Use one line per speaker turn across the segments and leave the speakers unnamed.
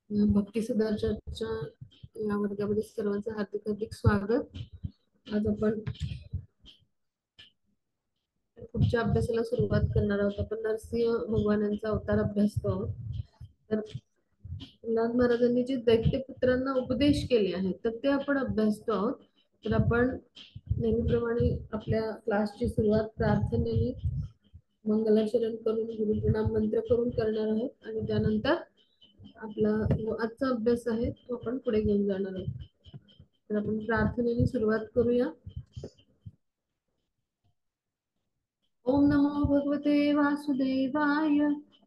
भक्ती सुधारच्या या वर्गामध्ये सर्वांचं हार्दिक हार्दिक स्वागत. आज आपण पुढच्या अभ्यासाला सुरुवात करणार आहोत. आपण नरसिंह भगवानांचा अवतार अभ्यासतो आहोत. तर प्रल्हाद महाराजांनी जे दैत्यपुत्रांना उपदेश केले आहेत तर ते आपण अभ्यासतो आहोत. तर आपण नेहमीप्रमाणे आपल्या क्लासची सुरुवात प्रार्थनेने मंगलाचरण करून गुरुप्रणाम मंत्र करून करणार आहोत आणि त्यानंतर आपला जो आजचा अभ्यास आहे तो आपण पुढे घेऊन जाणार आहोत. तर आपण प्रार्थनेने सुरुवात करूया. ओम नमो भगवते वासुदेवाय.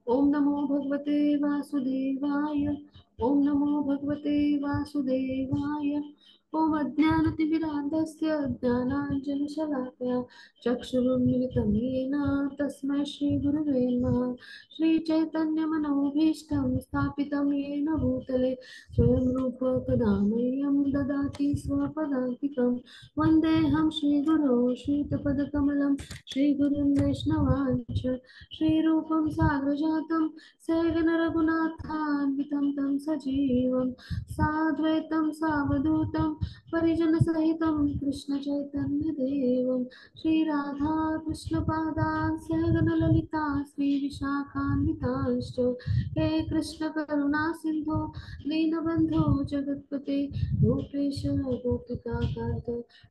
ओम नमो भगवते वासुदेवाय. ओम नमो भगवते वासुदेवाय. ओम अज्ञानतिमिरान्धस्य ज्ञानाञ्जनशलाकया चक्षुरुन्मिलितं येन तस्मै श्रीगुरुवे नमः. श्रीचैतन्यमनोभीष्टं स्थापितं येन भूतले स्वयं रूप कदा मह्यं ददाति स्वपदान्तिकं. वन्देऽहं श्रीगुरो श्रीयुतपदकमलं श्रीगुरुं वैष्णवांच श्रीरूपं साग्रजातं सहगणरघुनाथान्वितं तं सजीवं साद्वैतं सावधूतं परिजनसहितं कृष्णचैतन्यदेवं श्रीराधा कृष्णपादान् सहगणललिता श्रीविशाखान्वितांश्च. हे कृष्ण करुणा सिन्धो दीनबन्धो जगत्पते गोपेश गोपिकान्त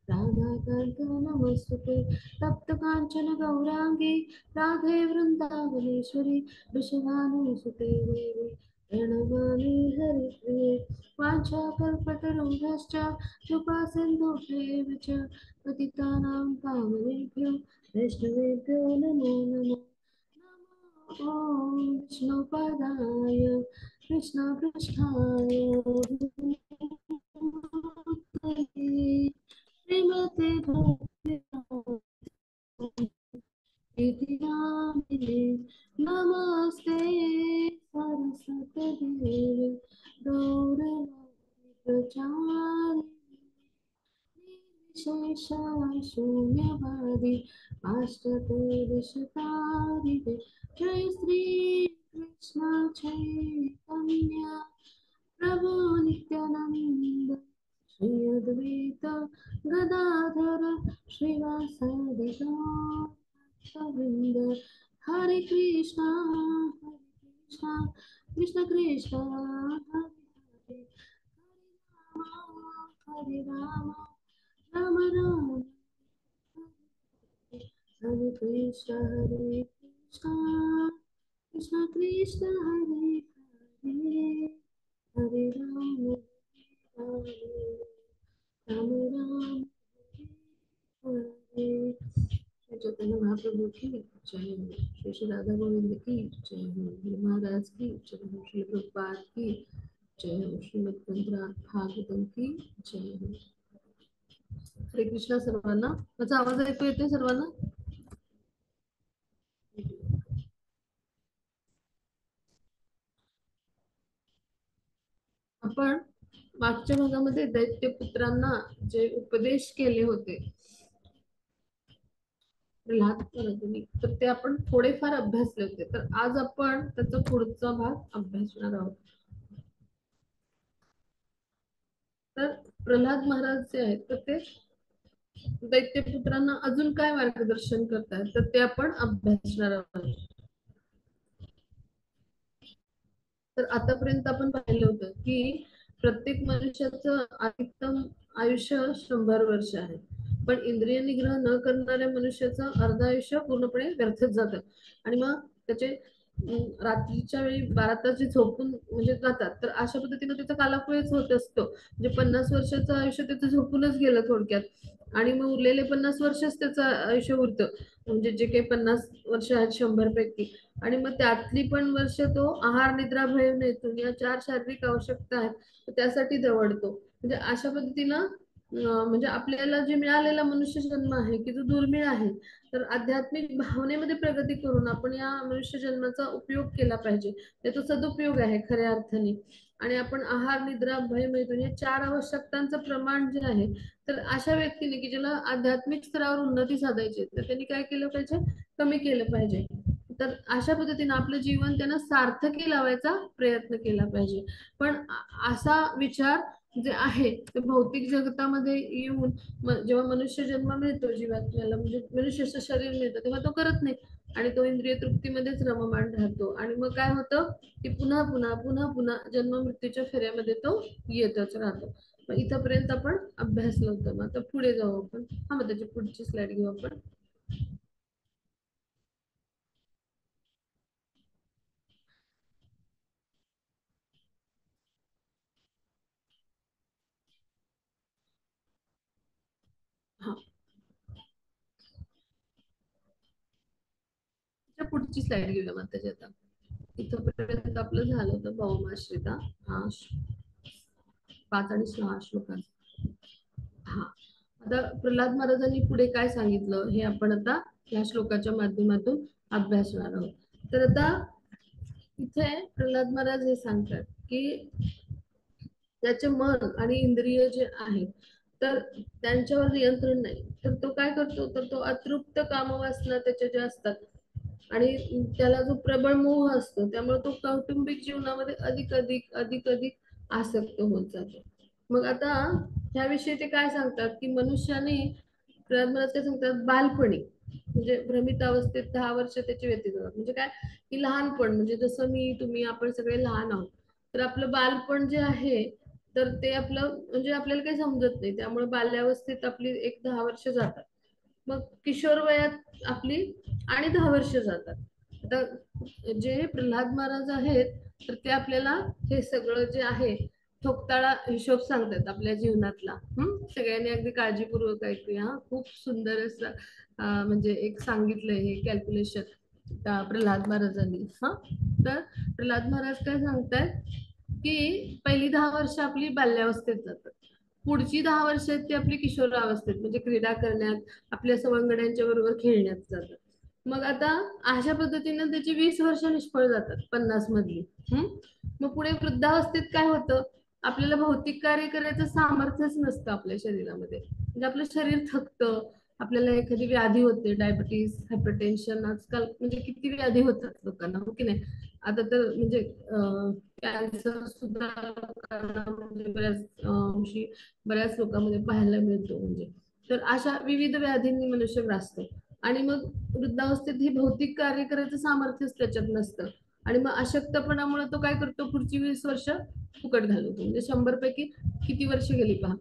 राधाकान्त नमस्तुते. तप्त कांचन गौरांगी राधे वृंदावनेश्वरी वृषभानुसुते देवी प्रणमामि हरिप्रिये. वाञ्छाकल्पतरुभ्यश्च कृपा सिन्धुभ्येव च पतितानां पावनेभ्यो वैष्णवेभ्यो नमो नमः. नमो विष्णुपदाय कृष्णपृष्ठाय श्रीमते भक्ति नामिने नमस्ते सरस्वती देवी गौरवाणी शून्यवादी पाश्चात्य जय श्री कृष्ण चैतन्य प्रभु नित्यानंद श्री अद्वैत गदाधर श्रीवासादि गोविंद. हरे कृष्णा कृष्ण कृष्ण हरे हरे राम राम राम हरे कृष्ण कृष्ण कृष्ण हरे हरे हरे राम राम राम हरे. चैतन्य महाप्रभु की जय हो. श्री श्री राधा गोविंद की जय हो. गुरु महाराज की जय हो. श्री प्रभुपाद की जय हो. श्रीमद भागवतम की जय हो. हरे कृष्णा सर्वांना. माझा आवाज ऐकू येतोय सर्वांना? आपण मागच्या भागामध्ये दैत्यपुत्रांना जे उपदेश केले होते प्रल्हाद महाराजांनी तर ते आपण थोडेफार अभ्यासले होते. तर आज आपण त्याचा पुढचा भाग अभ्यासणार आहोत. तर प्रल्हाद महाराज जे आहेत तर ते दैत्यपुत्रांना अजून काय मार्गदर्शन करतात तर ते आपण अभ्यासणार आहोत. तर आतापर्यंत आपण पाहिलं होतं की प्रत्येक मनुष्याचं अधिकतम आयुष्य 100 वर्ष आहे. पण इंद्रिय निग्रह न करणाऱ्या मनुष्याचं अर्ध आयुष्य पूर्णपणे व्यर्थच जातं आणि मग त्याचे रात्रीच्या वेळी 12 तास जे झोपून म्हणजे जातात तर अशा पद्धतीने त्याचा कालापळच होत असतो. म्हणजे 50 वर्षाचं आयुष्य त्याचं झोपूनच गेलं थोडक्यात आणि मग उरलेले 50 वर्षच त्याचं आयुष्य उरतं. म्हणजे जे काही 50 वर्ष आहेत 100 पैकी आणि मग त्यातली पण वर्ष तो आहार निद्रा भय नेतून या 4 शारीरिक आवश्यकता आहेत त्यासाठी दवडतो. म्हणजे अशा पद्धतीनं म्हणजे आपल्याला जे मिळालेला मनुष्य जन्म आहे की जो दुर्मिळ आहे तर आध्यात्मिक भावनेमध्ये प्रगती करून आपण या मनुष्य जन्माचा उपयोग केला पाहिजे. त्याचा सदुपयोग आहे खऱ्या अर्थाने. आणि आपण आहार निद्रा भय मैथुन या 4 आवश्यकतांचं प्रमाण जे आहे तर अशा व्यक्तीने की ज्याला आध्यात्मिक स्तरावर उन्नती साधायची तर त्यांनी काय केलं पाहिजे? कमी केलं पाहिजे. तर अशा पद्धतीने आपलं जीवन त्यांना सार्थकी लावायचा प्रयत्न केला पाहिजे. पण असा विचार जे आहे ते भौतिक जगतामध्ये येऊन जेव्हा मनुष्य जन्म मिळतो जीवात्म्याला, म्हणजे मनुष्याचं शरीर मिळतं, तेव्हा तो करत नाही आणि तो इंद्रिय तृप्तीमध्येच रममाण राहतो. आणि मग काय होतं की पुन्हा पुन्हा पुन्हा पुन्हा जन्म मृत्यूच्या फेऱ्यामध्ये तो येतच राहतो. मग इथपर्यंत आपण अभ्यासलं होतं. मग आता पुढे जाऊ आपण. हा, मग त्याची पुढची स्लाइड घेऊ आपण. हा, त्याच्या पुढची स्लाइड घेऊया मग त्याच्या आता. इथपर्यंत आपलं झालं होतं भौमाश्रिता, हा 5 आणि 6 श्लोकांचा. हा, आता प्रल्हाद महाराजांनी पुढे काय सांगितलं हे आपण आता या श्लोकाच्या माध्यमातून अभ्यासणार आहोत. तर आता इथे प्रल्हाद महाराज हे सांगतात की त्याचे मन आणि इंद्रिय जे आहे तर त्यांच्यावर नियंत्रण नाही, तर तो काय करतो, तर तो अतृप्त कामवासना त्याच्या ज्या असतात आणि त्याला जो प्रबळ मोह असतो त्यामुळे तो कौटुंबिक जीवनामध्ये अधिक अधिक अधिक अधिक आसक्त होत जातो. मग आता ह्याविषयी ते काय सांगतात की मनुष्याने, मला ते सांगतात, बालपणी म्हणजे भ्रमित अवस्थेत 10 वर्ष त्याची व्यतीत होतात. म्हणजे काय की लहानपण, म्हणजे जसं मी तुम्ही आपण सगळे लहान आहोत, तर आपलं बालपण जे आहे तर ते आपलं म्हणजे आपल्याला काही समजत नाही, त्यामुळे बाल्यावस्थेत आपली 10 वर्ष जातात. मग किशोर वयात आपली आणि 10 वर्ष जातात. आता जे प्रल्हाद महाराज आहेत तर ते आपल्याला हे सगळं जे आहे ठोकताळा हिशोब सांगतात आपल्या जीवनातला. सगळ्यांनी अगदी काळजीपूर्वक ऐकूया. खूप सुंदर असं म्हणजे एक सांगितलंय हे कॅल्क्युलेशन प्रल्हाद महाराजांनी. हा, तर प्रल्हाद महाराज काय सांगतायत की पहिली 10 वर्ष आपली बाल्यावस्थेत जातात, पुढची 10 वर्ष आहेत ती आपली किशोरावस्थेत म्हणजे क्रीडा करण्यात, आपल्या सवंगड्यांच्या बरोबर खेळण्यात जातात. मग आता अशा पद्धतीने त्याची 20 वर्ष निष्फळ जातात 50 मधली. मग पुढे वृद्धावस्थेत काय होतं, आपल्याला भौतिक कार्य करायचं सामर्थ्यच नसतं आपल्या शरीरामध्ये, म्हणजे आपलं शरीर थकतं, आपल्याला एखादी व्याधी होते, डायबिटीस, हायपरटेन्शन, आजकाल म्हणजे किती व्याधी होतात लोकांना, हो की नाही. आता तर म्हणजे कॅन्सर सुद्धा लोकांना म्हणजे बऱ्याच लोकांमध्ये पाहायला मिळतो. म्हणजे तर अशा विविध व्याधींनी मनुष्य ग्रासतो आणि मग वृद्धावस्थेत ही भौतिक कार्य करायचं सामर्थ्यच त्याच्यात नसतं आणि मग अशक्तपणामुळे तो काय करतो, पुढची 20 वर्ष फुकट घालवतो. म्हणजे 100 पैकी किती वर्ष गेली पहा.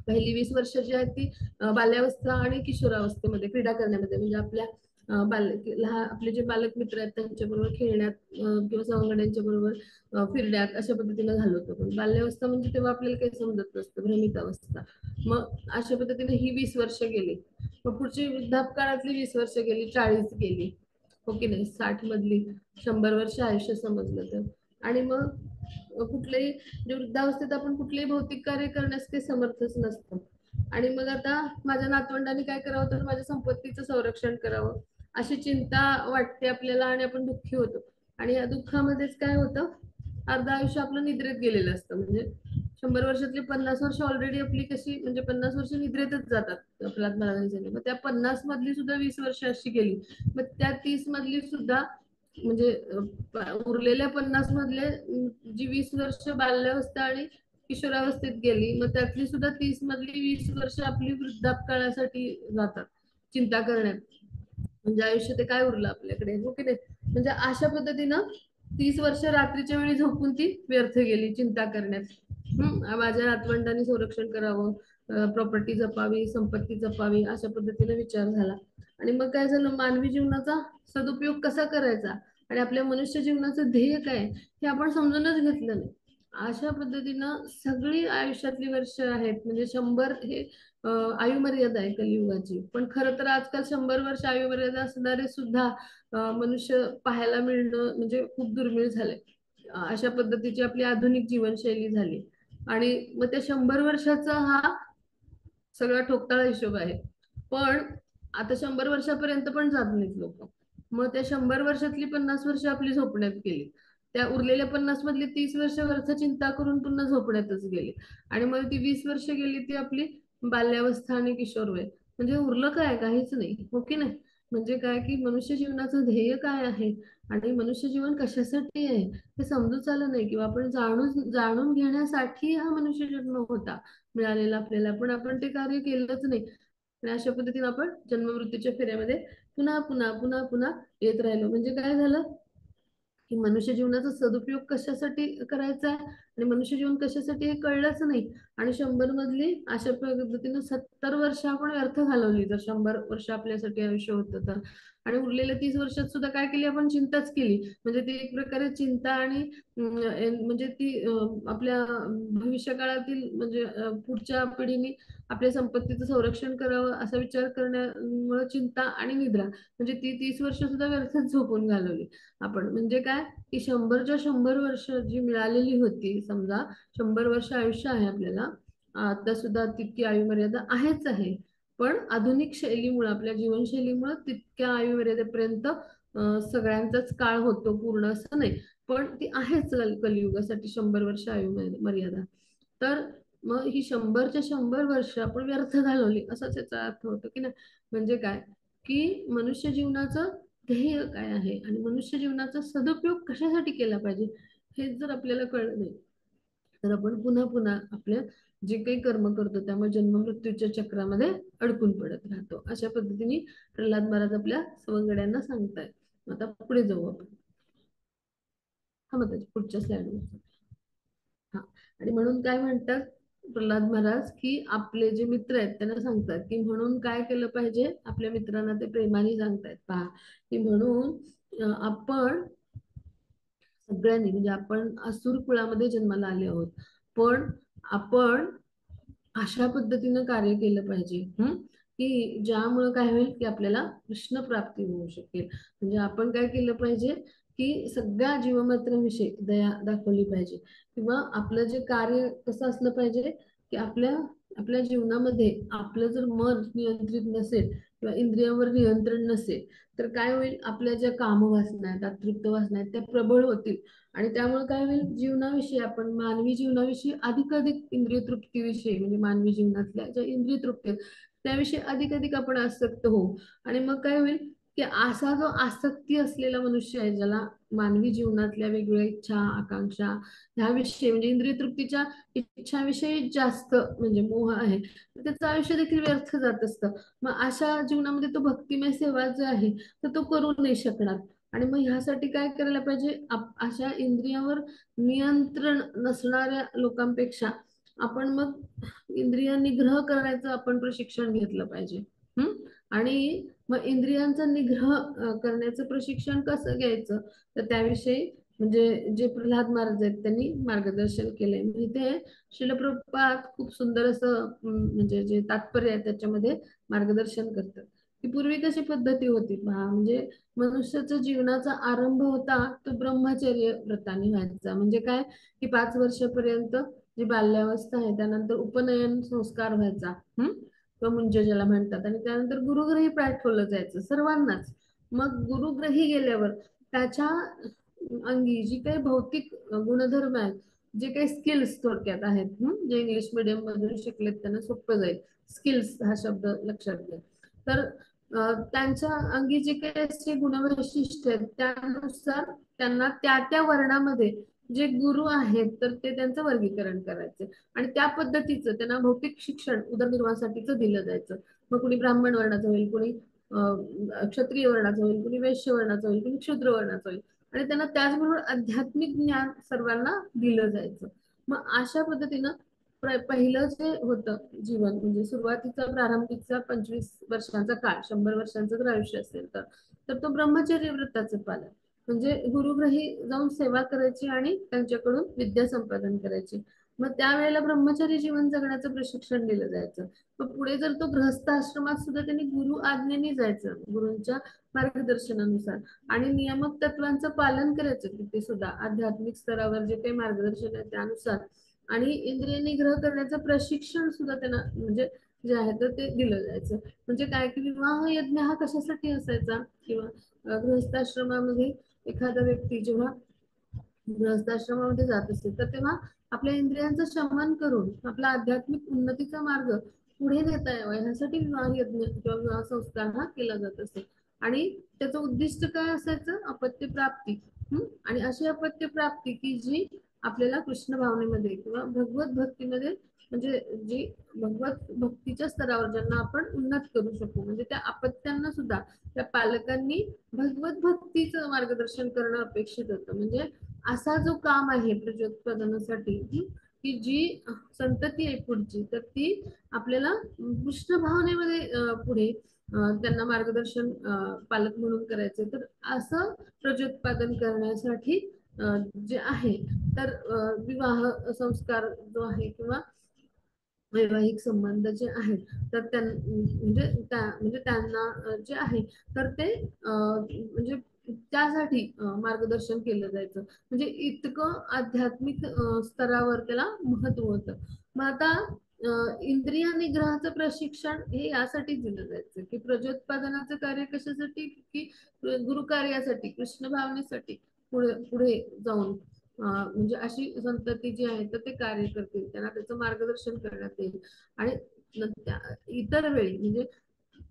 पहिली 20 वर्ष जी आहेत ती बाल्यावस्था आणि किशोरावस्थेमध्ये क्रीडा करण्यामध्ये, म्हणजे आपल्या लहान आपले जे बालक मित्र आहेत त्यांच्या बरोबर खेळण्यात किंवा सवंगड्यांच्या बरोबर फिरण्यात अशा पद्धतीने घालवतो. पण बाल्यावस्था म्हणजे तेव्हा आपल्याला काही समजत नसतं, भ्रमित अवस्था. मग अशा पद्धतीने ही 20 वर्ष गेली. मग पुढची वृद्धापकाळातली 20 वर्ष गेली, 40 गेली, हो की नाही, 60 मधली 100 वर्ष आयुष्य समजलं तर. आणि मग कुठलेही म्हणजे वृद्धावस्थेत आपण कुठलेही भौतिक कार्य करण्यास ते समर्थच नसतं. आणि मग आता माझ्या नातवंडाने काय करावं, तर माझ्या संपत्तीचं संरक्षण करावं अशी चिंता वाटते आपल्याला आणि आपण दुःखी होतो. आणि या दुःखामध्येच काय होतं, अर्ध आयुष्य आपलं निद्रेत गेलेलं असतं. म्हणजे 100 वर्षातली 50 वर्ष ऑलरेडी आपली कशी, म्हणजे 50 वर्ष निद्रेतच जातात प्रल्हाद महाराजांनी. मग त्या 50 मधली सुद्धा 20 वर्ष अशी गेली. मग त्या 30 मधली सुद्धा म्हणजे उरलेल्या 50 मधले जी 20 वर्ष बाल्यावस्था आणि किशोरावस्थेत गेली, मग त्यातली सुद्धा 30 मधली 20 वर्ष आपली वृद्धापकाळासाठी जातात चिंता करण्यात. म्हणजे आयुष्य ते काय उरलं आपल्याकडे, हो की नाही. म्हणजे अशा पद्धतीनं 30 वर्ष रात्रीच्या वेळी झोपून ती व्यर्थ गेली चिंता करण्यात. माझ्या नातवंडांनी संरक्षण करावं, प्रॉपर्टी जपावी, संपत्ती जपावी, अशा पद्धतीने विचार झाला. आणि मग काय झालं, मानवी जीवनाचा सदुपयोग कसा करायचा आणि आपल्या मनुष्य जीवनाचं ध्येय काय हे आपण समजूनच घेतलं नाही. अशा पद्धतीनं सगळी आयुष्यातली वर्ष आहेत, म्हणजे 100 हे आयु मर्यादा आहे कलियुगाची. पण खरं तर आजकाल 100 वर्ष आयु मर्यादा असणारे सुद्धा मनुष्य पाहायला मिळणं म्हणजे खूप दुर्मिळ झालंय. अशा पद्धतीची आपली आधुनिक जीवनशैली झाली. आणि मग त्या 100 वर्षाचा हा सगळा ठोकताळा हिशोब आहे. पण आता 100 वर्षापर्यंत पण जात नाहीत लोक. मग त्या 100 वर्षातली 50 वर्ष आपली झोपण्यात गेली, त्या उरलेल्या 50 मधली 30 वर्ष वरच चिंता करून पुन्हा झोपण्यातच गेली. आणि मग ती 20 वर्ष गेली ती आपली बाल्यावस्था आणि किशोरवय. म्हणजे उरलं काय, काहीच नाही, हो की नाही. म्हणजे काय की मनुष्य जीवनाचं ध्येय काय आहे आणि मनुष्य जीवन कशासाठी आहे हे समजूच आलं नाही, किंवा आपण जाणून जाणून घेण्यासाठी हा मनुष्य जन्म होता मिळालेला आपल्याला, पण आपण ते कार्य केलंच नाही. आणि अशा पद्धतीने आपण जन्ममृत्यूच्या फेऱ्यामध्ये पुन्हा पुन्हा पुन्हा पुन्हा येत राहिलो. म्हणजे काय झालं की मनुष्य जीवनाचा सदुपयोग कशासाठी करायचा आहे आणि मनुष्य जीवन कशासाठी हे कळलंच नाही. आणि 100 मधली अशा पद्धतीने 70 वर्ष आपण व्यर्थ घालवली, जर 100 वर्ष आपल्यासाठी आयुष्य होतं तर. आणि उरलेल्या 30 वर्षात सुद्धा काय केली आपण, चिंताच केली. म्हणजे ती एक प्रकारे चिंता आणि म्हणजे ती आपल्या भविष्य काळातील म्हणजे पुढच्या पिढीने आपल्या संपत्तीचं संरक्षण करावं असा विचार करण्यामुळे चिंता आणि निद्रा, म्हणजे ती 30 वर्ष सुद्धा व्यर्थच झोपून घालवली आपण. म्हणजे काय की 100च्या 100 वर्ष जी मिळालेली होती, समजा 100 वर्ष आयुष्य आहे आपल्याला, आता सुद्धा तितकी आयुमर्यादा आहेच आहे. पण आधुनिक शैलीमुळे, आपल्या जीवनशैलीमुळे तितक्या आयुमर्यादेपर्यंत सगळ्यांचाच काळ होतो पूर्ण असं नाही, पण ती आहेच कलियुगासाठी 100 वर्ष आयु मर्यादा. तर मग ही 100च्या 100 वर्ष आपण व्यर्थ घालवली असाच याचा अर्थ होतो की नाही. म्हणजे काय की मनुष्य जीवनाचं ध्येय काय आहे आणि मनुष्य जीवनाचा सदुपयोग कशासाठी केला पाहिजे हे जर आपल्याला कळलं नाही, तर आपण पुन्हा पुन्हा आपल्या जे काही कर्म करतो त्यामुळे जन्म मृत्यूच्या चक्रामध्ये अडकून पडत राहतो. अशा पद्धतीने प्रल्हाद महाराज आपल्या सवंगड्यांना सांगतायत. आता पुढे जाऊ आपण. हा मग त्याच्या पुढच्या स्लाइडवर. हा, आणि म्हणून काय म्हणतात प्रल्हाद महाराज की आपले जे मित्र आहेत त्यांना सांगतात की म्हणून काय केलं पाहिजे, आपल्या मित्रांना ते प्रेमाने सांगतायत पहा की म्हणून आपण सगळ्यांनी, म्हणजे आपण असुर कुळामध्ये जन्माला आले आहोत, पण आपण अशा पद्धतीनं कार्य केलं पाहिजे की ज्यामुळे काय होईल की आपल्याला कृष्ण प्राप्ती होऊ शकेल. म्हणजे आपण काय केलं पाहिजे की सगळ्या जीवमात्रांविषयी दया दाखवली पाहिजे, किंवा आपलं जे कार्य कसं असलं पाहिजे की आपल्या आपल्या जीवनामध्ये आपलं जर मन नियंत्रित नसेल किंवा इंद्रियांवर नियंत्रण नसेल, तर काय होईल, आपल्या ज्या कामवासना आहेत, अतृप्त वासना आहेत, त्या प्रबळ होतील. आणि त्यामुळे काय होईल, जीवनाविषयी आपण मानवी जीवनाविषयी अधिकाधिक इंद्रिय तृप्तीविषयी, म्हणजे मानवी जीवनातल्या ज्या इंद्रिय तृप्ती आहेत त्याविषयी अधिकाधिक आपण आसक्त होऊ. आणि मग काय होईल की असा जो आसक्ती असलेला मनुष्य आहे, ज्याला मानवी जीवनातल्या वेगवेगळ्या इच्छा आकांक्षा ह्याविषयी, म्हणजे इंद्रिय तृप्तीच्या इच्छाविषयी जास्त म्हणजे मोह आहे, तर त्याचं आयुष्य देखील व्यर्थ जात असतं. मग अशा जीवनामध्ये तो भक्तिमय सेवा जो आहे तर तो करू नाही शकणार. आणि मग ह्यासाठी काय करायला पाहिजे, अशा इंद्रियावर नियंत्रण नसणाऱ्या लोकांपेक्षा आपण मग इंद्रिय निग्रह करण्याचं आपण प्रशिक्षण घेतलं पाहिजे. हम्म. आणि मग इंद्रियांचा निग्रह करण्याचं प्रशिक्षण कसं घ्यायचं, तर त्याविषयी म्हणजे जे प्रल्हाद महाराज आहेत त्यांनी मार्गदर्शन केलंय. इथे श्रील प्रभुपाद खूप सुंदर असं म्हणजे जे तात्पर्य आहे त्याच्यामध्ये मार्गदर्शन करतात की पूर्वी कशी पद्धती होती पहा. म्हणजे मनुष्याच्या जीवनाचा आरंभ होता तो ब्रह्मचर्य व्रताने व्हायचा. म्हणजे काय की 5 वर्षापर्यंत जी बाल्यावस्था आहे त्यानंतर उपनयन संस्कार व्हायचा, किंवा मुंज ज्याला म्हणतात, आणि त्यानंतर गुरुग्रही पाठवलं जायचं सर्वांनाच. मग गुरुग्रही गेल्यावर त्याच्या अंगी जी काही भौतिक गुणधर्म आहेत, जे काही स्किल्स थोडक्यात आहेत, जे इंग्लिश मिडियम मधून शिकलेत त्यांना सोपं जाईल, स्किल्स हा शब्द लक्षात घ्या. तर त्यांच्या अंगी जे काही असे गुणवैशिष्ट्य आहेत त्यानुसार त्यांना त्या त्या वर्णामध्ये जे गुरु आहेत तर ते त्यांचं वर्गीकरण करायचे, आणि त्या पद्धतीचं त्यांना भौतिक शिक्षण उदरनिर्वाहासाठीच दिलं जायचं. मग कुणी ब्राह्मण वर्णाचं होईल, कुणी क्षत्रिय वर्णाचं होईल, कुणी वैश्य वर्णाचं होईल, कुणी क्षुद्र वर्णाचं होईल, आणि त्यांना त्याचबरोबर आध्यात्मिक ज्ञान सर्वांना दिलं जायचं. मग अशा पद्धतीनं पहिलं जे होतं जीवन, म्हणजे सुरुवातीचा प्रारंभीचा 25 वर्षांचा काळ, 100 वर्षांचं जर आयुष्य असेल तर तर तो ब्रह्मचर्य व्रताचं पालन, म्हणजे गुरुग्रही जाऊन सेवा करायची आणि त्यांच्याकडून विद्या संपादन करायची. मग त्यावेळेला ब्रह्मचारी जीवन जगण्याचं प्रशिक्षण दिलं जायचं. मग पुढे जर तो गृहस्थ आश्रमात सुद्धा त्यांनी गुरु आज्ञेने जायचं, गुरूंच्या मार्गदर्शनानुसार, आणि नियामक तत्वांचं पालन करायचं तिथे सुद्धा आध्यात्मिक स्तरावर जे काही मार्गदर्शन आहे त्यानुसार. आणि इंद्रिय निग्रह करण्याचं प्रशिक्षण सुद्धा त्यांना म्हणजे जे आहे तर ते दिलं जायचं. म्हणजे काय की विवाह यज्ञ हा कशासाठी असायचा, किंवा गृहस्थाश्रमामध्ये एखादा व्यक्ती जेव्हा गृहस्थाश्रमामध्ये जात असेल तर तेव्हा आपल्या इंद्रियांचं शमन करून आपला आध्यात्मिक उन्नतीचा मार्ग पुढे नेता यावा यासाठी विवाह यज्ञ किंवा विवाह संस्कार हा केला जात असे. आणि त्याचं उद्दिष्ट काय असायचं? अपत्य प्राप्ती. आणि अशी अपत्य प्राप्ती की जी आपल्याला कृष्ण भावनेमध्ये किंवा भगवत भक्तीमध्ये, म्हणजे जी भगवत भक्तीच्या स्तरावर ज्यांना आपण उन्नत करू शकू, म्हणजे त्या अपत्यांना सुद्धा त्या पालकांनी भगवत भक्तीचं मार्गदर्शन करणं अपेक्षित होतं. म्हणजे असा जो काम आहे प्रजोत्पादनासाठी की जी संतती आहे पुढची, तर ती आपल्याला कृष्ण भावनेमध्ये पुढे त्यांना मार्गदर्शन पालक म्हणून करायचे. तर असं प्रजोत्पादन करण्यासाठी जे आहे तर विवाह संस्कार जो आहे किंवा वैवाहिक संबंध जे आहेत तर म्हणजे त्यांना जे आहे तर ते म्हणजे त्यासाठी मार्गदर्शन केलं जायचं. म्हणजे इतकं आध्यात्मिक स्तरावर त्याला महत्व होतं. मग आता इंद्रिय निग्रहाचं प्रशिक्षण हे यासाठी दिलं जायचं की प्रजोत्पादनाचं कार्य कशासाठी, की गुरुकार्यासाठी, कृष्ण भावनेसाठी पुढे पुढे जाऊन म्हणजे अशी संतती जी आहे तर ते कार्य करतील, त्यांना त्याचं मार्गदर्शन करण्यात येईल. आणि इतर वेळी म्हणजे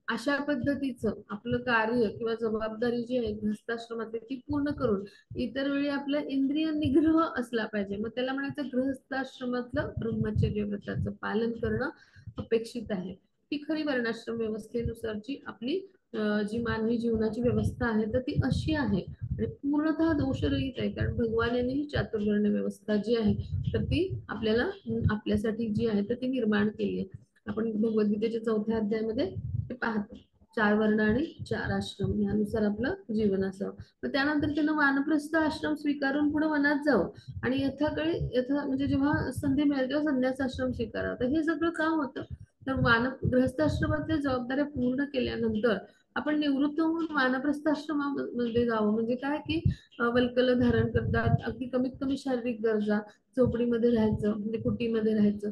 अशा पद्धतीचं आपलं कार्य किंवा जबाबदारी जी आहे गृहस्थाश्रमाची ती पूर्ण करून इतर वेळी आपला इंद्रिय निग्रह असला पाहिजे. मग त्याला म्हणायचं गृहस्थाश्रमातलं ब्रह्मचर्य व्रताचं पालन करणं अपेक्षित आहे. ही खरी वर्णाश्रम व्यवस्थेनुसारची आपली जी मानवी जीवनाची व्यवस्था आहे तर ती अशी आहे आणि पूर्णतः दोषरहित आहे. कारण भगवान यांनी ही चातुर्वर्ण व्यवस्था जी आहे तर ती आपल्याला आपल्यासाठी जी आहे तर ती निर्माण केली आहे. आपण भगवद्गीतेच्या 4थ्या अध्यायामध्ये ते पाहतो. 4 वर्ण आणि 4 आश्रम यानुसार आपलं जीवन असावं. मग त्यानंतर त्यानं वानप्रस्थ आश्रम स्वीकारून पुढे वनात जावं आणि म्हणजे जेव्हा संधी मिळेल तेव्हा संन्यास आश्रम स्वीकारावा. तर हे सगळं का होतं? तर गृहस्थ आश्रमातल्या जबाबदाऱ्या पूर्ण केल्यानंतर आपण निवृत्त होऊन वानप्रस्थ आश्रमामध्ये जावं. म्हणजे काय की वल्कल धारण करतात, अगदी कमीत कमी शारीरिक गरजा, झोपडीमध्ये राहायचं, म्हणजे कुटीमध्ये राहायचं,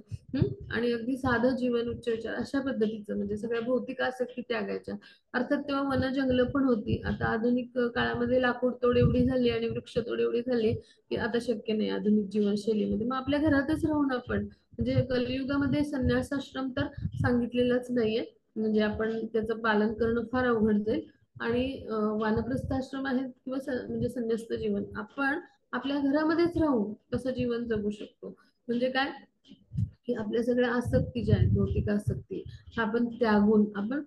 आणि अगदी साधं जीवन, उच्च विचार अशा पद्धतीचं, म्हणजे सगळ्या भौतिक आसक्ती त्यागायच्या. अर्थात तेव्हा वन जंगल पण होती. आता आधुनिक काळामध्ये लाकूड तोड एवढी झाली आणि वृक्ष तोड एवढी झाली की आता शक्य नाही आधुनिक जीवनशैलीमध्ये. मग आपल्या घरातच राहून आपण, म्हणजे कलियुगामध्ये संन्यासाश्रम तर सांगितलेलंच नाहीये, म्हणजे आपण त्याचं पालन करणं फार अवघड जाईल. आणि वानप्रस्थ आश्रम आहेत किंवा म्हणजे संन्यस्त जीवन आपण आपल्या घरामध्येच राहून कसं जीवन जगू शकतो. म्हणजे काय की आपल्या सगळ्या आसक्ती ज्या आहेत, भौतिक आसक्ती, आपण त्यागून आपण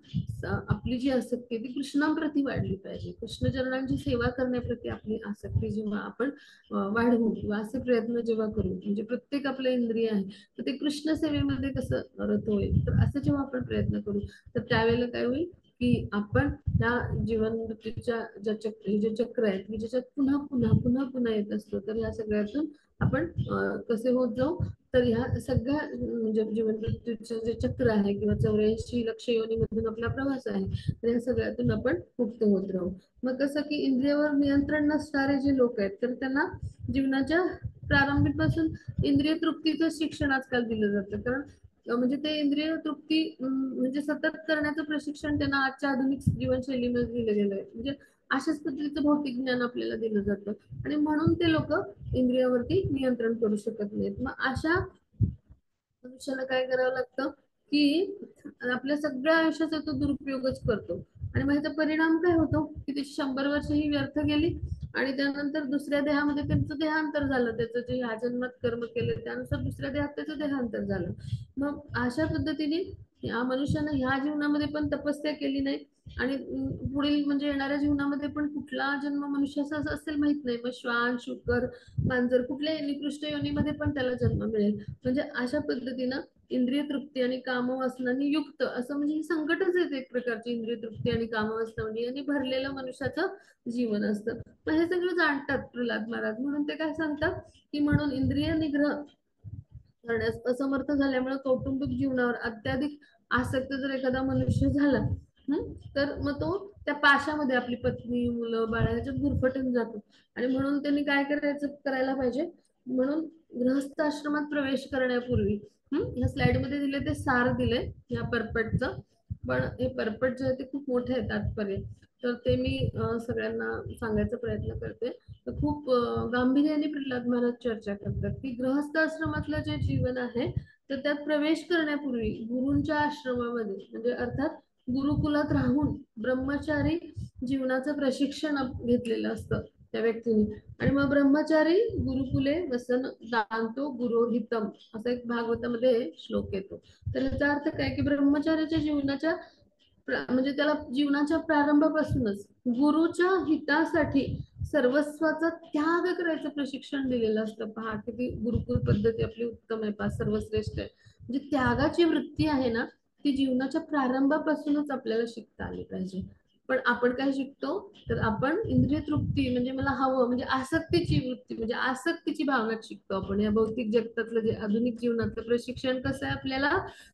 आपली जी आसक्ती आहे ती कृष्णांप्रती वाढली पाहिजे. कृष्णचरणांची सेवा करण्याप्रती आपली आसक्ती जेव्हा आपण वाढवू किंवा असे प्रयत्न जेव्हा करू, म्हणजे प्रत्येक आपलं इंद्रिय आहे तर ते कृष्ण सेवेमध्ये कसं रत होईल, तर असं जेव्हा आपण प्रयत्न करू तर त्यावेळेला काय होईल की आपण त्या जीवन मृत्यूच्या जे चक्र आहेत की ज्याच्यात पुन्हा पुन्हा पुन्हा पुन्हा येत असतो, तर या सगळ्यातून आपण कसे होत जाऊ, तर ह्या सगळ्या म्हणजे जीवन मृत्यूचं जे चक्र आहे किंवा 84 लक्ष योनीमधून आपला प्रवास आहे, तर या सगळ्यातून आपण मुक्त होत राहू. मग कसं की इंद्रियावर नियंत्रण नसणारे जे लोक आहेत तर त्यांना जीवनाच्या प्रारंभीपासून इंद्रिय तृप्तीचं शिक्षण आजकाल दिलं जातं. कारण म्हणजे ते इंद्रिय तृप्ती म्हणजे सतत करण्याचं प्रशिक्षण त्यांना आजच्या आधुनिक जीवनशैलीमध्ये दिलं गेलं आहे. म्हणजे अशाच पद्धतीचं भौतिक ज्ञान आपल्याला दिलं जातं आणि म्हणून ते लोक इंद्रियावरती नियंत्रण करू शकत नाहीत. मग अशा मनुष्याला काय करावं लागतं की आपल्या सगळ्या आयुष्याचा तो दुरुपयोगच करतो आणि मग ह्याचा परिणाम काय होतो की त्याची 100 वर्ष ही व्यर्थ गेली आणि त्यानंतर दुसऱ्या देहामध्ये त्यांचं देहांतर झालं. त्याचं जे ह्या जन्मात कर्म केले त्यानुसार दुसऱ्या देहात त्याचं देहांतर झालं. मग अशा पद्धतीने या मनुष्यानं ह्या जीवनामध्ये पण तपस्या केली नाही आणि पुढील म्हणजे येणाऱ्या जीवनामध्ये पण कुठला जन्म मनुष्याचा असेल माहित नाही. मग श्वान, शुकर, मांजर कुठल्याही निकृष्ट योनीमध्ये पण त्याला जन्म मिळेल. म्हणजे अशा पद्धतीनं इंद्रिय तृप्ती आणि कामवासनांनी युक्त असं म्हणजे संकटच येते एक प्रकारची इंद्रिय तृप्ती आणि कामवासनांनी आणि भरलेलं मनुष्याचं जीवन असतं. मग हे सगळं जाणतात प्रल्हाद महाराज, म्हणून ते काय सांगतात की म्हणून इंद्रिय निग्रह करण्यास असमर्थ झाल्यामुळे कौटुंबिक जीवनावर अत्याधिक आसक्त जर एखादा मनुष्य झाला तर मग तो त्या पाशामध्ये आपली पत्नी, मुलं, बाळ ह्याच्यात गुरफटून जातो. आणि म्हणून त्यांनी काय करायला पाहिजे, म्हणून गृहस्थ आश्रमात प्रवेश करण्यापूर्वी ह्या स्लाइड मध्ये दिले ते सार दिले या परपटचं. पण हे परपट जे आहे ते खूप मोठे आहे तात्पर्य, तर ते मी सगळ्यांना सांगायचा प्रयत्न करते. तर खूप गांभीर्याने प्रल्हाद महाराज चर्चा करतात की गृहस्थ आश्रमातलं जे जीवन आहे तर त्यात प्रवेश करण्यापूर्वी गुरूंच्या आश्रमामध्ये, म्हणजे अर्थात गुरुकुलात राहून ब्रह्मचारी जीवनाचं प्रशिक्षण घेतलेलं असतं त्या व्यक्तीने. आणि मग ब्रह्मचारी गुरुकुले वसन दांतो गुरोहितम असा एक भागवतामध्ये श्लोक येतो. तर याचा अर्थ काय की ब्रह्मचार्याच्या जीवनाच्या म्हणजे त्याला जीवनाच्या प्रारंभापासूनच गुरुच्या हितासाठी सर्वस्वाचा त्याग करायचं प्रशिक्षण दिलेलं असतं. पहा किती गुरुकुल पद्धती आपली उत्तम आहे, पहा सर्वश्रेष्ठ आहे. म्हणजे त्यागाची वृत्ती आहे ना, ती जीवनाच्या प्रारंभापासूनच आपल्याला शिकता आली पाहिजे. पण आपण काय शिकतो, तर आपण इंद्रिय तृप्ती म्हणजे मला हवं म्हणजे आसक्तीची वृत्ती म्हणजे आसक्तीची भावना शिकतो आपण. या भौतिक जगतातलं जे आधुनिक जीवनातलं प्रशिक्षण कसं आहे आपल्याला,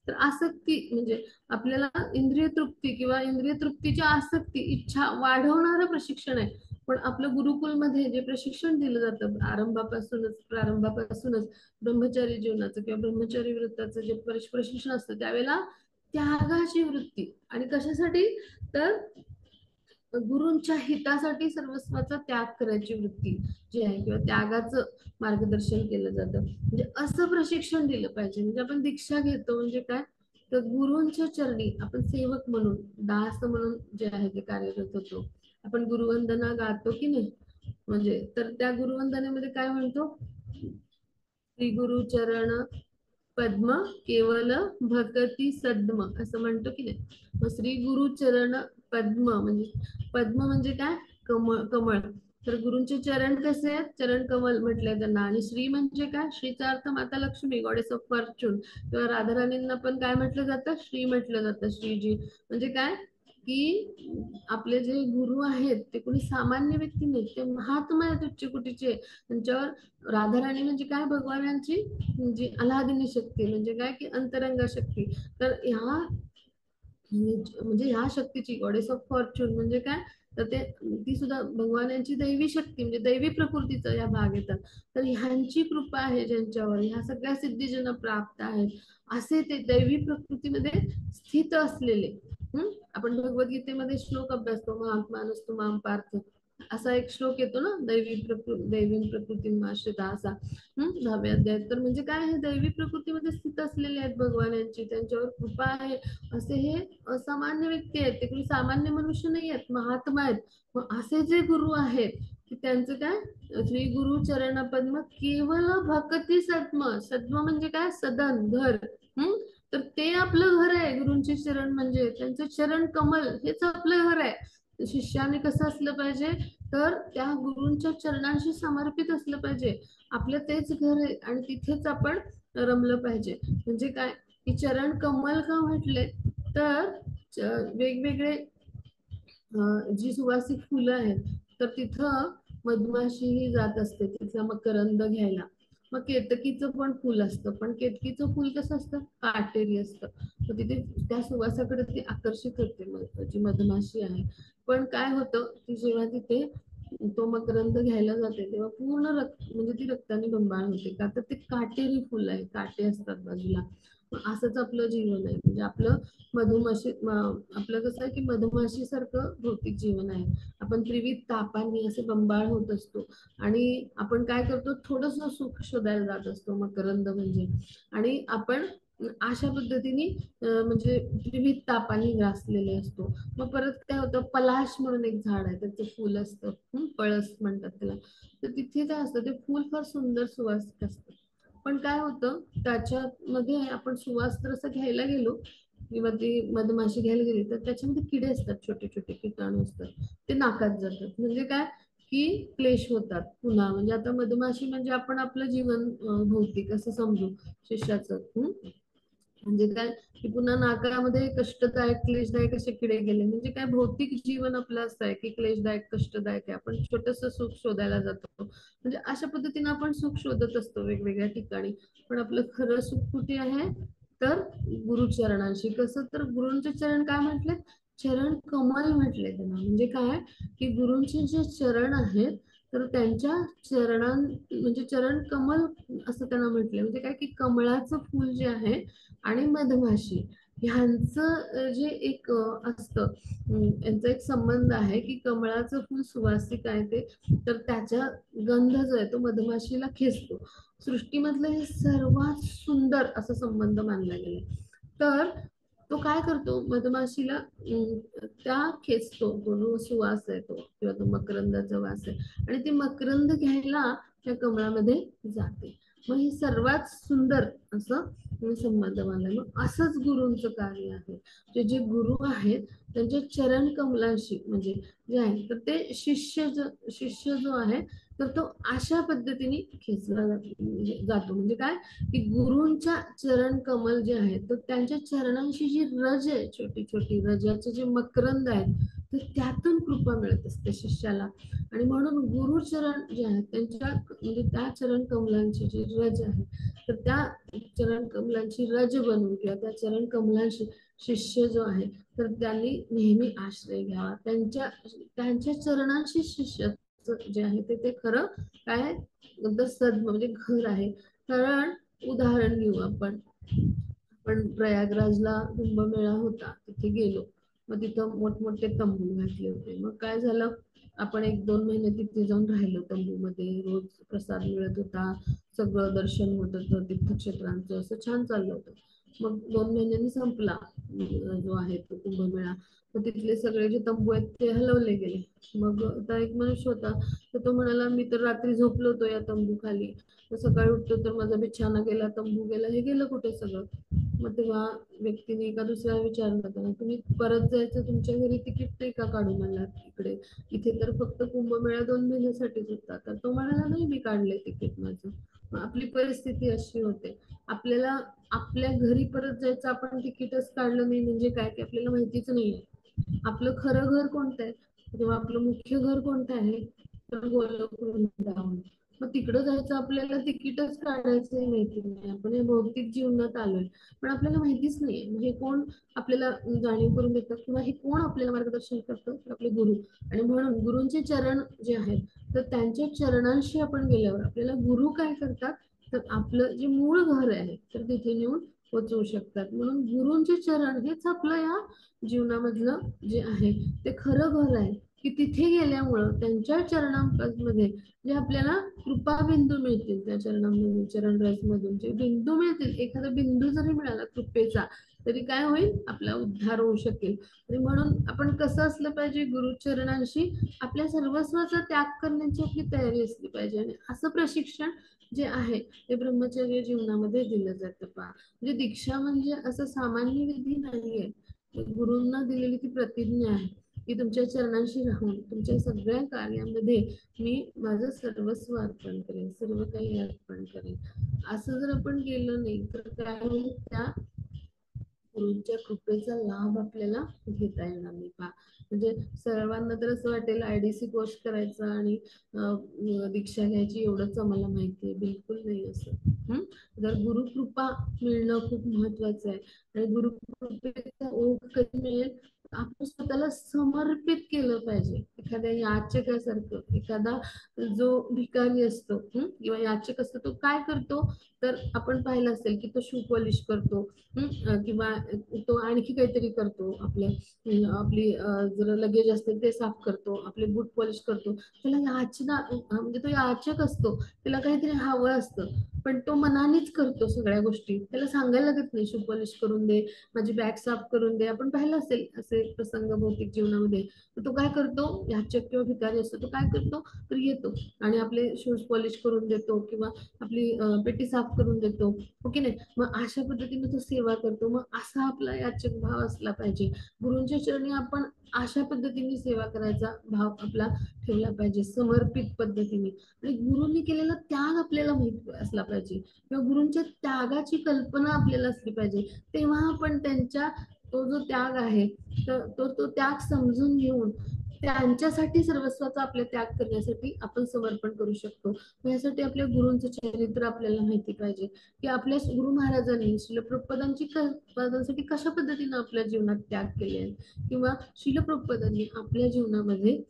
तर आसक्ती म्हणजे आपल्याला इंद्रिय तृप्ती किंवा इंद्रिय तृप्तीच्या आसक्ती इच्छा वाढवणारं प्रशिक्षण आहे. पण आपलं गुरुकुलमध्ये जे प्रशिक्षण दिलं जातं प्रारंभापासूनच ब्रह्मचारी जीवनाचं किंवा ब्रह्मचारी व्रताचं जे प्रशिक्षण असतं त्यावेळेला त्यागाची वृत्ती आणि कशासाठी, तर गुरूंच्या हितासाठी सर्वस्वाचा त्याग करायची वृत्ती जी आहे किंवा त्यागाचं मार्गदर्शन केलं जातं. म्हणजे असं प्रशिक्षण दिलं पाहिजे. म्हणजे आपण दीक्षा घेतो म्हणजे काय, तर गुरूंच्या चरणी आपण सेवक म्हणून दास म्हणून जे आहे ते कार्यरत होतो. आपण गुरुवंदना गातो की नाही, म्हणजे तर त्या गुरुवंदनेमध्ये काय म्हणतो, श्री गुरु चरण पद्म केवल भक्ती सद्म असं म्हणतो की नाही. मग श्री गुरु चरण पद्म म्हणजे पद्म म्हणजे काय, कमळ कमळ. तर गुरूंचे चरण कसे आहेत, चरण कमल म्हटलंय त्यांना. आणि श्री म्हणजे काय, श्रीचा अर्थ माता लक्ष्मी, गॉडेस ऑफ फॉर्च्यून. किंवा राधाराणींना पण काय म्हटलं जातं, श्री म्हटलं जातं, श्रीजी. म्हणजे काय की आपले जे गुरु आहेत ते कोणी सामान्य व्यक्ती नाहीत, ते महात्मा आहेत उच्च कोटीचे. त्यांच्यावर राधाराणी म्हणजे काय, भगवानांची जी अल्हादिनी शक्ती म्हणजे काय की अंतरंग शक्ती. तर ह्या म्हणजे ह्या शक्तीची गॉडेस ऑफ फॉर्च्यून म्हणजे काय, तर ते ती सुद्धा भगवानांची दैवी शक्ती म्हणजे दैवी प्रकृतीचा या भाग येतात. तर ह्यांची कृपा आहे ज्यांच्यावर, ह्या सगळ्या सिद्धी ज्यांना प्राप्त आहेत असे ते दैवी प्रकृतीमध्ये स्थित असलेले. आपण भगवद्गीतेमध्ये श्लोक अभ्यासतो, महात्मानस्तु माम पार्थ असा एक श्लोक येतो ना, दैवी प्रकृती आश्रिता असा. 10व्या अध्यायात. तर म्हणजे काय, हे दैवी प्रकृतीमध्ये स्थित असलेले आहेत भगवानांची, त्यांच्यावर कृपा आहे असे हे असामान्य व्यक्ती आहेत. ते कोणी सामान्य मनुष्य नाही आहेत, महात्मा आहेत. मग असे जे गुरु आहेत की त्यांचं काय, श्री गुरु चरण पद्म केवल भक्ती सद्म. सद्म म्हणजे काय, सदन घर. हम्म तर ते आपलं घर आहे. गुरूंचे चरण म्हणजे त्यांचं चरण कमल हेच आपलं घर आहे. शिष्याने कसं असलं पाहिजे, तर त्या गुरूंच्या चरणांशी समर्पित असलं पाहिजे. आपलं तेच घर आहे आणि तिथेच आपण रमलं पाहिजे. म्हणजे काय की चरण कमल का म्हटले, तर वेगवेगळे जी सुवासिक फुलं आहेत तर तिथं मधमाशी ही जात असते तिथला मकरंद घ्यायला. मग केतकीचं पण फुल असतं, पण केतकीचं फुल कसं असतं, काटेरी असतं. तर तिथे त्या सुवासाकडे ती आकर्षित होते जी मधमाशी आहे. पण काय होतं की जेव्हा तिथे तो मकरंद घ्यायला जाते तेव्हा पूर्ण रक्त म्हणजे ती रक्ताने बंबाळ होते. का तर ते काटेरी फुल आहे, काटे असतात बाजूला. असंच आपलं जीवन आहे. म्हणजे आपलं मधुमाशी आपलं कसं आहे की मधुमाशी सारखं भौतिक जीवन आहे. आपण त्रिविध तापांनी असे बंबाळ होत असतो आणि आपण काय करतो, थोडस सुख शोधायला जात असतो मकरंद म्हणजे. आणि आपण अशा पद्धतीने म्हणजे त्रिविध तापांनी ग्रासलेले असतो. मग परत काय होतं, पलाश म्हणून एक झाड आहे, त्याचं फुल असतं, पळस म्हणतात त्याला. तर तिथे काय असतं, ते फुल फार सुंदर सुवासिक असतं. पण काय होतं, त्याच्यामध्ये आपण सुवास जर असं घ्यायला गेलो किंवा ती मधमाशी घ्यायला गेली तर त्याच्यामध्ये किडे असतात, छोटे छोटे कीटाणू असतात, ते नाकात जातात. म्हणजे काय की क्लेश होतात पुन्हा. म्हणजे आता मधमाशी म्हणजे आपण आपलं जीवन भौतिक असं समजू शिष्याचं. म्हणजे काय की पुन्हा नाकामध्ये कष्टदायक क्लेशदायक असे किडे गेले म्हणजे काय, भौतिक जीवन आपलं असं आहे की क्लेशदायक कष्टदायक आहे. आपण छोटस सुख शोधायला जातो. म्हणजे अशा पद्धतीने आपण सुख शोधत असतो वेगवेगळ्या ठिकाणी. पण आपलं खरं सुख कुठे आहे, तर गुरुचरणांशी. कसं, तर गुरूंचे चरण काय म्हटले, चरण कमल म्हटले त्यांना. म्हणजे काय की गुरूंचे जे चरण आहेत तर त्यांच्या चरणां म्हणजे चरण कमल असं त्यांना म्हटले. म्हणजे काय की कमळाचं फूल जे आहे आणि मधमाशी ह्यांचं जे एक असतं, यांचा एक संबंध आहे की कमळाचं फूल सुवासिक आहे ते, तर त्याचा गंध जो आहे तो मधमाशीला खेचतो. सृष्टीमधलं हे सर्वात सुंदर असा संबंध मानला गेला. तर तो काय करतो, मधमाशीला त्या खेचतो, तो जो सुवास आहे तो, किंवा तो मकरंदाचा वास आहे, आणि ती मकरंद घ्यायला त्या कमळामध्ये जाते. मग हे सर्वात सुंदर असं संबंध मानला. मग असंच गुरूंचं कार्य आहे. जे गुरु आहेत त्यांच्या चरण कमलाशी म्हणजे जे आहे, तर ते शिष्य जो आहे तर तो अशा पद्धतीने खेचला जातो. म्हणजे काय, की गुरूंच्या चरण कमल जे आहे, तर त्यांच्या चरणांशी जी रज आहे, छोटी छोटी रजाचे जे मकरंद आहेत, तर त्यातून कृपा मिळत असते शिष्याला. आणि म्हणून गुरुचरण जे आहेत त्यांच्या म्हणजे त्या चरण कमलांची जी रज आहे, तर त्या चरण कमलांची रज बनवून किंवा त्या चरण कमलांशी शिष्य जो आहे तर त्यांनी नेहमी आश्रय घ्यावा. त्यांच्या त्यांच्या चरणांशी शिष्य जे आहे ते खरं काय म्हणजे घर आहे. कारण उदाहरण घेऊ आपण, प्रयागराजला कुंभमेळा होता, तिथे गेलो. मग तिथं मोठमोठे तंबू घातले होते. मग काय झालं, आपण 1-2 महिने तिथे जाऊन राहिलो तंबूमध्ये. रोज प्रसाद मिळत होता, सगळं दर्शन होत होतं तीर्थक्षेत्रांचं, असं छान चाललं होतं. मग 2 महिन्यांनी संपला जो आहे तो कुंभमेळा. तर तिथले सगळे जे तंबू आहेत ते हलवले गेले. मग आता एक मनुष्य होता, तर तो म्हणाला, मी तर रात्री झोपलो होतो या तंबू खाली, सकाळी उठतो तर माझा बिछाना गेला, तंबू गेला, हे गेलं कुठे सगळं. मग तेव्हा व्यक्तीने एका दुसऱ्याला विचारलं त्यांना, तुम्ही परत जायचं, तुमच्या घरी तिकीट नाही का काढून आलात इकडे, इथे तर फक्त कुंभमेळा 2 महिन्यासाठीच होता. तर तो म्हणाला, नाही मी काढले तिकीट माझं. आपली परिस्थिती अशी होते, आपल्याला आपल्या घरी परत जायचं, आपण तिकीटच काढलं नाही म्हणजे काय, की आपल्याला माहितीच नाहीये आपलं खरं घर कोणतं आहे, किंवा आपलं मुख्य घर कोणतं आहे, तर गोलोक वृंदावन. मग तिकडं जायचं आपल्याला तिकीटच काढायचं माहिती नाही, आपण या भौतिक जीवनात आलोय पण आपल्याला माहितीच नाहीये. म्हणजे कोण आपल्याला जाणीव करून देतात किंवा हे कोण आपल्याला मार्गदर्शन करतं, तर आपले गुरु. आणि म्हणून गुरूंचे चरण जे आहेत, तर त्यांच्या चरणांशी आपण गेल्यावर आपल्याला गुरु काय करतात, तर आपलं जे मूळ घर आहे तर तिथे नेऊन पोचवू शकतात. म्हणून गुरूंचे चरण हेच आपलं या जीवनामधलं जे आहे ते खरं घर आहे, की तिथे गेल्यामुळं त्यांच्या चरणांमध्ये जे आपल्याला कृपा बिंदू मिळतील, त्या चरणांमधून चरणरज मधून जे बिंदू मिळतील, एखादा बिंदू जरी मिळाला कृपेचा, तरी काय होईल, आपला उद्धार होऊ शकेल. आणि म्हणून आपण कसं असलं पाहिजे, गुरुचरणांशी आपल्या सर्वस्वाचा त्याग करण्याची आपली तयारी असली पाहिजे. आणि असं प्रशिक्षण जे आहे ते ब्रह्मचर्य जीवनामध्ये दिलं जातं. म्हणजे दीक्षा म्हणजे असं सामान्य विधी नाहीये, गुरूंना दिलेली ती प्रतिज्ञा आहे की तुमच्या चरणांशी राहून तुमच्या सगळ्या कार्यामध्ये मी माझं सर्वस्व अर्पण करेन, सर्व काही अर्पण करेन. असं जर आपण केलं नाही तर काय होईल, त्या गुरूंच्या कृपेचा लाभ आपल्याला घेता येणार नाही. म्हणजे सर्वांना तर असं वाटेल आयडीसी कोर्स करायचा आणि दीक्षा घ्यायची, एवढंच आम्हाला माहिती आहे. बिलकुल नाही असं. तर गुरुकृपा मिळणं खूप महत्वाचं आहे. आणि गुरुकृपेचा ओघ कधी मिळेल, आपण स्वतःला समर्पित केलं पाहिजे. एखाद्या याचकासारखं, एखादा जो भिकारी असतो किंवा याचक असतो, तो काय करतो, तर आपण पाहिलं असेल की तो शू पॉलिश करतो, किंवा तो आणखी काहीतरी करतो, आपली जर लगेज असते ते साफ करतो, आपले बूट पॉलिश करतो. त्याला याचना म्हणजे तो याचक असतो, त्याला काहीतरी हवं असतं, पण तो मनानेच करतो सगळ्या गोष्टी. त्याला सांगायला लागत नाही शू पॉलिश करून दे, माझी बॅग साफ करून दे. आपण पाहिलं असेल असे प्रसंग भौतिक जीवनामध्ये. तो काय करतो, याचक किंवा भिकारी असतो, तो काय करतो, तर येतो आणि आपले शूज पॉलिश करून देतो किंवा आपली पेटी साफ करून देतो, हो की नाही. मग अशा पद्धतीने तो सेवा करतो. मग असा आपला याचक भाव असला पाहिजे. गुरूंच्या चरणी आपण अशा पद्धतीने सेवा करायचा भाव आपला ठेवला पाहिजे, समर्पित पद्धतीने. आणि गुरूंनी केलेला त्याग आपल्याला माहित असला पाहिजे, किंवा गुरूंच्या त्यागाची कल्पना आपल्याला असली पाहिजे. तेव्हा आपण त्यांच्या तो जो त्याग आहे तर तो त्याग समजून घेऊन त्यांच्यासाठी सर्वस्वाचा आपले त्याग करण्यासाठी आपण समर्पण करू शकतो. यासाठी आपल्या गुरूंचं चरित्र आपल्याला माहिती पाहिजे, की आपल्या गुरु महाराजांनी श्रील प्रभुपादांसाठी कशा पद्धतीने आपल्या जीवनात त्याग केले आहे, किंवा श्रील प्रभुपादांनी आपल्या जीवनामध्ये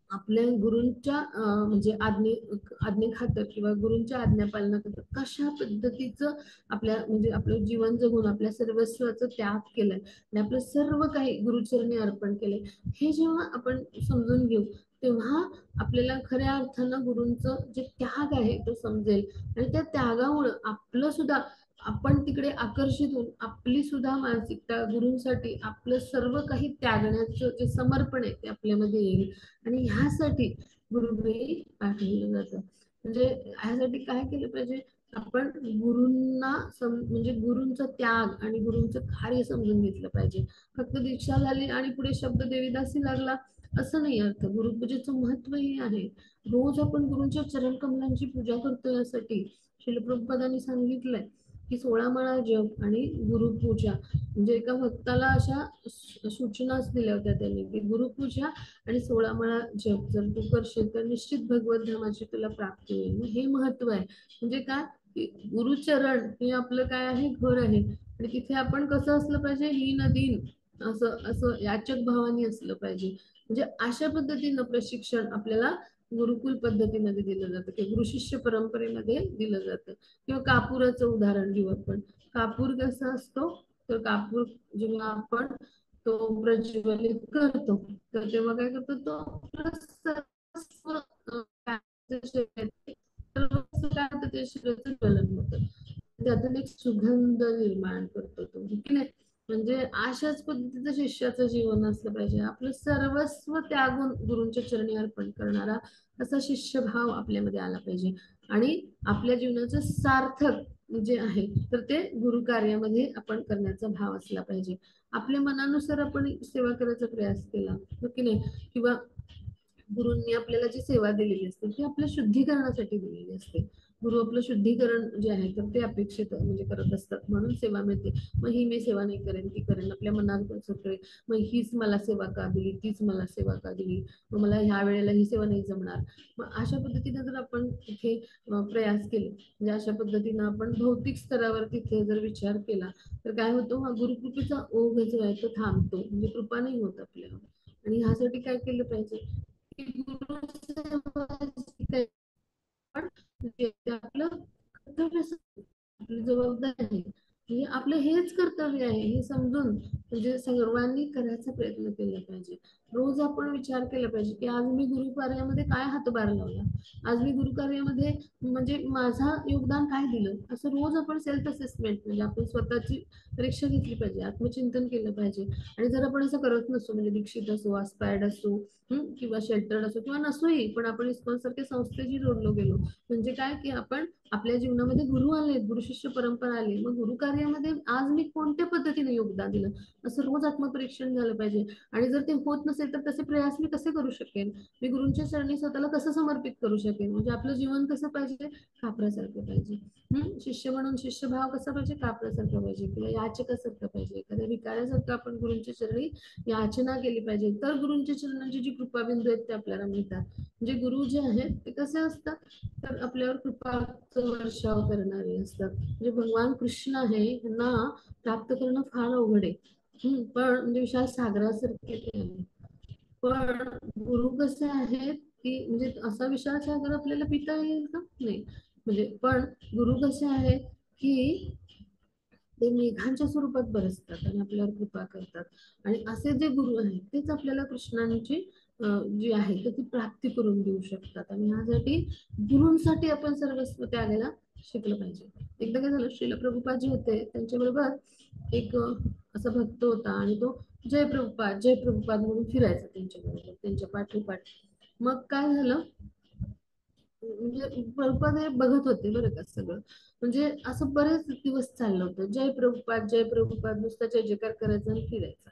आपल्या गुरूंच्या म्हणजे आज्ञेखातर किंवा गुरूंच्या आज्ञापालनाखातर कशा पद्धतीचं आपल्या म्हणजे आपलं जीवन जगून आपल्या सर्वस्वाचं त्याग केलंय आणि आपलं सर्व काही गुरुचरणी अर्पण केलंय, हे जेव्हा आपण समजून घेऊ तेव्हा आपल्याला खऱ्या अर्थानं गुरूंचं जे त्याग आहे तो समजेल. आणि त्या त्यागामुळं आपलं सुद्धा आपण तिकडे आकर्षित होऊन आपली सुद्धा मानसिकता गुरूंसाठी आपलं सर्व काही त्यागण्याचं जे समर्पण आहे ते आपल्यामध्ये येईल. आणि ह्यासाठी गुरुवेळी पाठवलं जातं. म्हणजे ह्यासाठी काय केलं पाहिजे, आपण गुरूंना म्हणजे गुरूंचा त्याग आणि गुरूंचं कार्य समजून घेतलं पाहिजे. फक्त दीक्षा झाली आणि पुढे शब्द देवीदासी लागला असं नाही अर्थ. गुरुपूजेचं महत्व हे आहे. रोज आपण गुरूंच्या चरण कमलांची पूजा करतो. यासाठी श्रील प्रभुपादांनी सांगितलंय की 16 माळा जप आणि गुरुपूजा, म्हणजे एका भक्ताला अशा सूचनाच दिल्या होत्या त्यांनी की गुरुपूजा आणि 16 माळा जप जर तू करशील तर निश्चित भगवत धामाची तुला प्राप्ती होईल. हे महत्व आहे. म्हणजे काय, गुरुचरण हे आपलं काय आहे, घर आहे. आणि तिथे आपण कसं असलं पाहिजे, हीन दीन असं असं याचक भावानी असलं पाहिजे. म्हणजे अशा पद्धतीनं प्रशिक्षण आपल्याला गुरुकुल पद्धतीमध्ये दिलं जातं किंवा गुरु शिष्य परंपरेमध्ये दिलं जातं. किंवा कापूराचं उदाहरण घेऊ आपण. कापूर कसा असतो, तर कापूर जेव्हा आपण तो प्रज्वलित करतो तर तेव्हा काय करतो, तो ज्वलन होतं, त्यातून एक सुगंध निर्माण करतो तो, की नाही. म्हणजे अशाच पद्धतीचं शिष्याचं जीवन असलं पाहिजे. आपलं सर्वस्व त्यागून गुरूंच्या चरणी अर्पण करणारा असा शिष्यभाव आपल्यामध्ये आला पाहिजे. आणि आपल्या जीवनाचं सार्थक जे आहे तर ते गुरु कार्यामध्ये आपण करण्याचा भाव असला पाहिजे. आपल्या मनानुसार आपण सेवा करायचा प्रयास केला की नाही, किंवा गुरूंनी आपल्याला जी सेवा दिलेली असते ती आपल्या शुद्धीकरणासाठी दिलेली असते. गुरु आपलं शुद्धीकरण जे आहे तर ते अपेक्षित म्हणजे करत असतात, म्हणून सेवा मिळते. मग ही मी सेवा नाही करेन, ती करेन, आपल्या मनात सगळे मग हीच मला सेवा का दिली, तीच मला सेवा का दिली, मग मला ह्या वेळेला ही सेवा नाही जमणार. मग अशा पद्धतीने जर आपण तिथे प्रयास केले, म्हणजे अशा पद्धतीनं आपण भौतिक स्तरावर तिथे जर विचार केला तर काय होतो, हा गुरुकृपेचा ओघ जो आहे तो थांबतो, म्हणजे कृपा नाही होत आपल्याला. आणि ह्यासाठी काय केलं पाहिजे, आपलं कर्तव्य, आपली जबाबदारी आहे, हे आपलं हेच कर्तव्य आहे हे समजून म्हणजे सर्वांनी करायचा प्रयत्न केला पाहिजे. रोज आपण विचार केला पाहिजे की आज मी गुरुकार्यामध्ये काय हातभार लावला, आज मी गुरुकार्यामध्ये म्हणजे माझा योगदान काय दिलं, असं रोज आपण सेल्फ असेसमेंट म्हणजे आपण स्वतःची परीक्षा घेतली पाहिजे, आत्मचिंतन केलं पाहिजे. आणि जर आपण असं करत नसतो, म्हणजे दीक्षित असो, अस्पायर्ड असो, किंवा शेल्टर्ड असो किंवा नसोही, पण आपण इस्कॉन सारख्या संस्थेशी जोडलो गेलो, म्हणजे काय की आपण आपल्या जीवनामध्ये गुरु आले, गुरु शिष्य परंपरा आली, मग गुरु कार्यामध्ये आज मी कोणत्या पद्धतीने योगदान दिलं असं रोज आत्मपरीक्षण झालं पाहिजे. आणि जर ते होत नसेल तर तसे प्रयास मी कसे करू शकेन, मी गुरूंच्या चरणी स्वतःला कसं समर्पित करू शकेन, म्हणजे आपलं जीवन कसं पाहिजे, कापरासारखं पाहिजे. शिष्य म्हणून शिष्यभाव कसा पाहिजे, कापरासारखा पाहिजे, किंवा याचकासारखं पाहिजे, एखाद्या भिकाऱ्यासारखं आपण गुरूंच्या चरणी याचना केली पाहिजे, तर गुरूंच्या चरणांची जी कृपाबिंदू आहेत ते आपल्याला मिळतात. म्हणजे गुरु जे आहेत ते कसे असतात, तर आपल्यावर कृपाचा वर्षाव करणारे असतात. म्हणजे भगवान कृष्ण आहे, यांना प्राप्त करणं फार अवघड आहे. पण म्हणजे विशाल सागरासारखे ते आहे. पण गुरु कसे आहेत की म्हणजे असा विशाल सागर आपल्याला पिता येईल का, नाही. म्हणजे पण गुरु कसे आहेत की ते मेघांच्या स्वरूपात बरसतात आणि आपल्यावर कृपा करतात. आणि असे जे गुरु आहेत तेच आपल्याला कृष्णांची जी आहे तर ती प्राप्ती करून देऊ शकतात. आणि ह्यासाठी गुरूंसाठी आपण सर्वस्व त्यागायला शिकलं पाहिजे. एकदा काय झालं, श्रील प्रभुपाद जे होते त्यांच्याबरोबर एक असा भक्त होता आणि तो जय प्रभुपाद जय प्रभुपाद म्हणून फिरायचा त्यांच्याबरोबर, त्यांच्या पाठोपाठ. मग काय झालं, म्हणजे प्रभुपाद हे बघत होते बरं का सगळं, म्हणजे असं बरेच दिवस चाललं होतं, जय प्रभुपाद नुसता जय जयकार करायचा आणि फिरायचा.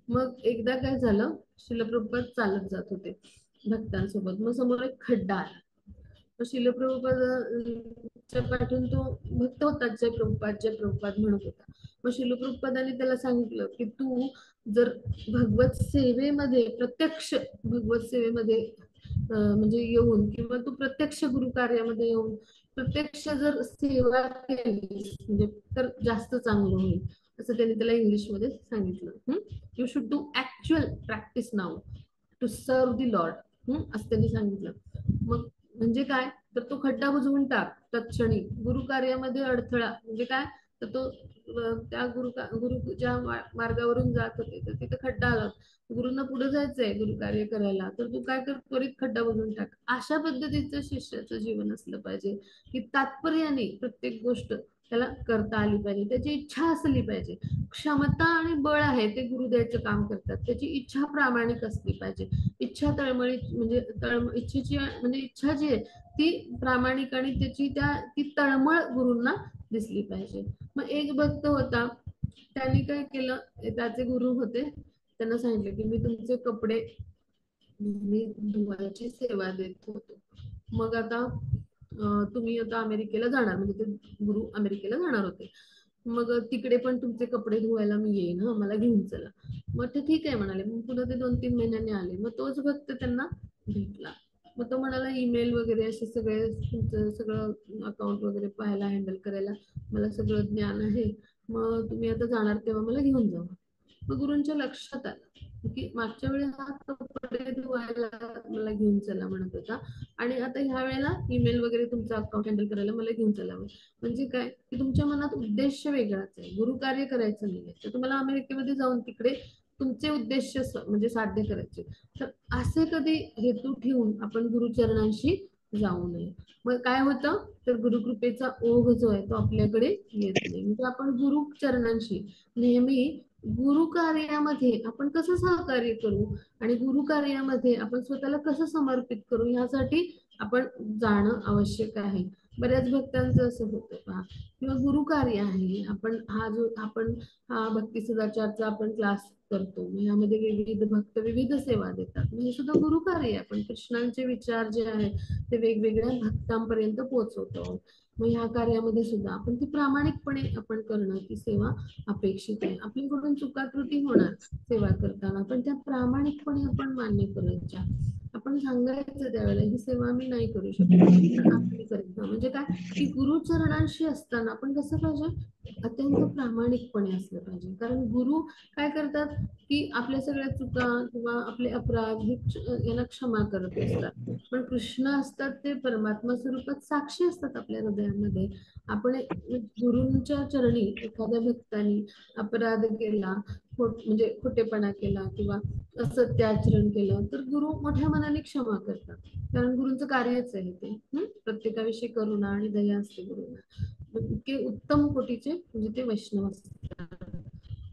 मग एकदा काय झालं, शिल प्रभुपाद चालत जात होते भक्तांसोबत, मग समोर एक खड्डा आला. मग शिल प्रभुपादच्या पाठून तो भक्त होता जय प्रभुपाद म्हणत होता. मग शिल प्रभुपादांनी त्याला सांगितलं की तू जर भगवत सेवेमध्ये प्रत्यक्ष भगवत सेवेमध्ये म्हणजे येऊन, किंवा तू प्रत्यक्ष गुरु कार्यामध्ये येऊन प्रत्यक्ष जर सेवा केली म्हणजे तर जास्त चांगलं होईल, असं त्यांनी त्याला इंग्लिश मध्ये सांगितलं. You should do actual practice now to serve the Lord, असं त्यांनी सांगितलं. मग म्हणजे काय, तर तो खड्डा बुजवून टाक तत्क्षणी, गुरु कार्यामध्ये अडथळा म्हणजे काय, तर तो त्या गुरु ज्या मार्गावरून जात होते तर तिथे खड्डा आला, गुरुंना पुढे जायचंय गुरु कार्य करायला, तर तू काय कर, त्वरित खड्डा बनवून टाक. अशा पद्धतीचं शिष्याचं जीवन असलं पाहिजे, की तात्पर्याने प्रत्येक गोष्ट त्याला करता आली पाहिजे, त्याची इच्छा असली पाहिजे. क्षमता आणि बळ आहे ते गुरु द्यायचं काम करतात, त्याची इच्छा प्रामाणिक असली पाहिजे. इच्छा तळमळी म्हणजे इच्छेची म्हणजे इच्छा जी आहे ती प्रामाणिक आणि त्याची ती तळमळ गुरूंना दिसली पाहिजे. मग एक भक्त होता, त्यांनी काय केलं, त्याचे गुरु होते, त्यांना सांगितलं की मी तुमचे कपडे मी धुवायची सेवा देत होतो. मग आता तुम्ही आता अमेरिकेला जाणार, म्हणजे ते गुरु अमेरिकेला जाणार होते. मग तिकडे पण तुमचे कपडे धुवायला मी येईन, हा मला घेऊन चला. मग ते ठीक आहे म्हणाले. मग पुन्हा ते 2-3 महिन्यांनी आले. मग तोच भक्त त्यांना भेटला. मग तो म्हणाला ईमेल वगैरे असे सगळे तुमचं सगळं अकाउंट वगैरे पाहायला, हँडल करायला मला सगळं ज्ञान आहे. मग तुम्ही आता जाणार तेव्हा मला घेऊन जावा. मग गुरूंच्या लक्षात आलं की मागच्या वेळेस हा कपडे धुवायला मला घेऊन चला म्हणत होता, आणि आता ह्या वेळेला ईमेल वगैरे तुमचं अकाउंट हँडल करायला मला घेऊन चला. म्हणजे काय की तुमच्या मनात उद्देश वेगळाच आहे, गुरु कार्य करायचं नाहीये, तर तुम्हाला अमेरिकेमध्ये जाऊन तिकडे तुमचे उद्देश म्हणजे साध्य करायचे. तर असे कधी हेतू ठेवून आपण गुरुचरणांशी जाऊ नये. मग काय होतं, तर गुरुकृपेचा ओघ जो आहे तो आपल्याकडे येत नाही. म्हणजे आपण गुरुचरणांशी नेहमी गुरु कार्यामध्ये आपण कसं सहकार्य करू आणि गुरु कार्यामध्ये आपण स्वतःला कसं समर्पित करू यासाठी आपण जाणं आवश्यक आहे. बऱ्याच भक्तांचं असं होतं पहा, किंवा गुरु कार्य आहे, आपण हा भक्ती सदाचारचा आपण क्लास करतो, यामध्ये विविध भक्त विविध सेवा देतात, हे सुद्धा गुरु कार्य आहे. आपण कृष्णांचे विचार जे आहेत ते वेगवेगळ्या भक्तांपर्यंत पोहोचवतो. मग ह्या कार्यामध्ये सुद्धा आपण ती प्रामाणिकपणे आपण करणं, ती सेवा अपेक्षित आहे. आपल्याकडून चुका त्रुटी होणार सेवा करताना, पण त्या प्रामाणिकपणे आपण मान्य करायच्या. आपण सांगायचं त्यावेळेला ही सेवा मी नाही करू शकत, पण आपली करेन. म्हणजे काय की गुरुचरणांशी असताना आपण कसं पाहिजे, अत्यंत प्रामाणिकपणे असलं पाहिजे. कारण गुरु काय करतात की आपल्या सगळ्या चुका किंवा आपले अपराध याला क्षमा करत असतात. पण कृष्ण असतात ते परमात्मा स्वरूपात साक्षी असतात आपल्या हृदयामध्ये. आपण गुरूंच्या चरणी एखाद्या भक्तानी अपराध केला, म्हणजे खोटेपणा केला किंवा असत्य आचरण केलं, तर गुरु मोठ्या मनाने क्षमा करतात. कारण गुरूंचं कार्यच आहे ते. प्रत्येकाविषयी करुणा आणि दया असते गुरुंना. इतके उत्तम कोटीचे म्हणजे ते वैष्णव असतात.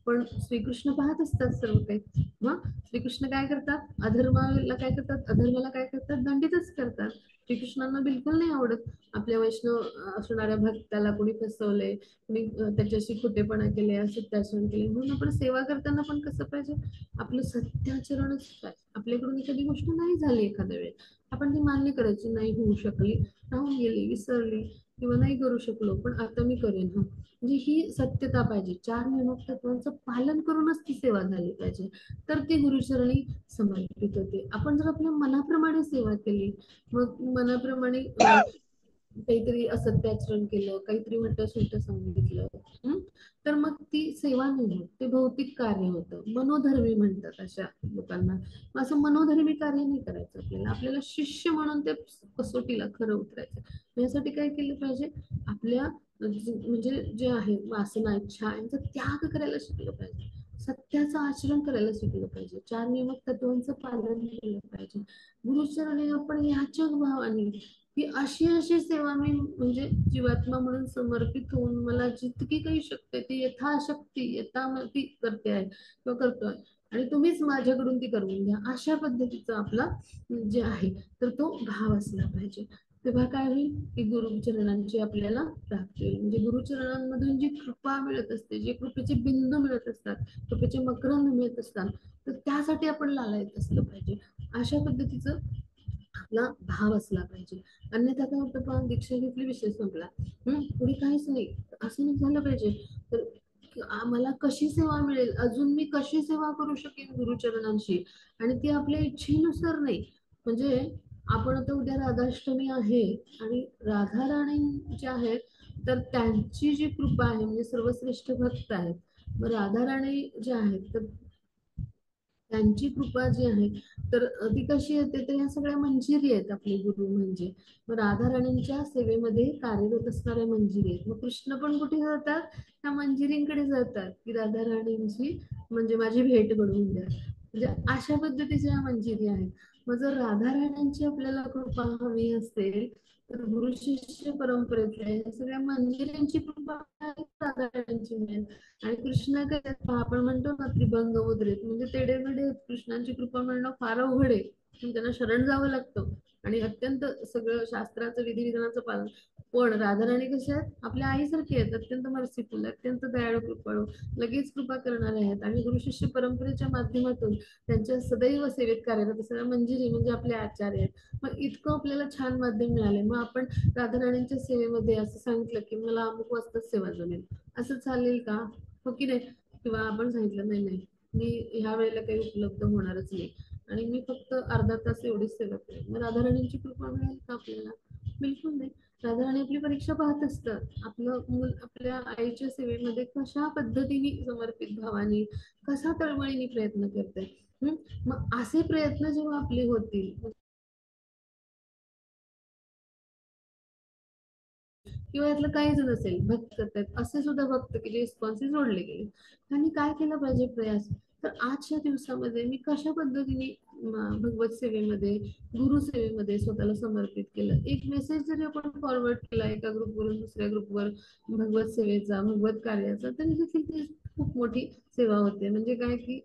पण श्रीकृष्ण पाहत असतात सर्व काही. मग श्रीकृष्ण काय करतात, अधर्माला काय करतात, अधर्माला काय करतात, दंडितच करतात. श्रीकृष्णांना बिलकुल नाही आवडत आपल्या वैष्णव असणाऱ्या भक्ताला कोणी फसवले, कोणी त्याच्याशी खोटेपणा केले, असत्याचरण केले. म्हणून आपण सेवा करताना पण कसं पाहिजे, आपलं सत्याचरणच पाहिजे. आपल्याकडून एखादी गोष्ट नाही झाली एखाद्या वेळेस, आपण ती मान्य करायची, नाही होऊ शकली, राहून गेली, विसरली किंवा नाही करू शकलो, पण आता मी करेन. म्हणजे ही सत्यता पाहिजे. 4 नियमक तत्वांचं पालन करूनच ती सेवा झाली पाहिजे, तर ती गुरुचरणी समर्पित होते. आपण जर आपल्या मनाप्रमाणे सेवा केली, मग मनाप्रमाणे काहीतरी असत्याचरण केलं, काहीतरी उलट सुलट सांगितलं, तर मग ती सेवा नाही होत, ते भौतिक कार्य होतं. मनोधर्मी म्हणतात अशा लोकांना. असं मनोधर्मी कार्य नाही करायचं आपल्याला. आपल्याला शिष्य म्हणून ते कसोटीला खरं उतरायचं. यासाठी काय केलं पाहिजे, आपल्या म्हणजे जे आहे वासना, इच्छा यांचा त्याग करायला शिकलं पाहिजे. सत्याचं आचरण करायला शिकलं पाहिजे. 4 नियमक तत्वांचं पालन केलं पाहिजे. गुरुचरणी आपण याच्याच भावाने की अशी अशी सेवा मी म्हणजे जीवात्मा म्हणून समर्पित होऊन मला जितकी काही शक्य ती यथाशक्ती यथामती करते आहे किंवा करतोय, आणि तुम्हीच माझ्याकडून ती करून घ्या, अशा पद्धतीचा आपला जे आहे तर तो भाव असला पाहिजे. तेव्हा काय होईल की गुरुचरणांची आपल्याला प्राप्ती होईल. म्हणजे गुरुचरणांमधून जी कृपा मिळत असते, जे कृपेचे बिंदू मिळत असतात, कृपेचे मकरंद मिळत असतात, तर त्यासाठी आपण लालायत असलं पाहिजे. अशा पद्धतीचं आपला भाव असला पाहिजे. अन्यथा काय होतं, पण दीक्षा घेतली विषय संपला, पुढे काहीच नाही, असं नाही झालं पाहिजे. तर मला कशी सेवा मिळेल, अजून मी कशी सेवा करू शकेन गुरुचरणांशी, आणि ती आपल्या इच्छेनुसार नाही. म्हणजे आपण आता उद्या राधाष्टमी आहे आणि राधा राणी ज्या आहेत तर त्यांची जी कृपा आहे, म्हणजे सर्वश्रेष्ठ भक्त आहेत, मग राधा राणी ज्या आहेत तर त्यांची कृपा जी आहे तर ती कशी येते, तर ह्या सगळ्या मंजिरी आहेत आपले गुरु म्हणजे. मग राधाराणींच्या सेवेमध्ये कार्यरत असणाऱ्या मंजिरी आहेत. मग कृष्ण पण कुठे जातात, त्या मंजिरींकडे जातात की राधाराणींची म्हणजे माझी भेट घडवून द्या. म्हणजे अशा पद्धतीच्या मंजिरी आहेत. मग जर राधाराण्यांची आपल्याला कृपा हवी असेल तर गुरु शिष्य परंपरेतल्या या सगळ्या मंजिऱ्यांची कृपा राधाराण्यांची मिळेल. आणि कृष्ण काय आपण म्हणतो ना त्रिभंग मुद्रेत, म्हणजे तेडेमेढे आहेत. कृष्णांची कृपा मिळणं फार अवघड आहे. त्यांना शरण जावं लागतं आणि अत्यंत सगळं शास्त्राचं विधिविधानाचं पालन. पण राधाराणी कशा आहेत, आपल्या आईसारखी आहेत, अत्यंत मर्सीफुल, अत्यंत दयाळू, कृपाळू, लगेच कृपा करणारे आहेत. आणि गुरु शिष्य परंपरेच्या माध्यमातून त्यांच्या सदैव सेवेत कार्यरत असणाऱ्या मंजिरी म्हणजे आपले आचार्य आहेत. मग इतकं आपल्याला छान माध्यम मिळाले. मग आपण राधाराणींच्या सेवेमध्ये असं सांगितलं की मला अमुक वाजताच सेवा जमेल, असं चालेल का? हो की नाही? किंवा आपण सांगितलं नाही नाही, मी ह्या वेळेला काही उपलब्ध होणारच नाही आणि मी फक्त अर्धा तास एवढीच सेवा करेन, मग राधाराणींची कृपा मिळेल का आपल्याला? बिलकुल नाही. राधाराणी आपली परीक्षा पाहत असतात. आपलं मूल आपल्या आईच्या सेवेमध्ये कशा पद्धतीने समर्पित भावाने, कसा तळमळीने प्रयत्न करते. मग असे प्रयत्न जेव्हा आपले होतील किंवा यातलं काहीच नसेल, भक्त करतात असे सुद्धा भक्त की जे इस्कॉनशी जोडले गेले, त्यांनी काय केलं पाहिजे प्रयास, तर आजच्या दिवसामध्ये मी कशा पद्धतीने भगवत सेवेमध्ये, गुरु सेवेमध्ये स्वतःला समर्पित केलं. एक मेसेज जरी आपण फॉरवर्ड केला एका ग्रुपवरून दुसऱ्या ग्रुपवर भगवत सेवेचा, भगवत कार्याचा, तरी देखील ती खूप मोठी सेवा होते. म्हणजे काय की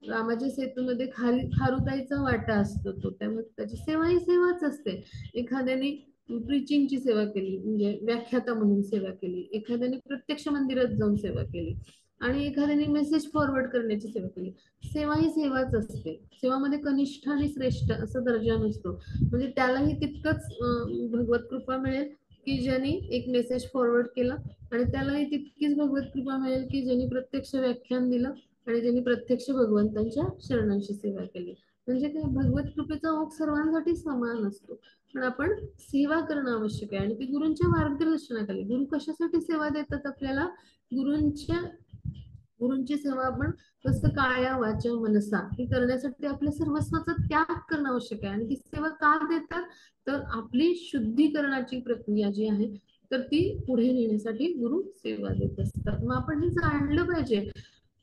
रामाच्या सेतूमध्ये खारुताईचा वाटा असतो तो, त्यामुळे त्याची सेवा ही सेवाच असते. एखाद्याने प्रिचिंगची सेवा केली म्हणजे व्याख्याता म्हणून सेवा केली, एखाद्याने प्रत्यक्ष मंदिरात जाऊन सेवा केली आणि एखाद्याने मेसेज फॉरवर्ड करण्याची सेवा केली, सेवा ही सेवाच असते. सेवामध्ये कनिष्ठ आणि श्रेष्ठ असा दर्जा नसतो. म्हणजे त्यालाही तितकंच भगवत कृपा मिळेल की ज्यांनी एक मेसेज फॉरवर्ड केला, आणि त्यालाही तितकीच भगवत कृपा मिळेल की ज्यांनी प्रत्यक्ष व्याख्यान दिलं आणि ज्यांनी प्रत्यक्ष भगवंतांच्या शरणांची सेवा केली. म्हणजे काय, भगवत कृपेचा ओघ सर्वांसाठी समान असतो. पण आपण सेवा करणं आवश्यक आहे आणि ती गुरूंच्या मार्गदर्शनाखाली. गुरु कशासाठी सेवा देतात आपल्याला? गुरूंच्या गुरूंची सेवा आपण कसं काया वाचा मनसा हे करण्यासाठी आपल्या सर्वस्वाचा त्याग करणं आवश्यक आहे. आणि ती सेवा का देतात, तर आपली शुद्धीकरणाची प्रक्रिया जी आहे तर ती पुढे नेण्यासाठी गुरु सेवा देत असतात. मग आपण हे जाणलं पाहिजे.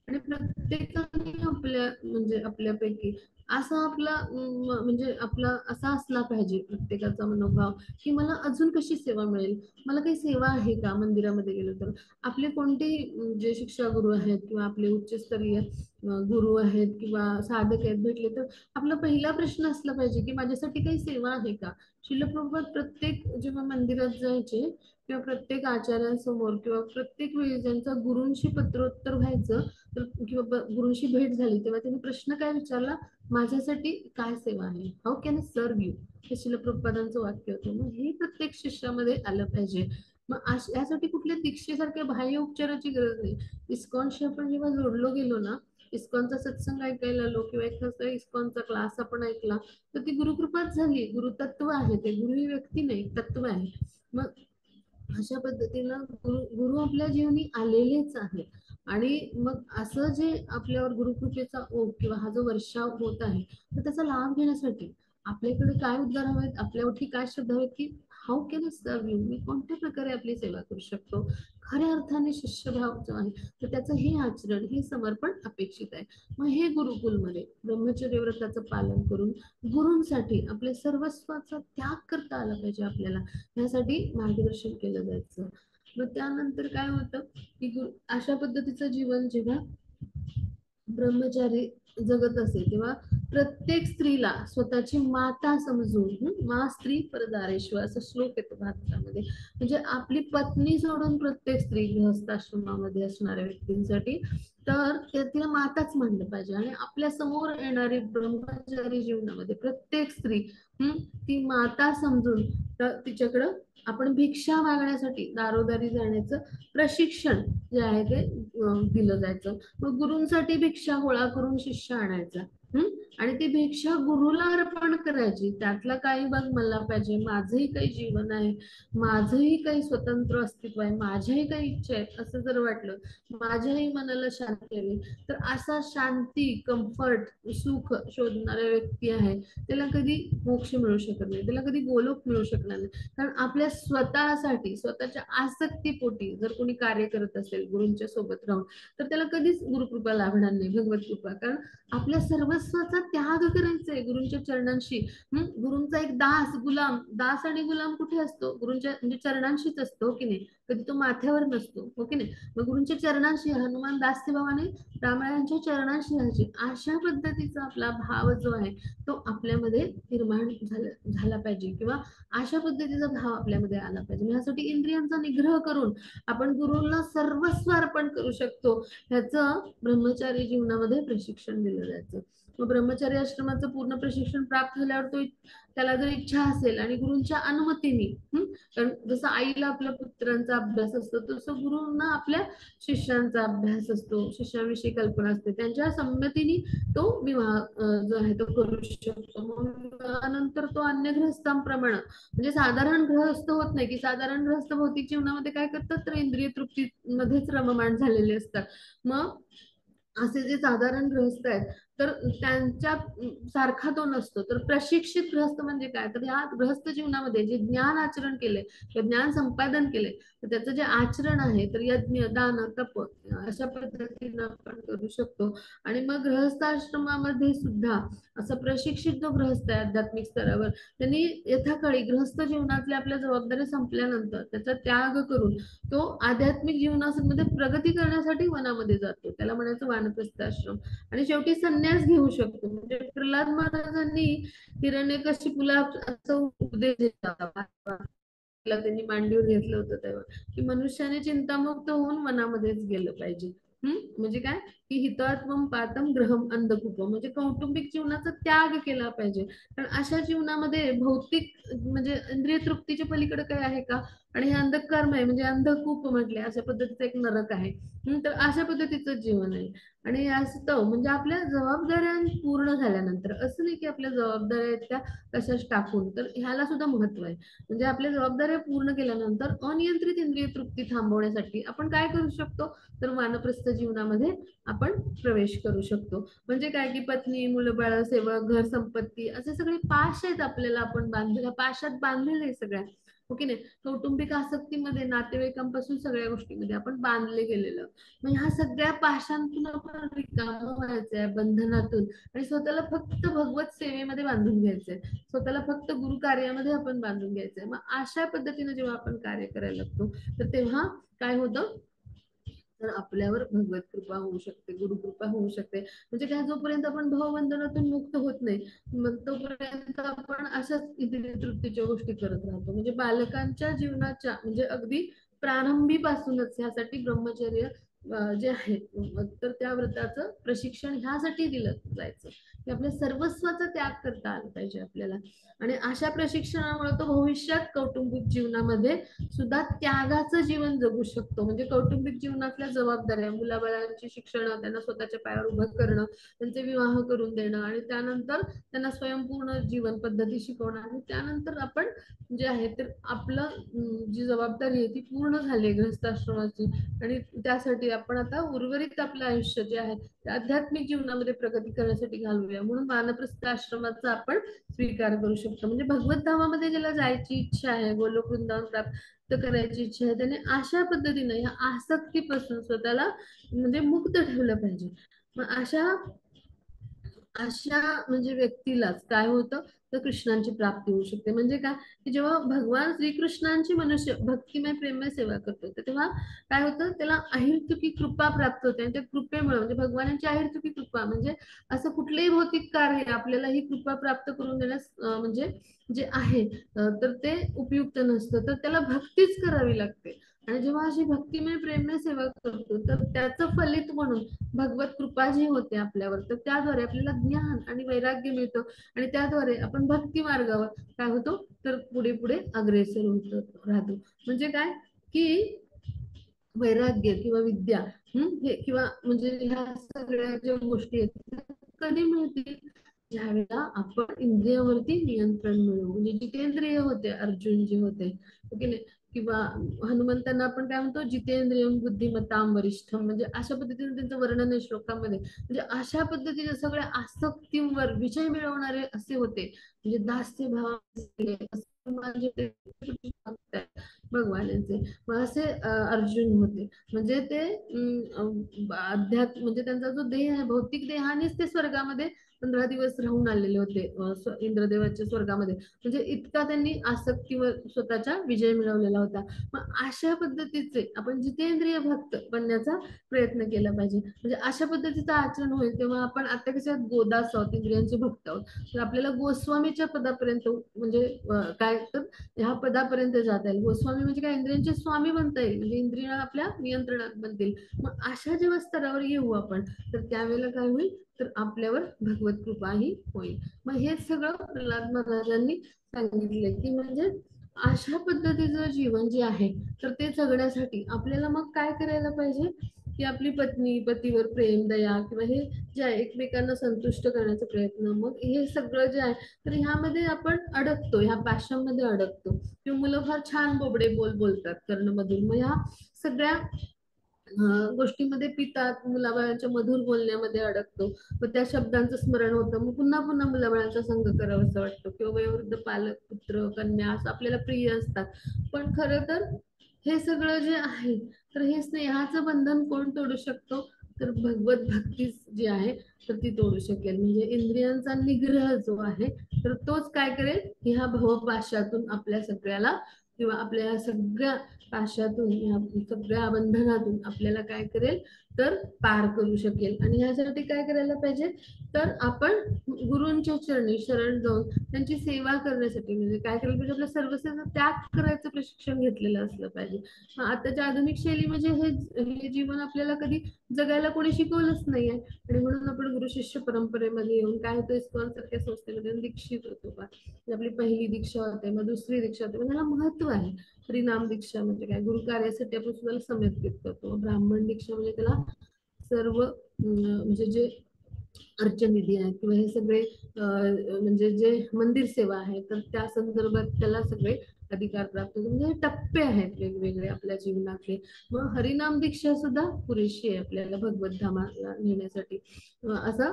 आणि प्रत्येकाने आपल्या म्हणजे आपल्यापैकी असा आपला म्हणजे आपला असा असला पाहिजे प्रत्येकाचा मनोभाव की मला अजून कशी सेवा मिळेल, मला काही सेवा आहे का मंदिरामध्ये गेलो तर. आपले कोणतेही जे शिक्षा गुरु आहेत किंवा आपले उच्चस्तरीय गुरु आहेत किंवा साधक आहेत भेटले तर आपला पहिला प्रश्न असला पाहिजे की माझ्यासाठी काही सेवा आहे का. श्रील प्रभुपाद प्रत्येक जेव्हा मंदिरात जायचे किंवा प्रत्येक आचार्यांसमोर किंवा प्रत्येक वेळी ज्यांचा गुरूंशी पत्रोत्तर व्हायचं तर किंवा गुरूंशी भेट झाली तेव्हा त्यांनी प्रश्न काय विचारला, माझ्यासाठी काय सेवा आहे, how can I serve you, हे श्रील प्रभुपादांचं वाक्य होतं. मग हे प्रत्येक शिष्यामध्ये आलं पाहिजे. मग यासाठी कुठल्या दीक्षेसारख्या बाह्य उपचाराची गरज नाही. इस्कॉनशी आपण जेव्हा जोडलो गेलो ना, इस्कॉनचा सत्संग ऐकायला आलो किंवा एखादा इस्कॉनचा क्लास आपण ऐकला तर ती गुरुकृपाच झाली. गुरुतत्व आहे ते, गुरु ही व्यक्ती नाही, तत्व आहे. मग अशा पद्धतीनं गुरु आपल्या जीवनी आलेलेच आहे. आणि मग असं जे आपल्यावर गुरुकृपेचा ओघ किंवा हा जो वर्षाव होत आहे तर त्याचा लाभ घेण्यासाठी आपल्याकडे काय उद्गार हवेत, आपल्यावरती काय श्रद्धा हवेत की how can I serve you, मी कोणत्या प्रकारे आपली सेवा करू शकतो. खऱ्या अर्थाने शिष्यभाव जो आहे तर त्याचं हे आचरण, हे समर्पण अपेक्षित आहे. मग हे गुरुकुलमध्ये ब्रह्मचर्य व्रताचं पालन करून गुरूंसाठी आपल्या सर्वस्वाचा त्याग करता आला पाहिजे आपल्याला, यासाठी मार्गदर्शन केलं जायचं. मग त्यानंतर काय होतं की अशा पद्धतीचं जीवन जेव्हा ब्रह्मचारी जगत असे तेव्हा प्रत्येक स्त्रीला स्वतःची माता समजून, मा स्त्री परदारेश्वर असं श्लोक येतो भारतामध्ये. म्हणजे आपली पत्नी सोडून प्रत्येक स्त्री गृहस्थाश्रमामध्ये असणाऱ्या व्यक्तींसाठी तर तिला माताच मानलं पाहिजे. आणि आपल्या समोर येणारी ब्रह्मचारी जीवनामध्ये प्रत्येक स्त्री ती माता समजून तर तिच्याकडं आपण भिक्षा मागण्यासाठी दारोदारी जाण्याचं प्रशिक्षण जे आहे ते दिलं जायचं. मग गुरूंसाठी भिक्षा गोळा करून शिष्य आणायचा. आणि ती भिक्षा गुरुला अर्पण करायची. त्यातला काही भाग मला पाहिजे, माझंही काही जीवन आहे, माझंही काही स्वतंत्र अस्तित्व आहे, माझ्याही काही इच्छा आहेत असं जर वाटलं, माझ्याही मनाला शांती हवी, तर असा शांती, कम्फर्ट, सुख शोधणारा व्यक्ती आहे त्याला कधी मोक्ष मिळू शकत नाही, त्याला कधी गोलोक मिळू शकणार नाही. कारण आपल्या स्वतःसाठी, स्वतःच्या आसक्तीपोटी जर कोणी कार्य करत असेल गुरूंच्या सोबत राहून, तर त्याला कधीच गुरुकृपा लाभणार नाही, भगवत कृपा. कारण आपल्या सर्वस्वाचा त्याग करायचा आहे गुरूंच्या चरणांशी. गुरूंचा एक दास, गुलाम, दास आणि गुलाम कुठे असतो? गुरूंच्या म्हणजे चरणांशीच असतो, हो की नाही? कधी तो माथ्यावर नसतो, हो की नाही? मग गुरूंच्या चरणांशी, हनुमान दाससेवाने रामरायांच्या चरणांशी राहायचे. अशा पद्धतीचा आपला भाव जो आहे तो आपल्यामध्ये निर्माण झाला पाहिजे, किंवा अशा पद्धतीचा भाव आपल्यामध्ये आला पाहिजे. यासाठी इंद्रियांचा निग्रह करून आपण गुरूंना सर्वस्व अर्पण करू शकतो. ह्याचं ब्रह्मचारी जीवनामध्ये प्रशिक्षण दिलं जायचं. मग ब्रह्मचारी आश्रमाचं पूर्ण प्रशिक्षण प्राप्त झाल्यावर तो त्याला जर इच्छा असेल आणि गुरूंच्या अनुमतीने, कारण जसं आईला आपल्या पुत्रांचा अभ्यास असतो तसं गुरूंना आपल्या शिष्यांचा अभ्यास असतो, शिष्यांविषयी कल्पना असते, त्यांच्या संमतीने तो विवाह जो आहे तो करू शकतो. मग नंतर तो अन्य गृहस्थांप्रमाणे, म्हणजे साधारण गृहस्थ होत नाही, की साधारण गृहस्थ भौतिक जीवनामध्ये काय करतात, तर इंद्रिय तृप्ती मध्येच रममाण झालेले असतात. मग असे जे साधारण गृहस्थ आहेत तर त्यांच्या सारखा तो नसतो. तर प्रशिक्षित गृहस्थ म्हणजे काय, तर या गृहस्थ जीवनामध्ये जे ज्ञान आचरण केले, ज्ञान संपादन केले, तर त्याचं जे आचरण आहे, तर यज्ञ, दान, तप अशा पद्धतीनं आपण करू शकतो. आणि मग गृहस्थाश्रमामध्ये सुद्धा असं प्रशिक्षित जो गृहस्थ आहे आध्यात्मिक स्तरावर, त्यांनी यथाकाळी गृहस्थ जीवनातल्या आपल्या जबाबदाऱ्या संपल्यानंतर त्याचा त्याग करून तो आध्यात्मिक जीवनामध्ये प्रगती करण्यासाठी वनामध्ये जातो, त्याला म्हणायचं वानप्रस्थ आश्रम. आणि शेवटी संन्यास घेऊ शकतो. म्हणजे प्रल्हाद महाराजांनी हिरण्यकशिपूला असं उपदेश दिला, त्यांनी मांडीवर घेतलं होतं तेव्हा, की मनुष्याने चिंतामुक्त होऊन वनामध्येच गेलं पाहिजे. म्हणजे काय, की हितात्मम पातम ग्रहम अंधकूप, म्हणजे कौटुंबिक जीवनाचा त्याग केला पाहिजे. कारण अशा जीवनामध्ये भौतिक म्हणजे इंद्रिय तृप्तीच्या पलीकडे काय आहे का? आणि हे अंधकर्म आहे, म्हणजे अंधकूप म्हटले, अशा पद्धतीचं एक नरक आहे. तर अशा पद्धतीचं जीवन आहे. आणि असतं म्हणजे आपल्या जबाबदाऱ्या पूर्ण झाल्यानंतर, असं नाही की आपल्या जबाबदाऱ्या आहेत त्या कशाच टाकून, तर ह्याला सुद्धा महत्व आहे. म्हणजे आपल्या जबाबदाऱ्या पूर्ण केल्यानंतर अनियंत्रित इंद्रिय तृप्ती थांबवण्यासाठी आपण काय करू शकतो, तर वानप्रस्थ जीवनामध्ये आपण प्रवेश करू शकतो. म्हणजे काय, की पत्नी, मुलं, बाळ, सेवक, घर, संपत्ती असे सगळे पाश आहेत आपल्याला, आपण बांधलेल्या पाशात बांधलेले आहे सगळ्या, हो की नाही? कौटुंबिक आसक्तीमध्ये, नातेवाईकांपासून सगळ्या गोष्टींमध्ये आपण बांधले गेलेलं. मग ह्या सगळ्या पाशांतून आपण रिकामं व्हायचंय, बंधनातून, आणि स्वतःला फक्त भगवत सेवेमध्ये बांधून घ्यायचंय, स्वतःला फक्त गुरु कार्यामध्ये आपण बांधून घ्यायचंय. मग अशा पद्धतीने जेव्हा आपण कार्य करायला लागतो, तर तेव्हा काय होतं, तर आपल्यावर भगवत कृपा होऊ शकते, गुरुकृपा होऊ शकते. म्हणजे काय, जोपर्यंत आपण भावबंधनातून मुक्त होत नाही, मग तोपर्यंत आपण अशाच इंद्रिय तृप्तीच्या गोष्टी करत राहतो. म्हणजे बालकांच्या जीवनाच्या म्हणजे अगदी प्रारंभीपासूनच ह्यासाठी ब्रह्मचर्य जे आहे, तर त्या व्रताचं प्रशिक्षण ह्यासाठी दिलं जायचं, की आपल्या सर्वस्वाचा त्याग करता आला पाहिजे आपल्याला. आणि अशा प्रशिक्षणामुळे तो भविष्यात कौटुंबिक जीवनामध्ये सुद्धा त्यागाचं जीवन जगू शकतो. म्हणजे कौटुंबिक जीवनातल्या जबाबदाऱ्या, मुलाबाळांची शिक्षण, त्यांना स्वतःच्या पायावर उभं करणं, त्यांचे विवाह करून देणं, आणि त्यानंतर त्यांना स्वयंपूर्ण जीवन पद्धती शिकवणं, आणि त्यानंतर आपण जे आहे तर आपलं जी जबाबदारी आहे ती पूर्ण झाली गृहस्थाश्रमाची, आणि त्यासाठी आपण आता उर्वरित आपलं आयुष्य जे आहे आध्यात्मिक जीवनामध्ये प्रगती करण्यासाठी घालूया. म्हणून वानप्रस्थ आश्रमाचा आपण स्वीकार करू शकतो. म्हणजे भगवत धामामध्ये ज्याला जायची इच्छा आहे, गोलोक वृंदावन प्राप्त करायची इच्छा आहे, त्याने अशा पद्धतीने या आसक्तीपासून स्वतःला म्हणजे मुक्त ठेवलं पाहिजे. मग अशा अशा म्हणजे व्यक्तीलाच काय होतं, तर कृष्णांची प्राप्ती होऊ शकते. म्हणजे काय, की जेव्हा भगवान श्रीकृष्णांची मनुष्य भक्तिमय प्रेममय सेवा करतो, तर तेव्हा काय होतं, त्याला अहिर्तुकी कृपा प्राप्त होते. आणि त्या कृपेमुळे म्हणजे भगवानांची अहिर्तुकी कृपा, म्हणजे असं कुठलेही भौतिक कार्य आपल्याला ही कृपा प्राप्त करून देण्यास म्हणजे जे आहे तर ते उपयुक्त नसतं, तर त्याला भक्तीच करावी लागते. आणि जेव्हा अशी भक्तिमय प्रेममय सेवा करतो, तर त्याचं फलित म्हणून भगवत कृपा जी होते आपल्यावर, तर त्याद्वारे आपल्याला ज्ञान आणि वैराग्य मिळतं, आणि त्याद्वारे आपण भक्ती मार्गावर काय होतो, तर पुढे पुढे अग्रेसर होत राहतो. म्हणजे काय, की वैराग्य किंवा विद्या, हे किंवा म्हणजे ह्या सगळ्या ज्या गोष्टी आहेत कधी मिळतील? ज्यावेळेला आपण इंद्रियावरती नियंत्रण मिळवू. म्हणजे जितेंद्रिय होते अर्जुन जे होते, हो की नाही? किंवा हनुमंतांना आपण काय म्हणतो, जितेंद्रियम बुद्धिमत्ताम वरिष्ठम, म्हणजे अशा पद्धतीने त्यांचं वर्णन आहे श्लोकामध्ये. म्हणजे अशा पद्धतीने सगळ्या आसक्तींवर विजय मिळवणारे असे होते. म्हणजे दास्य भाव म्हणजे भगवानांचे. मग असे अर्जुन होते. म्हणजे ते अध्यात्म, म्हणजे त्यांचा जो देह आहे, भौतिक देहानेच ते स्वर्गामध्ये 15 दिवस राहून आलेले होते, इंद्रदेवाच्या स्वर्गामध्ये. म्हणजे इतका त्यांनी आसक्तीवर स्वतःचा विजय मिळवलेला होता. मग अशा पद्धतीचे आपण जितेंद्रिय भक्त बनण्याचा प्रयत्न केला पाहिजे. म्हणजे अशा पद्धतीचं आचरण होईल तेव्हा आपण आता कशा गोदास आहोत, इंद्रियांचे भक्त आहोत, तर आपल्याला गोस्वामीच्या पदापर्यंत, म्हणजे काय तर ह्या पदापर्यंत जाता येईल. गोस्वामी म्हणजे काय, इंद्रियांचे स्वामी बनता येईल, म्हणजे इंद्रिया आपल्या नियंत्रणात बनतील. मग अशा जेव्हा स्तरावर येऊ आपण, तर त्यावेळेला काय होईल, तर आपल्यावर भगवत कृपा ही होईल. मग हे सगळं प्रल्हाद महाराजांनी सांगितले की म्हणजे अशा पद्धतीचं जीवन जे आहे, तर ते जगण्यासाठी आपल्याला मग काय करायला पाहिजे, की आपली पत्नी पतीवर प्रेम, दया किंवा हे जे आहे एकमेकांना संतुष्ट करण्याचा प्रयत्न, मग हे सगळं जे आहे, तर ह्यामध्ये आपण अडकतो, ह्या पॅशनमध्ये अडकतो. किंवा मुलं फार छान बोबडे बोल बोलतात कर्णमधून, मग ह्या सगळ्या गोष्टीमध्ये पितात, मुलाबाळांच्या मधुर बोलण्यामध्ये अडकतो. मग त्या शब्दांचं स्मरण होतं, मग पुन्हा पुन्हा मुलाबाळांचा संग करावा असं वाटतं. किंवा वयोवृद्ध पालक, पुत्र, कन्या असं आपल्याला प्रिय असतात. पण खरं तर हे सगळं जे आहे, तर हे स्नेहाचं बंधन कोण तोडू शकतो, तर भगवत भक्ती जी आहे, तर ती तोडू शकेल. म्हणजे इंद्रियांचा निग्रह जो आहे, तर तोच काय करेल, ह्या भवपाशातून आपल्या सगळ्याला, किंवा आपल्या सगळ्या पाशातून, या सगळ्या बंधनातून आपल्याला काय करेल, तर पार करू शकेल. आणि ह्यासाठी काय करायला पाहिजे, तर आपण गुरूंच्या चरणी शरण जाऊन त्यांची सेवा करण्यासाठी, म्हणजे काय करायला पाहिजे, आपल्या सर्वस्वाचा त्याग करायचं प्रशिक्षण घेतलेलं असलं पाहिजे. आताच्या आधुनिक शैली म्हणजे हे जीवन आपल्याला कधी जगायला कोणी शिकवलंच नाहीये. आणि म्हणून आपण गुरु शिष्य परंपरेमध्ये येऊन काय होतं, इस्कॉन सारख्या संस्थेमध्ये दीक्षित होतो का, आपली पहिली दीक्षा होते, मग दुसरी दीक्षा होते, म्हणजे ह्याला महत्व आहे. हरिनाम दीक्षा म्हणजे काय, गुरु कार्यासाठी आपण सुद्धा समर्पित करतो. ब्राह्मण दीक्षा म्हणजे त्याला सर्व म्हणजे जे अर्चनिधी आहे किंवा हे सगळे म्हणजे जे मंदिर सेवा आहे, तर त्या संदर्भात त्याला सगळे अधिकार प्राप्त होतात. म्हणजे टप्पे आहेत वेगवेगळे आपल्या जीवनातले. मग हरिनाम दीक्षा सुद्धा पुरेशी आहे आपल्याला भगवत धामाला नेण्यासाठी. असा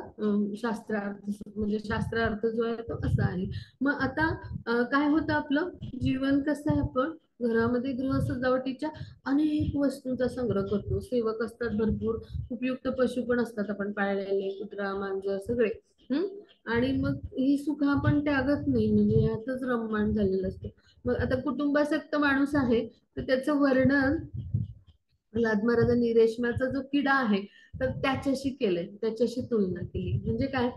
शास्त्रार्थ, म्हणजे शास्त्रार्थ जो आहे तो असा आहे. मग आता काय होतं, आपलं जीवन कसं आहे, आपण घरामध्ये गृह सजावटीच्या अनेक वस्तूंचा संग्रह करतो. सेवक असतात भरपूर, उपयुक्त पशु पण असतात आपण पाळलेले, कुत्रा, मांजर सगळे. आणि मग ही सुख आपण त्यागत नाही, म्हणजे यातच रममाण झालेलं असतं. मग आता कुटुंबासक्त माणूस आहे, तर त्याचं वर्णन प्रल्हाद महाराजांनी रेशमाचा जो किडा आहे, तर त्याच्याशी केलंय, त्याच्याशी तुलना केली. म्हणजे काय,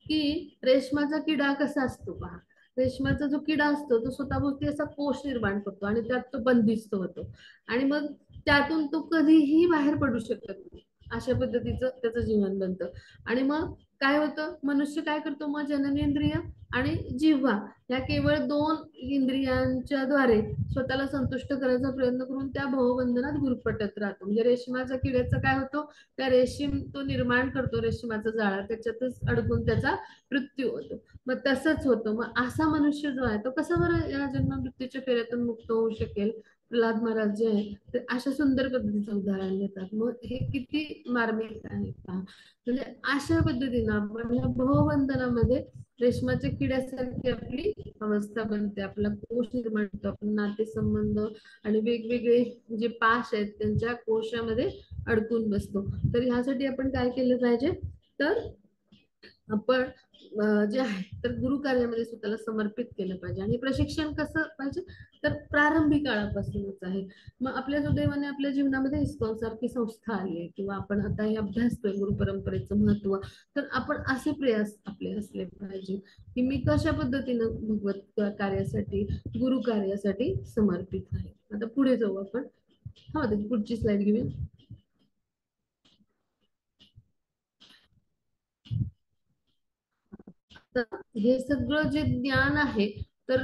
की रेशमाचा किडा कसा असतो पहा. रेशमाचा जो किडा असतो, तो स्वतःभोवती असा कोश निर्माण करतो आणि त्यात तो बंदिस्त होतो. आणि मग त्यातून तो कधीही बाहेर पडू शकत नाही. अशा पद्धतीचं त्याचं जीवन बनतं. आणि मग काय होतं, मनुष्य काय करतो, मग जननेंद्रिय आणि जिव्हा, या केवळ 2 इंद्रियांच्या द्वारे स्वतःला संतुष्ट करायचा प्रयत्न करून त्या भवबंधनात गुरफटत राहतो. म्हणजे रेशमाच्या किड्याचं काय होतो, त्या रेशीम तो निर्माण करतो, रेशमाचा जाळा, त्याच्यातच अडकून त्याचा मृत्यू होतो. मग तसंच होतं. मग असा मनुष्य जो आहे, तो कसा बरं या जन्म मृत्यूच्या फेऱ्यातून मुक्त होऊ शकेल. प्रल्हाद महाराज जे आहे, ते अशा सुंदर पद्धतीचं उदाहरण देतात. मग हे किती मार्मिक आहे पहा. म्हणजे अशा पद्धतीनं आपण या भवबंधनामध्ये रेशमाच्या किड्यासारखी आपली अवस्था बनते, आपला कोश निर्माण होतो, आपण नातेसंबंध आणि वेगवेगळे जे पाश आहेत त्यांच्या कोशामध्ये अडकून बसतो. तर ह्यासाठी आपण काय केलं पाहिजे, तर आपण जे आहे, तर गुरु कार्यामध्ये स्वतःला समर्पित केलं पाहिजे. आणि प्रशिक्षण कसं पाहिजे, तर प्रारंभी काळापासूनच आहे. मग आपल्या सुदैवाने आपल्या जीवनामध्ये इस्कॉन सारखी संस्था आली आहे, किंवा आपण आता हे अभ्यासतोय गुरु परंपरेचं महत्व, तर आपण असे प्रयास आपले असले पाहिजे, की मी कशा पद्धतीनं भगवत कार्यासाठी, गुरु कार्यासाठी समर्पित आहे. आता पुढे जाऊ आपण. हा, पुढची स्लाइड घेऊया. तर हे सगळं जे ज्ञान आहे, तर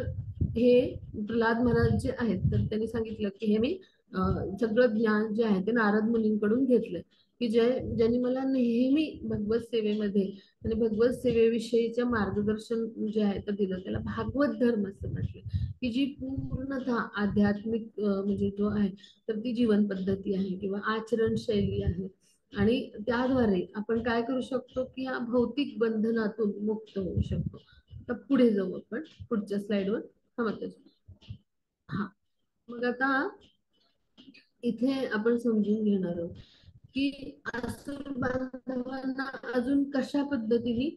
हे प्रल्हाद महाराज जे आहेत, तर त्यांनी सांगितलं की हे मी सगळं ज्ञान जे आहे ते नारद मुनींकडून घेतलंय, की ज्यांनी मला नेहमी भगवत सेवेमध्ये आणि भगवत सेवेविषयीच्या मार्गदर्शन जे आहे ते दिलं, त्याला भागवत धर्म असं म्हटलं, की जी पूर्णतः आध्यात्मिक म्हणजे जो आहे तर ती जीवन पद्धती आहे किंवा आचरण शैली आहे. आणि त्याद्वारे आपण काय करू शकतो, की या भौतिक बंधनातून मुक्त होऊ शकतो. आता पुढे जाऊ आपण पुढच्या स्लाइडवर. हा, मग आता इथे आपण समजून घेणार आहोत की असुर बांधवांना अजून कशा पद्धतीने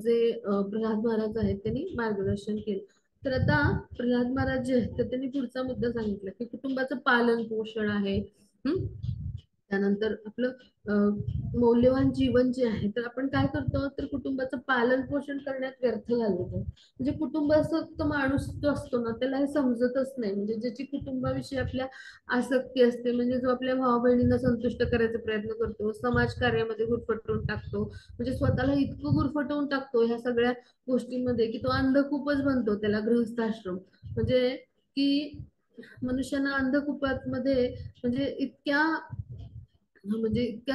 जे प्रल्हाद महाराज आहेत त्यांनी मार्गदर्शन केलं. तर आता प्रल्हाद महाराज जे आहेत तर त्यांनी पुढचा मुद्दा सांगितला की कुटुंबाचं पालन पोषण आहे. हम्म त्यानंतर आपलं मौल्यवान जीवन जे आहे तर आपण काय करतो, तर कुटुंबाचं पालन पोषण करण्यात व्यर्थ घालवतो. म्हणजे कुटुंबाचा तो माणूस जो असतो ना त्याला हे समजतच नाही, म्हणजे ज्याची कुटुंबाविषयी आपल्या आसक्ती असते, म्हणजे जो आपल्या भावा बहिणींना संतुष्ट करायचा प्रयत्न करतो, समाज कार्यामध्ये गुरफटवून टाकतो, म्हणजे स्वतःला इतकं गुरफटवून टाकतो ह्या सगळ्या गोष्टींमध्ये की तो अंधकूपच बनतो. त्याला गृहस्थाश्रम म्हणजे की मनुष्यानं अंधकूपात मध्ये म्हणजे इतक्या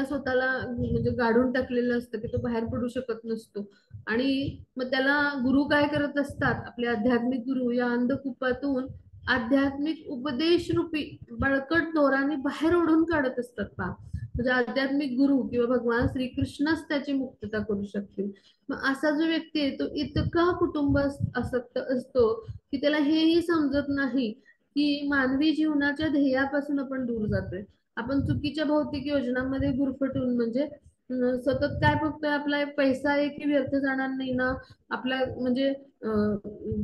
स्वतःला म्हणजे गाडून टाकलेलं असतं की तो बाहेर पडू शकत नसतो. आणि मग त्याला गुरु काय करत असतात, आपले आध्यात्मिक गुरु या अंधकूपातून आध्यात्मिक उपदेश रूपी बळकट दोराने बाहेर ओढून काढत असतात पा. म्हणजे आध्यात्मिक गुरु किंवा भगवान श्रीकृष्णच त्याची मुक्तता करू शकतील. मग असा जो व्यक्ती आहे तो इतका कुटुंब आसक्त असतो की त्याला हेही समजत नाही की मानवी जीवनाच्या ध्येयापासून आपण दूर जातोय. आपण चुकीच्या भौतिक योजनांमध्ये गुरफटून म्हणजे सतत काय बघतोय, आपला पैसा एकही व्यर्थ जाणार नाही ना, आपला म्हणजे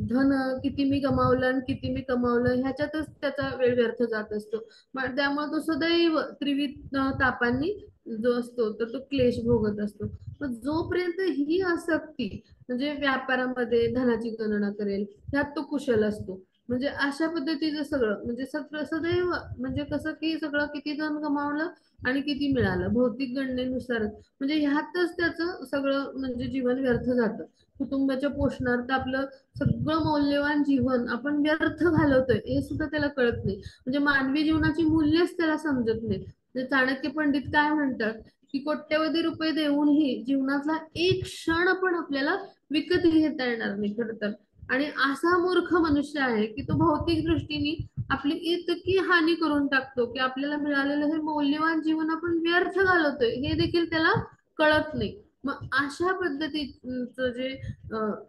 धन किती मी कमावलं आणि किती मी कमावलं ह्याच्यातच त्याचा वेळ व्यर्थ जात असतो. मग त्यामुळे तो सदैव त्रिविध तापांनी जो असतो तर तो क्लेश भोगत असतो. मग जोपर्यंत ही आसक्ती म्हणजे व्यापारामध्ये धनाची गणना करेल त्यात तो कुशल असतो. म्हणजे अशा पद्धतीचं सगळं म्हणजे सगळं सदैव म्हणजे कसं की सगळं किती धन कमावलं आणि किती मिळालं भौतिक गणनेनुसार, म्हणजे ह्यातच त्याचं सगळं म्हणजे जीवन व्यर्थ जातं. कुटुंबाच्या पोषणार्थ आपलं सगळं मौल्यवान जीवन आपण व्यर्थ घालवतोय हे सुद्धा त्याला कळत नाही. म्हणजे मानवी जीवनाची मूल्यच त्याला समजत नाही. म्हणजे चाणक्य पंडित काय म्हणतात की कोट्यवधी रुपये देऊनही जीवनातला एक क्षण पण आपल्याला विकत घेता येणार नाही खरं तर. आणि असा मूर्ख मनुष्य आहे की तो भौतिक दृष्टीने आपली इतकी हानी करून टाकतो की आपल्याला मिळालेलं हे मौल्यवान जीवन आपण व्यर्थ घालवतोय हे देखील त्याला कळत नाही. मग अशा पद्धतीचं जे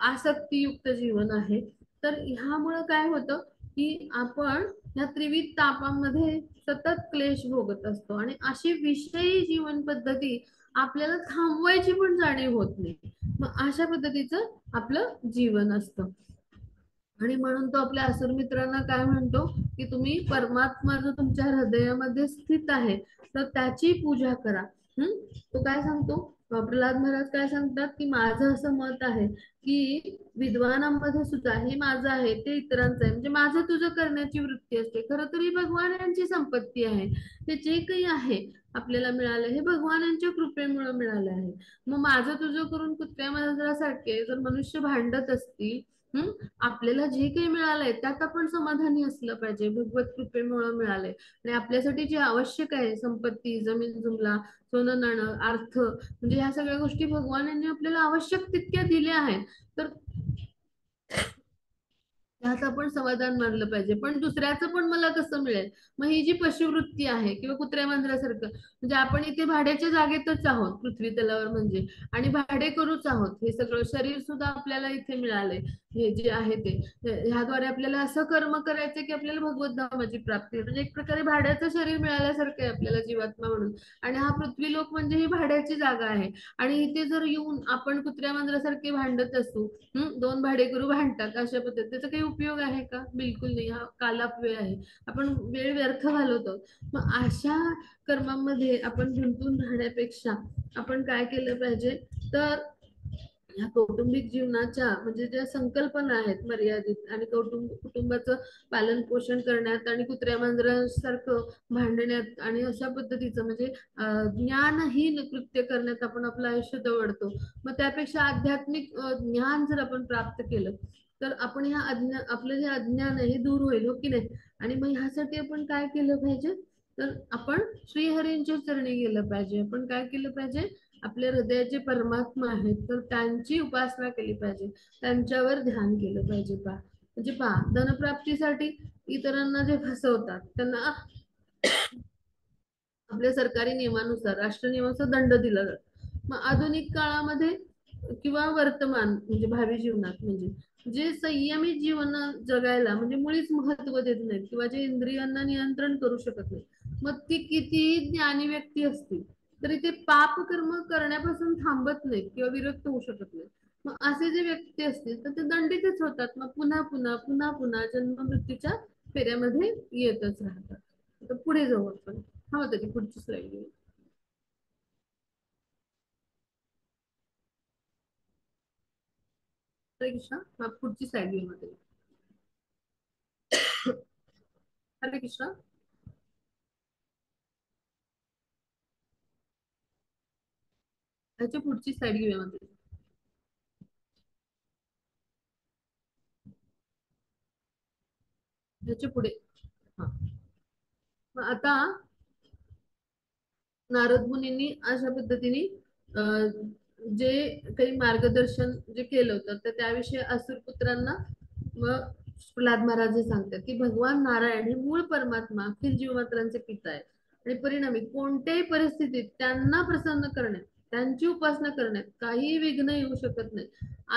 आसक्तीयुक्त जीवन आहे तर ह्यामुळं काय होतं की आपण ह्या त्रिविध तापांमध्ये सतत क्लेश भोगत असतो आणि अशी विषयी जीवन पद्धती आपल्याला थांबवायची पण जाणीव होत नाही. मग अशा पद्धतीचं आपलं जीवन असतं. आणि म्हणून तो आपल्या असुर मित्रांना काय म्हणतो की तुम्ही परमात्मा जो तुमच्या हृदयामध्ये स्थित आहे तर त्याची पूजा करा. तो काय सांगतो, प्रल्हाद महाराज काय सांगतात की माझं असं मत आहे की विद्वानांमध्ये सुद्धा हे माझं आहे ते इतरांचं आहे, म्हणजे माझं तुझं करण्याची वृत्ती असते. खरं तर ही भगवान यांची संपत्ती आहे. ते जे काही आहे आपल्याला मिळालं हे भगवानांच्या कृपेमुळे मिळालं आहे. मग माझं तुझं करून कुत्र्या मांजरासारखे जर मनुष्य भांडत असतील, आपल्याला जे काही मिळालंय त्यात आपण समाधानी असलं पाहिजे, भगवत कृपेमुळे मिळालंय. आणि आपल्यासाठी जे आवश्यक आहे संपत्ती, जमीन जुमला, सोनं नाणं, अर्थ म्हणजे ह्या सगळ्या गोष्टी भगवान यांनी आपल्याला आवश्यक तितक्या दिल्या आहेत. तर त्यात आपण समाधान मानलं पाहिजे. पण दुसऱ्याचं पण मला कसं मिळेल, मग ही जी पशुवृत्ती आहे किंवा कुत्र्या मांजरासारखं म्हणजे आपण इथे भाड्याच्या जागेतच आहोत पृथ्वी तलावर म्हणजे, आणि भाडे करूच आहोत. हे सगळं शरीर सुद्धा आपल्याला इथे मिळालंय हे जे आहे ते ह्याद्वारे आपल्याला असं कर्म करायचं की आपल्याला भगवत धामाची प्राप्ती आहे. म्हणजे एक प्रकारे भाड्याचं शरीर मिळाल्यासारखं आहे आपल्याला जीवात्मा म्हणून. आणि हा पृथ्वी लोक म्हणजे ही भाड्याची जागा आहे. आणि इथे जर येऊन आपण कुत्र्या मांजरासारखे भांडत असू, दोन भाडेकरू भांडतात अशा पद्धतीने, त्याचा काही उपयोग आहे का? बिलकुल नाही. हा कालाप वेळ आहे, आपण वेळ व्यर्थ घालवतो. मग अशा कर्मामध्ये आपण गुंतून राहण्यापेक्षा आपण काय केलं पाहिजे, तर ह्या कौटुंबिक जीवनाच्या म्हणजे ज्या संकल्पना आहेत मर्यादित आणि कुटुंबाचं पालन पोषण करण्यात आणि कुत्र्या मांजरांसारखं भांडण्यात आणि अशा पद्धतीचं म्हणजे ज्ञानहीन कृत्य करण्यात आपण आपलं आयुष्य दवडतो. मग त्यापेक्षा आध्यात्मिक ज्ञान जर आपण प्राप्त केलं तर आपण ह्या आपलं जे अज्ञान आहे हे दूर होईल, हो की नाही? आणि मग ह्यासाठी आपण काय केलं पाहिजे? तर आपण श्रीहरींच्या चरणी गेलं पाहिजे. आपण काय केलं पाहिजे? आपल्या हृदयाचे परमात्मा आहेत तर त्यांची उपासना केली पाहिजे, त्यांच्यावर ध्यान केलं पाहिजे. म्हणजे पहा, धनप्राप्तीसाठी इतरांना जे फसवतात त्यांना आपल्या सरकारी नियमानुसार, राष्ट्र नियमानुसार दंड दिला जातो. मग आधुनिक काळामध्ये किंवा वर्तमान म्हणजे भावी जीवनात, म्हणजे जे संयमी जीवन जगायला म्हणजे मुळीच महत्व देत नाहीत किंवा जे इंद्रियांना नियंत्रण करू शकत नाही, मग ती कितीही ज्ञानी व्यक्ती असतील तरी ते पाप कर्म करण्यापासून थांबत नाहीत किंवा विरक्त होऊ शकत नाही. मग असे जे व्यक्ती असतील तर ते दंडितच होतात. मग पुन्हा पुन्हा पुन्हा पुन्हा जन्म मृत्यूच्या फेऱ्यामध्ये येतच राहतात. तर पुढे जाऊ आपण. हा होता ती पुढची स्लाइड. हरे कृष्णा. हा पुढची स्लाइड घेऊ मध्ये. हरे कृष्णा. ह्याची पुढची स्लाइड घेऊया मध्ये. ह्याच्या पुढे. हा. मग आता नारद मुनींनी अशा पद्धतीने जे काही मार्गदर्शन जे केलं होतं तर त्याविषयी असुर पुत्रांना मग प्रल्हाद महाराज हे सांगतात की भगवान नारायण हे मूळ परमात्मा अखिल जीवमात्रांचे पिता आहे आणि परिणामी कोणत्याही परिस्थितीत त्यांना प्रसन्न करण्यात, त्यांची उपासना करण्यात काही विघ्न येऊ शकत नाही.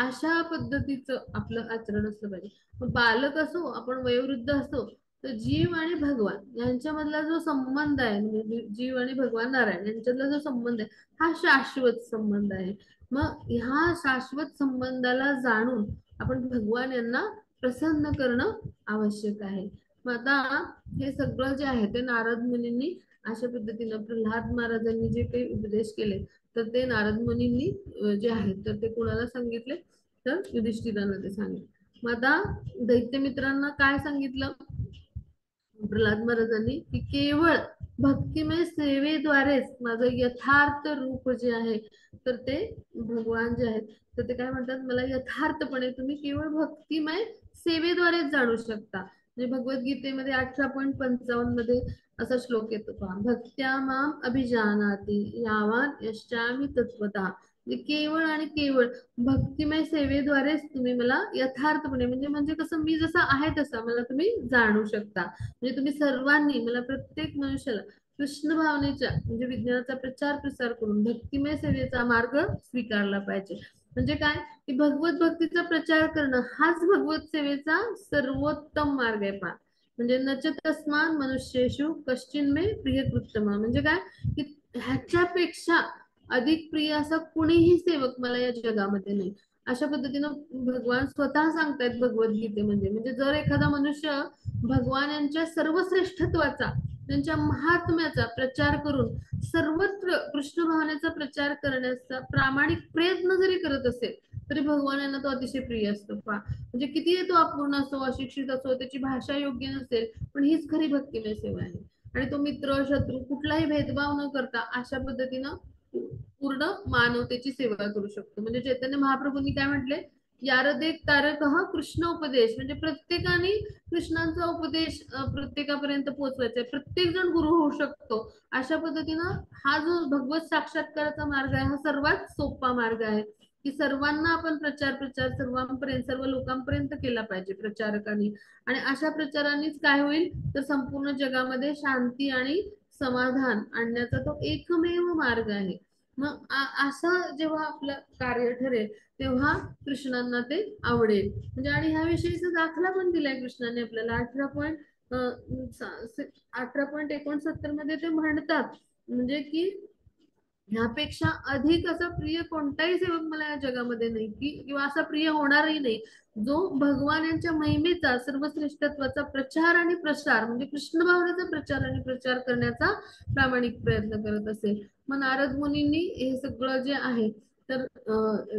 अशा पद्धतीचं आपलं आचरण असलं पाहिजे. मग बालक असो आपण वयोवृद्ध असो, तर जीव आणि भगवान यांच्यामधला जो संबंध आहे, म्हणजे जीव आणि भगवान नारायण यांच्यातला जो संबंध आहे हा शाश्वत संबंध आहे. मग ह्या शाश्वत संबंधाला जाणून आपण भगवान यांना प्रसन्न करणं आवश्यक आहे. मग आता हे सगळं जे आहे ते नारद मुनींनी अशा पद्धतीनं प्रल्हाद महाराजांनी जे काही उपदेश केले तर ते नारद मुनींनी जे आहेत तर ते कोणाला सांगितले? तर युधिष्ठिरांना ते सांगितले. मग आता दैत्य मित्रांना काय सांगितलं प्रल्हाद महाराजांनी? की केवळ भक्तिमय सेवेद्वारेच माझं यथार्थ रूप जे आहे तर ते भगवान जे आहेत तर ते काय म्हणतात, मला यथार्थपणे तुम्ही केवळ भक्तिमय सेवेद्वारेच जाणू शकता. म्हणजे भगवद्गीतेमध्ये 18.55 मध्ये असा श्लोक येतो पहा, भक्त्या माम अभिजानाति यावान यश्चामी तत्वतः. म्हणजे केवळ आणि केवळ भक्तिमय सेवेद्वारेच तुम्ही मला यथार्थपणे, म्हणजे म्हणजे कसं, मी जसा आहे तसा मला तुम्ही जाणू शकता. म्हणजे तुम्ही सर्वांनी मला, प्रत्येक मनुष्याला कृष्ण भावनेच्या म्हणजे विज्ञानाचा प्रचार प्रसार करून भक्तिमय सेवेचा मार्ग स्वीकारला पाहिजे. म्हणजे काय की भगवत भक्तीचा प्रचार करणं हाच भगवत सेवेचा सर्वोत्तम मार्ग आहे पहा. म्हणजे नच तस्मान मनुष्येषु कश्चिन्मे प्रिय कृत्तम. म्हणजे काय की ह्याच्यापेक्षा अधिक प्रिय असा कुणीही सेवक मला या जगामध्ये नाही. अशा पद्धतीनं भगवान स्वतः सांगतायत भगवद्गीतेमध्ये. म्हणजे जर एखादा मनुष्य भगवान यांच्या सर्वश्रेष्ठत्वाचा, त्यांच्या महात्म्याचा प्रचार करून सर्वत्र कृष्ण भावनेचा प्रचार करण्याचा प्रामाणिक प्रयत्न जरी करत असेल तरी भगवानांना तो अतिशय प्रिय असतो पहा. म्हणजे किती तो अपूर्ण असो, अशिक्षित असो, त्याची भाषा योग्य नसेल, पण हीच खरी भक्तिमय सेवा आहे. आणि तो मित्र शत्रू कुठलाही भेदभाव न करता अशा पद्धतीनं पूर्ण मानवतेची सेवा करू शकतो. म्हणजे चैतन्य महाप्रभूंनी काय म्हटले, यारदेक तारक हा कृष्ण उपदेश. म्हणजे प्रत्येकाने कृष्णांचा उपदेश प्रत्येकापर्यंत पोहोचवायचा आहे. प्रत्येक जण गुरु होऊ शकतो. अशा पद्धतीनं हा जो भगवत साक्षात्काराचा मार्ग आहे हा सर्वात सोपा मार्ग आहे की सर्वांना आपण प्रचार प्रचार सर्वांपर्यंत, सर्व लोकांपर्यंत केला पाहिजे प्रचारकांनी. आणि अशा प्रचारानेच काय होईल तर संपूर्ण जगामध्ये शांती आणि समाधान आणण्याचा तो एकमेव मार्ग आहे. मग असं जेव्हा आपलं कार्य ठरेल तेव्हा कृष्णांना ते आवडेल. म्हणजे आणि ह्याविषयीचा दाखला पण दिलाय कृष्णाने आपल्याला. 18.69 मध्ये ते म्हणतात, म्हणजे की ह्यापेक्षा अधिक असा प्रिय कोणताही सेवक मला या जगामध्ये नाही, की किंवा असा प्रिय होणारही नाही जो भगवान यांच्या महिमेचा सर्वश्रेष्ठत्वाचा प्रचार आणि प्रसार, म्हणजे कृष्ण भावनेचा प्रचार आणि प्रचार करण्याचा प्रामाणिक प्रयत्न करत असेल. मग नारद मुनींनी हे सगळं जे आहे तर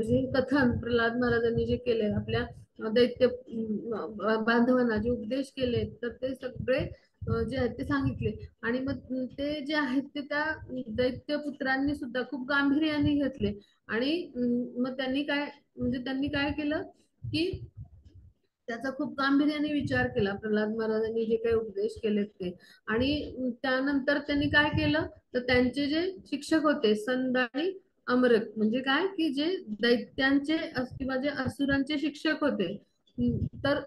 हे कथन प्रल्हाद महाराजांनी जे केले आपल्या दैत्य बांधवांना जे उपदेश केले तर ते सगळे जे आहेत ते सांगितले. आणि मग ते जे आहेत ते त्या दैत्य पुत्रांनी सुद्धा खूप गांभीर्याने घेतले. आणि मग त्यांनी काय, म्हणजे त्यांनी काय केलं की त्याचा खूप गांभीर्याने विचार केला प्रल्हाद महाराजांनी जे काही उपदेश केलेत ते. आणि त्यानंतर त्यांनी काय केलं, तर त्यांचे जे शिक्षक होते संत आणि अमरक, म्हणजे काय की जे दैत्यांचे किंवा जे असुरांचे शिक्षक होते, तर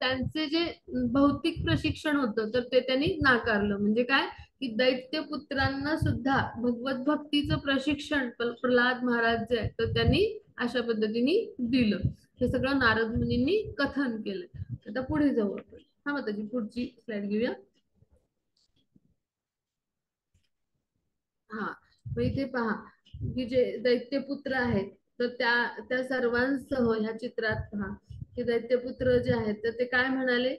त्यांचे जे भौतिक प्रशिक्षण होतं तर ते त्यांनी नाकारलं. म्हणजे काय की दैत्य पुत्रांना सुद्धा भगवत भक्तीचं प्रशिक्षण प्रल्हाद महाराज जे आहे तर त्यांनी अशा पद्धतीने दिलं. हे सगळं नारद मुनींनी कथन केलं. आता पुढे जाऊ आपण. हा माताजी पुढची स्लाइड घेऊया. हा, मग इथे पहा की जे दैत्यपुत्र आहेत तर त्या सर्वांसह ह्या चित्रात पहा की दैत्यपुत्र जे आहेत तर ते काय म्हणाले,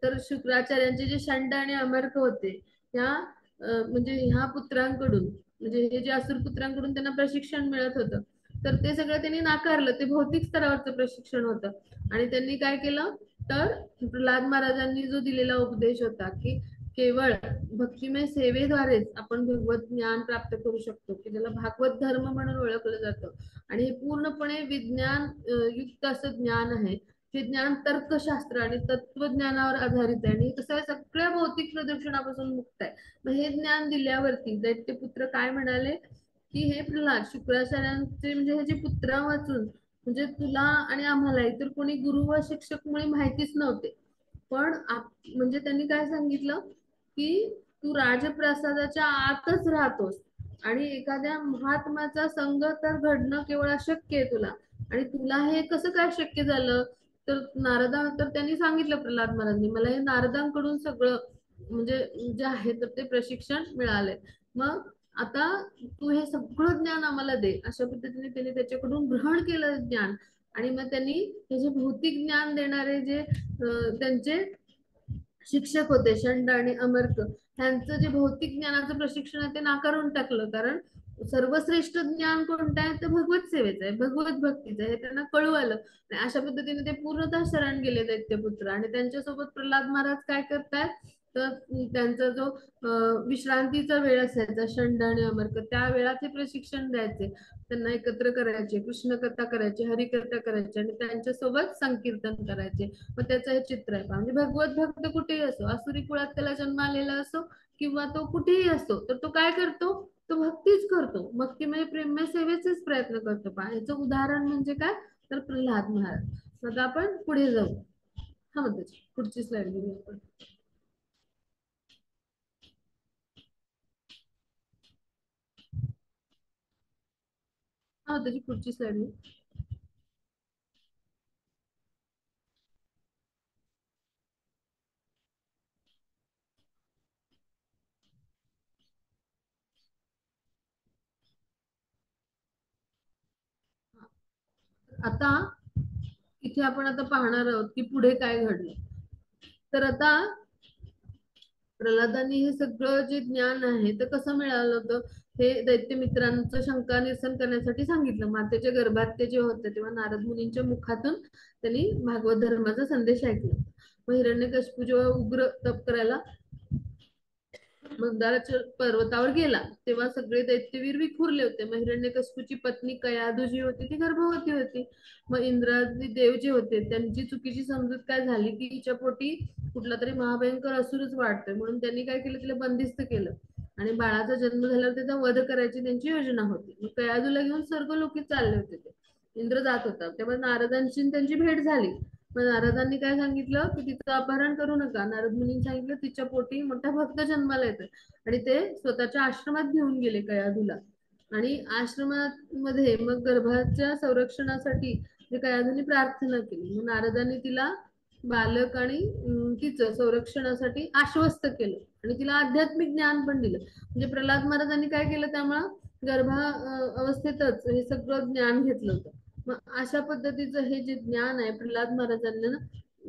तर शुक्राचार्यांचे जे षंड आणि अमर्क होते त्या म्हणजे ह्या पुत्रांकडून, म्हणजे हे जे असुर पुत्रांकडून त्यांना प्रशिक्षण मिळत होतं तर ते सगळं त्यांनी नाकारलं. ते भौतिक स्तरावरचं प्रशिक्षण होतं. आणि त्यांनी काय केलं, तर प्रल्हाद महाराजांनी जो दिलेला उपदेश होता की केवळ भक्तिमय सेवेद्वारेच आपण भगवत ज्ञान प्राप्त करू शकतो, की ज्याला भागवत धर्म म्हणून ओळखलं जातं. आणि हे पूर्णपणे विज्ञान युक्त असं ज्ञान आहे. हे ज्ञान तर्कशास्त्र आणि तत्वज्ञानावर आधारित आहे आणि कसं आहे सगळ्या भौतिक प्रदूषणापासून मुक्त आहे. मग हे ज्ञान दिल्यावरती दैत्यपुत्र काय म्हणाले की हे प्रल्हाद, शुक्राचार्यांचे म्हणजे हे जे पुत्र वाचून म्हणजे तुला आणि आम्हाला इतर कोणी गुरु व शिक्षक मुळे माहितीच नव्हते. पण म्हणजे त्यांनी काय सांगितलं की तू राजप्रसादाच्या आतच राहतोस आणि एखाद्या महात्माचा संग तर घडणं केवळ अशक्य आहे तुला. आणि तुला हे कसं काय शक्य झालं, तर तर त्यांनी सांगितलं प्रल्हाद महाराजांनी मला हे नारदांकडून सगळं म्हणजे जे आहे तर ते प्रशिक्षण मिळालंय. मग आता तू हे सगळं ज्ञान आम्हाला दे. अशा पद्धतीने त्यांनी त्याच्याकडून ग्रहण केलं ज्ञान. आणि मग त्यांनी हे जे भौतिक ज्ञान देणारे जे त्यांचे शिक्षक होते षंड आणि अमर्क, त्यांचं जे भौतिक ज्ञानाचं प्रशिक्षण आहे ते नाकारून टाकलं. कारण सर्वश्रेष्ठ ज्ञान कोणतं आहे, तर भगवत सेवेचं आहे, भगवत भक्तीचं आहे, हे त्यांना कळू आलं. आणि अशा पद्धतीने ते पूर्णतः शरण गेले दैत्यपुत्र. आणि त्यांच्यासोबत प्रल्हाद महाराज काय करतात, तर त्यांचा जो विश्रांतीचा वेळ असायचा षंड आणि अमर्क, त्या वेळात हे प्रशिक्षण द्यायचे. त्यांना एकत्र करायचे, कृष्ण कथा करायचे, हरिकथा करायचे आणि त्यांच्यासोबत संकीर्तन करायचे. मग त्याचं हे चित्र आहे. म्हणजे भगवत भक्त कुठेही असो, आसुरी कुळात त्याला जन्म आलेला असो किंवा तो कुठेही असतो, तर तो काय करतो, तो भक्तीच करतो, भक्तिमय प्रेममय सेवेचेच प्रयत्न करतो. पहा याचं उदाहरण म्हणजे काय, तर प्रल्हाद महाराज. आता आपण पुढे जाऊ. हा म्हणते पुढची स्लाइड घेऊया आपण. हा त्याची पुढची स्लाइड घेऊ. आता इथे आपण आता पाहणार आहोत की पुढे काय घडलं. तर आता प्रल्हादांनी हे सगळं जे ज्ञान आहे ते कसं मिळालं होतं, हे दैत्य मित्रांचं शंका निरसन करण्यासाठी सांगितलं. मातेच्या गर्भात ते जे होते तेव्हा नारद मुनींच्या मुखातून त्यांनी भागवत धर्माचा संदेश ऐकला. मग हिरण्यकशिपू जेव्हा उग्र तप करायला मंदाराच्या पर्वतावर गेला तेव्हा सगळे दैत्यवीर विखुरले होते. मग हिरण्यकशिपूची पत्नी कयाधू जी होती ती गर्भवती होती. मग इंद्रादी देव जे होते त्यांची चुकीची समजूत काय झाली की हिच्या पोटी कुठला तरी महाभयंकर असुरच वाढतोय, म्हणून त्यांनी काय केलं, तिला बंदिस्त केलं. आणि बाळाचा जन्म झाल्यावर त्याचा वध करायची त्यांची योजना होती. मग कयाधूला घेऊन स्वर्गलोकी चालले होते ते. इंद्र जात होता तेव्हा नारदांची त्यांची भेट झाली. मग नारदांनी काय सांगितलं की तिचं अपहरण करू नका. नारद मुनींनी सांगितलं तिच्या पोटी मोठा भक्त जन्माला येतोय. आणि ते स्वतःच्या आश्रमात घेऊन गेले कयाधूला. आणि आश्रमामध्ये मग गर्भाच्या संरक्षणासाठी कयाधूने प्रार्थना केली. मग नारदांनी तिला बालक आणि तिचं संरक्षणासाठी आश्वस्त केलं आणि तिला आध्यात्मिक ज्ञान पण दिलं. म्हणजे प्रल्हाद महाराजांनी काय केलं, त्यामुळं गर्भा अवस्थेतच हे सगळं ज्ञान घेतलं होतं. मग अशा पद्धतीचं हे जे ज्ञान आहे प्रल्हाद महाराजांना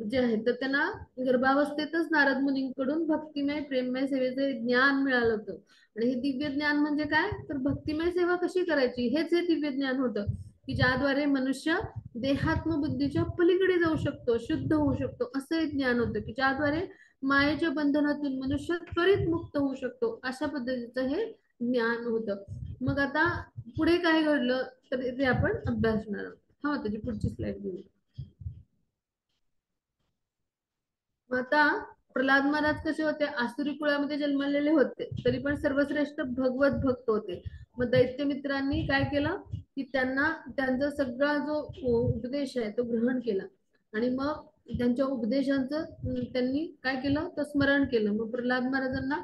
जे आहे तर त्यांना गर्भावस्थेतच नारद मुनींकडून भक्तिमय प्रेममय सेवेचे ज्ञान मिळालं होतं. आणि हे दिव्य ज्ञान म्हणजे काय, तर भक्तिमय सेवा कशी करायची हेच हे दिव्य ज्ञान होतं, की ज्याद्वारे मनुष्य देहात्म बुद्धीच्या पलीकडे जाऊ शकतो, शुद्ध होऊ शकतो. असं एक ज्ञान होतं की ज्याद्वारे मायेच्या बंधनातून मनुष्य त्वरित मुक्त होऊ शकतो. अशा पद्धतीचं हे ज्ञान होतं. मग आता पुढे काय घडलं तर ते आपण अभ्यासणार आहोत. हा त्याची पुढची स्लाइड घेऊ. मग आता प्रल्हाद महाराज कसे होते, आसुरी कुळामध्ये जन्मलेले होते, तरी पण सर्वश्रेष्ठ भगवत भक्त होते. मग दैत्य मित्रांनी काय केलं की त्यांना त्यांचा सगळा जो उपदेश आहे तो ग्रहण केला. आणि मग त्यांच्या उपदेशांचं त्यांनी काय केलं तर स्मरण केलं. मग प्रल्हाद महाराजांना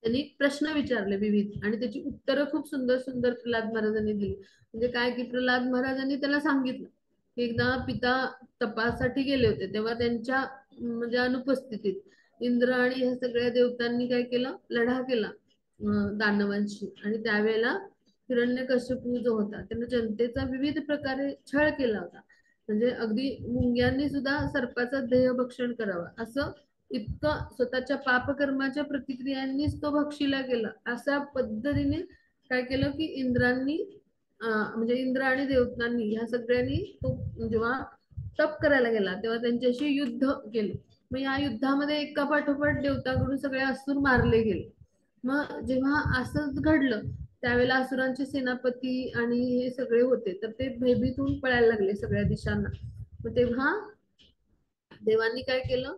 त्यांनी प्रश्न विचारले विविध, आणि त्याची उत्तरं खूप सुंदर सुंदर प्रल्हाद महाराजांनी दिली. म्हणजे काय की प्रल्हाद महाराजांनी त्याला सांगितलं की एकदा पिता तपासाठी गेले होते, तेव्हा त्यांच्या म्हणजे अनुपस्थितीत इंद्र आणि ह्या सगळ्या देवतांनी काय केलं, लढा केला दानवांशी. आणि त्यावेळेला हिरण्यकश्यपू जो होता त्याने जनतेचा विविध प्रकारे छळ केला होता. म्हणजे अगदी मुंग्यांनी सुद्धा सर्पाचा देह भक्षण करावा असं इतकं स्वतःच्या पापकर्माच्या प्रतिक्रियांनीच तो भक्षीला गेला. अशा पद्धतीने काय केलं की इंद्रांनी म्हणजे इंद्र आणि देवतांनी ह्या सगळ्यांनी तो जेव्हा तप करायला गेला तेव्हा त्यांच्याशी युद्ध केलं. मग या युद्धामध्ये एका पाठोपाठ देवतांकडून सगळे असुर मारले गेले. मग जेव्हा असंच घडलं त्यावेळेला असुरांचे सेनापती आणि हे सगळे होते तर ते भयभीत होऊन पळायला लागले सगळ्या दिशांना. मग तेव्हा देवांनी काय केलं,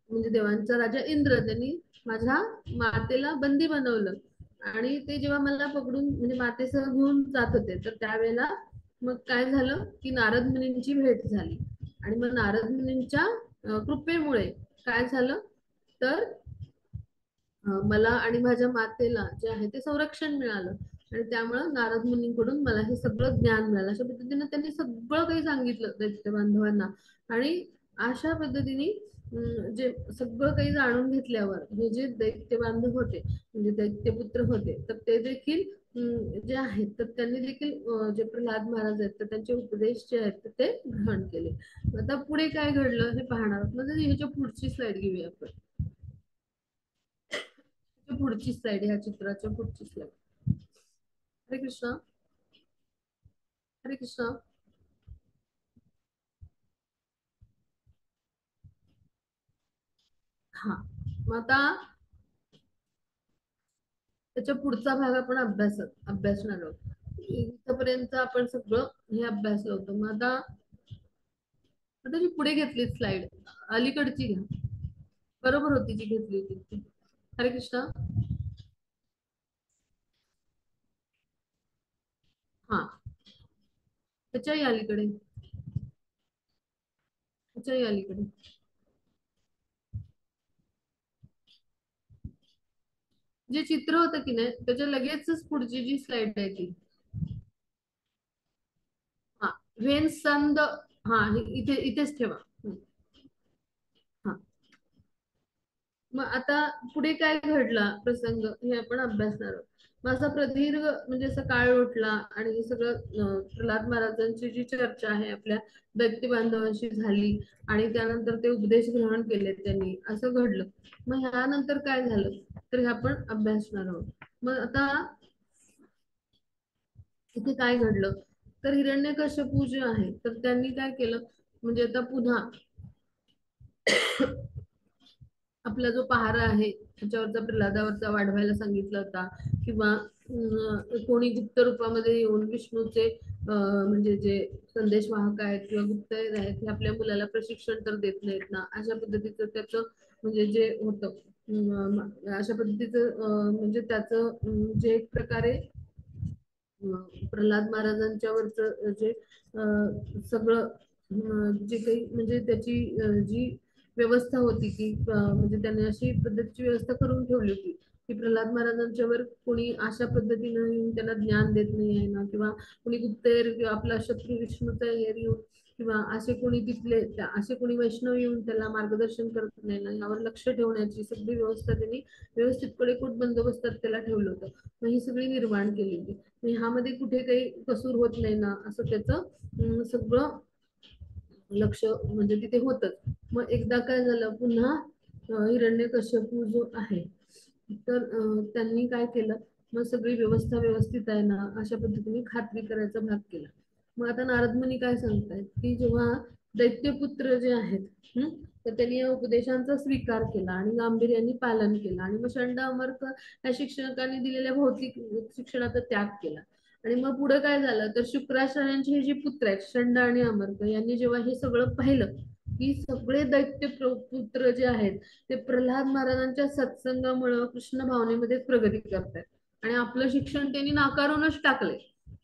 म्हणजे देवांचा राजा इंद्र त्यांनी माझ्या मातेला बंदी बनवलं. आणि ते जेव्हा मला पकडून म्हणजे मातेसह घेऊन जात होते तर त्यावेळेला मग काय झालं की नारद मुनींची भेट झाली. आणि मग नारद मुनींच्या कृपेमुळे काय झालं तर मला आणि माझ्या मातेला जे आहे ते संरक्षण मिळालं. आणि त्यामुळं नारद मुनींकडून मला हे सगळं ज्ञान मिळालं. अशा पद्धतीने त्यांनी सगळं काही सांगितलं दैत्य बांधवांना. आणि अशा पद्धतीने जे सगळं काही जाणून घेतल्यावर हे जे दैत्य बांधव होते म्हणजे दैत्यपुत्र होते तर ते देखील जे आहेत तर त्यांनी देखील जे प्रल्हाद महाराज आहेत तर त्यांचे उपदेश जे आहेत तर ते ग्रहण केले. आता पुढे काय घडलं हे पाहणार आहोत. म्हणजे ह्याच्या पुढची स्लाइड घेऊया आपण. पुढची स्लाइड, ह्या चित्राच्या पुढची स्लाइड. हरे कृष्ण. हरे कृष्ण. हा, मग आता त्याच्या पुढचा भाग आपण अभ्यासणार आहोत. इथपर्यंत आपण सगळं हे अभ्यासलं होतं. मग आता जी पुढे घेतली स्लाइड अलीकडची घ्या, बरोबर होती जी घेतली होती ती. हरे कृष्ण. हा, त्याच्याही अलीकडे, त्याच्याही अलीकडे जे चित्र होतं की नाही त्याच्या लगेचच पुढची जी स्लाइड आहे ती. हा, वेन सन द, हा इथे इथेच ठेवा. हा, मग आता पुढे काय घडला प्रसंग हे आपण अभ्यासणार आहोत. मग असा प्रदीर्घ म्हणजे असं काळ उठला आणि हे सगळं प्रल्हाद महाराजांची जी चर्चा आहे आपल्या दैत्य बांधवांशी झाली. आणि त्यानंतर ते उपदेश ग्रहण केले त्यांनी, असं घडलं. मग ह्यानंतर काय झालं तर हे आपण अभ्यासणार आहोत. मग आता इथे काय घडलं तर हिरण्यकश्यपू जे आहे तर त्यांनी काय केलं, म्हणजे आता पुन्हा आपला जो पहारा आहे त्याच्यावरचा प्रल्हादावरचा वाढवायला सांगितला होता. किंवा कोणी गुप्त रूपामध्ये येऊन विष्णूचे म्हणजे जे संदेश वाहक आहेत किंवा गुप्तहेर आहेत हे आपल्या मुलाला प्रशिक्षण तर देत नाहीत ना, अशा पद्धतीचं त्याचं म्हणजे जे होतं अशा पद्धतीचं म्हणजे त्याचं जे एक प्रकारे प्रल्हाद महाराजांच्यावरच जे सगळं जे काही म्हणजे त्याची जी व्यवस्था होती की म्हणजे त्यांनी अशी पद्धतीची व्यवस्था करून ठेवली होती की प्रल्हाद महाराजांच्यावर कोणी अशा पद्धतीनं येऊन त्यांना ज्ञान देत नाही आहे ना, किंवा कोणी गुप्तहेर किंवा आपला शत्रू विष्णूचा हेर येऊन किंवा असे कोणी तिथले असे कोणी वैष्णव येऊन त्याला मार्गदर्शन करत नाही ना, यावर लक्ष ठेवण्याची सगळी व्यवस्था त्यांनी व्यवस्थित कडेकोट बंदोबस्तात त्याला ठेवलं होतं. मग ही सगळी निर्माण केली होती. ह्यामध्ये कुठे काही कसूर होत नाही ना असं त्याचं सगळं लक्ष म्हणजे तिथे होतच. मग एकदा काय झालं पुन्हा हिरण्यकश्यपू जो आहे तर त्यांनी काय केलं, मग सगळी व्यवस्था व्यवस्थित आहे ना अशा पद्धतीने खात्री करायचा भाग केला. मग आता नारद मुनी काय सांगतायत की जेव्हा दैत्यपुत्र जे आहेत तर त्यांनी या उपदेशांचा स्वीकार केला आणि गांभीर्याने पालन केलं. आणि मग षंड अमर्क या शिक्षकांनी दिलेल्या भौतिक शिक्षणाचा त्याग केला. आणि मग पुढे काय झालं तर शुक्राचार्यांची हे जी पुत्र आहेत शंड आणि अमर्क यांनी जेव्हा हे सगळं पाहिलं की सगळे दैत्य पुत्र जे आहेत ते प्रल्हाद महाराजांच्या सत्संगामुळे कृष्ण भावनेमध्ये प्रगती करतात आणि आपलं शिक्षण त्यांनी नाकारूनच टाकले.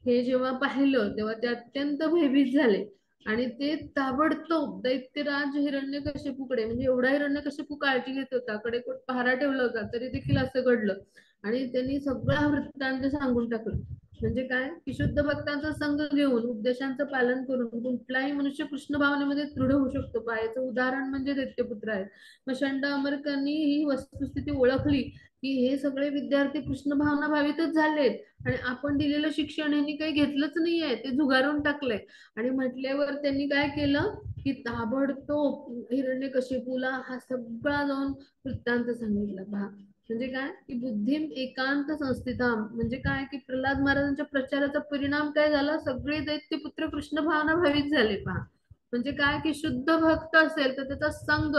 हे जेव्हा पाहिलं तेव्हा ते अत्यंत भयभीत झाले आणि ते ताबडतोब दैत्यराज हिरण्यकशिपूकडे, म्हणजे एवढा हिरण्यकशिपू काळजी घेत होता, कडे पहारा ठेवला होता तरी देखील असं घडलं आणि त्यांनी सगळा वृत्तांत सांगून टाकलं. म्हणजे काय की शुद्ध भक्तांचा संघ घेऊन उपदेशांचं पालन करून कुठलाही मनुष्य कृष्ण भावनेमध्ये दृढ होऊ शकतो. याचं उदाहरण म्हणजे दैत्यपुत्र आहेत. मग शंड अमरकांनी ही वस्तुस्थिती ओळखली की हे सगळे विद्यार्थी कृष्ण भावना भावितच झालेत आणि आपण दिलेलं शिक्षण यांनी काही घेतलंच नाहीये, ते झुगारून टाकलंय. आणि म्हटल्यावर त्यांनी काय केलं की ताबडतोब हिरण्यकशिपूला हा सगळा जाऊन वृत्तांत सांगितला. पहा म्हणजे काय की बुद्धिम एकांत संस्थिता, म्हणजे काय की प्रल्हाद महाराजांच्या प्रचाराचा परिणाम काय झाला, सगळे दैत्यपुत्र कृष्ण भावना भावित झाले. पहा म्हणजे काय की शुद्ध भक्त असेल तर त्याचा संघ,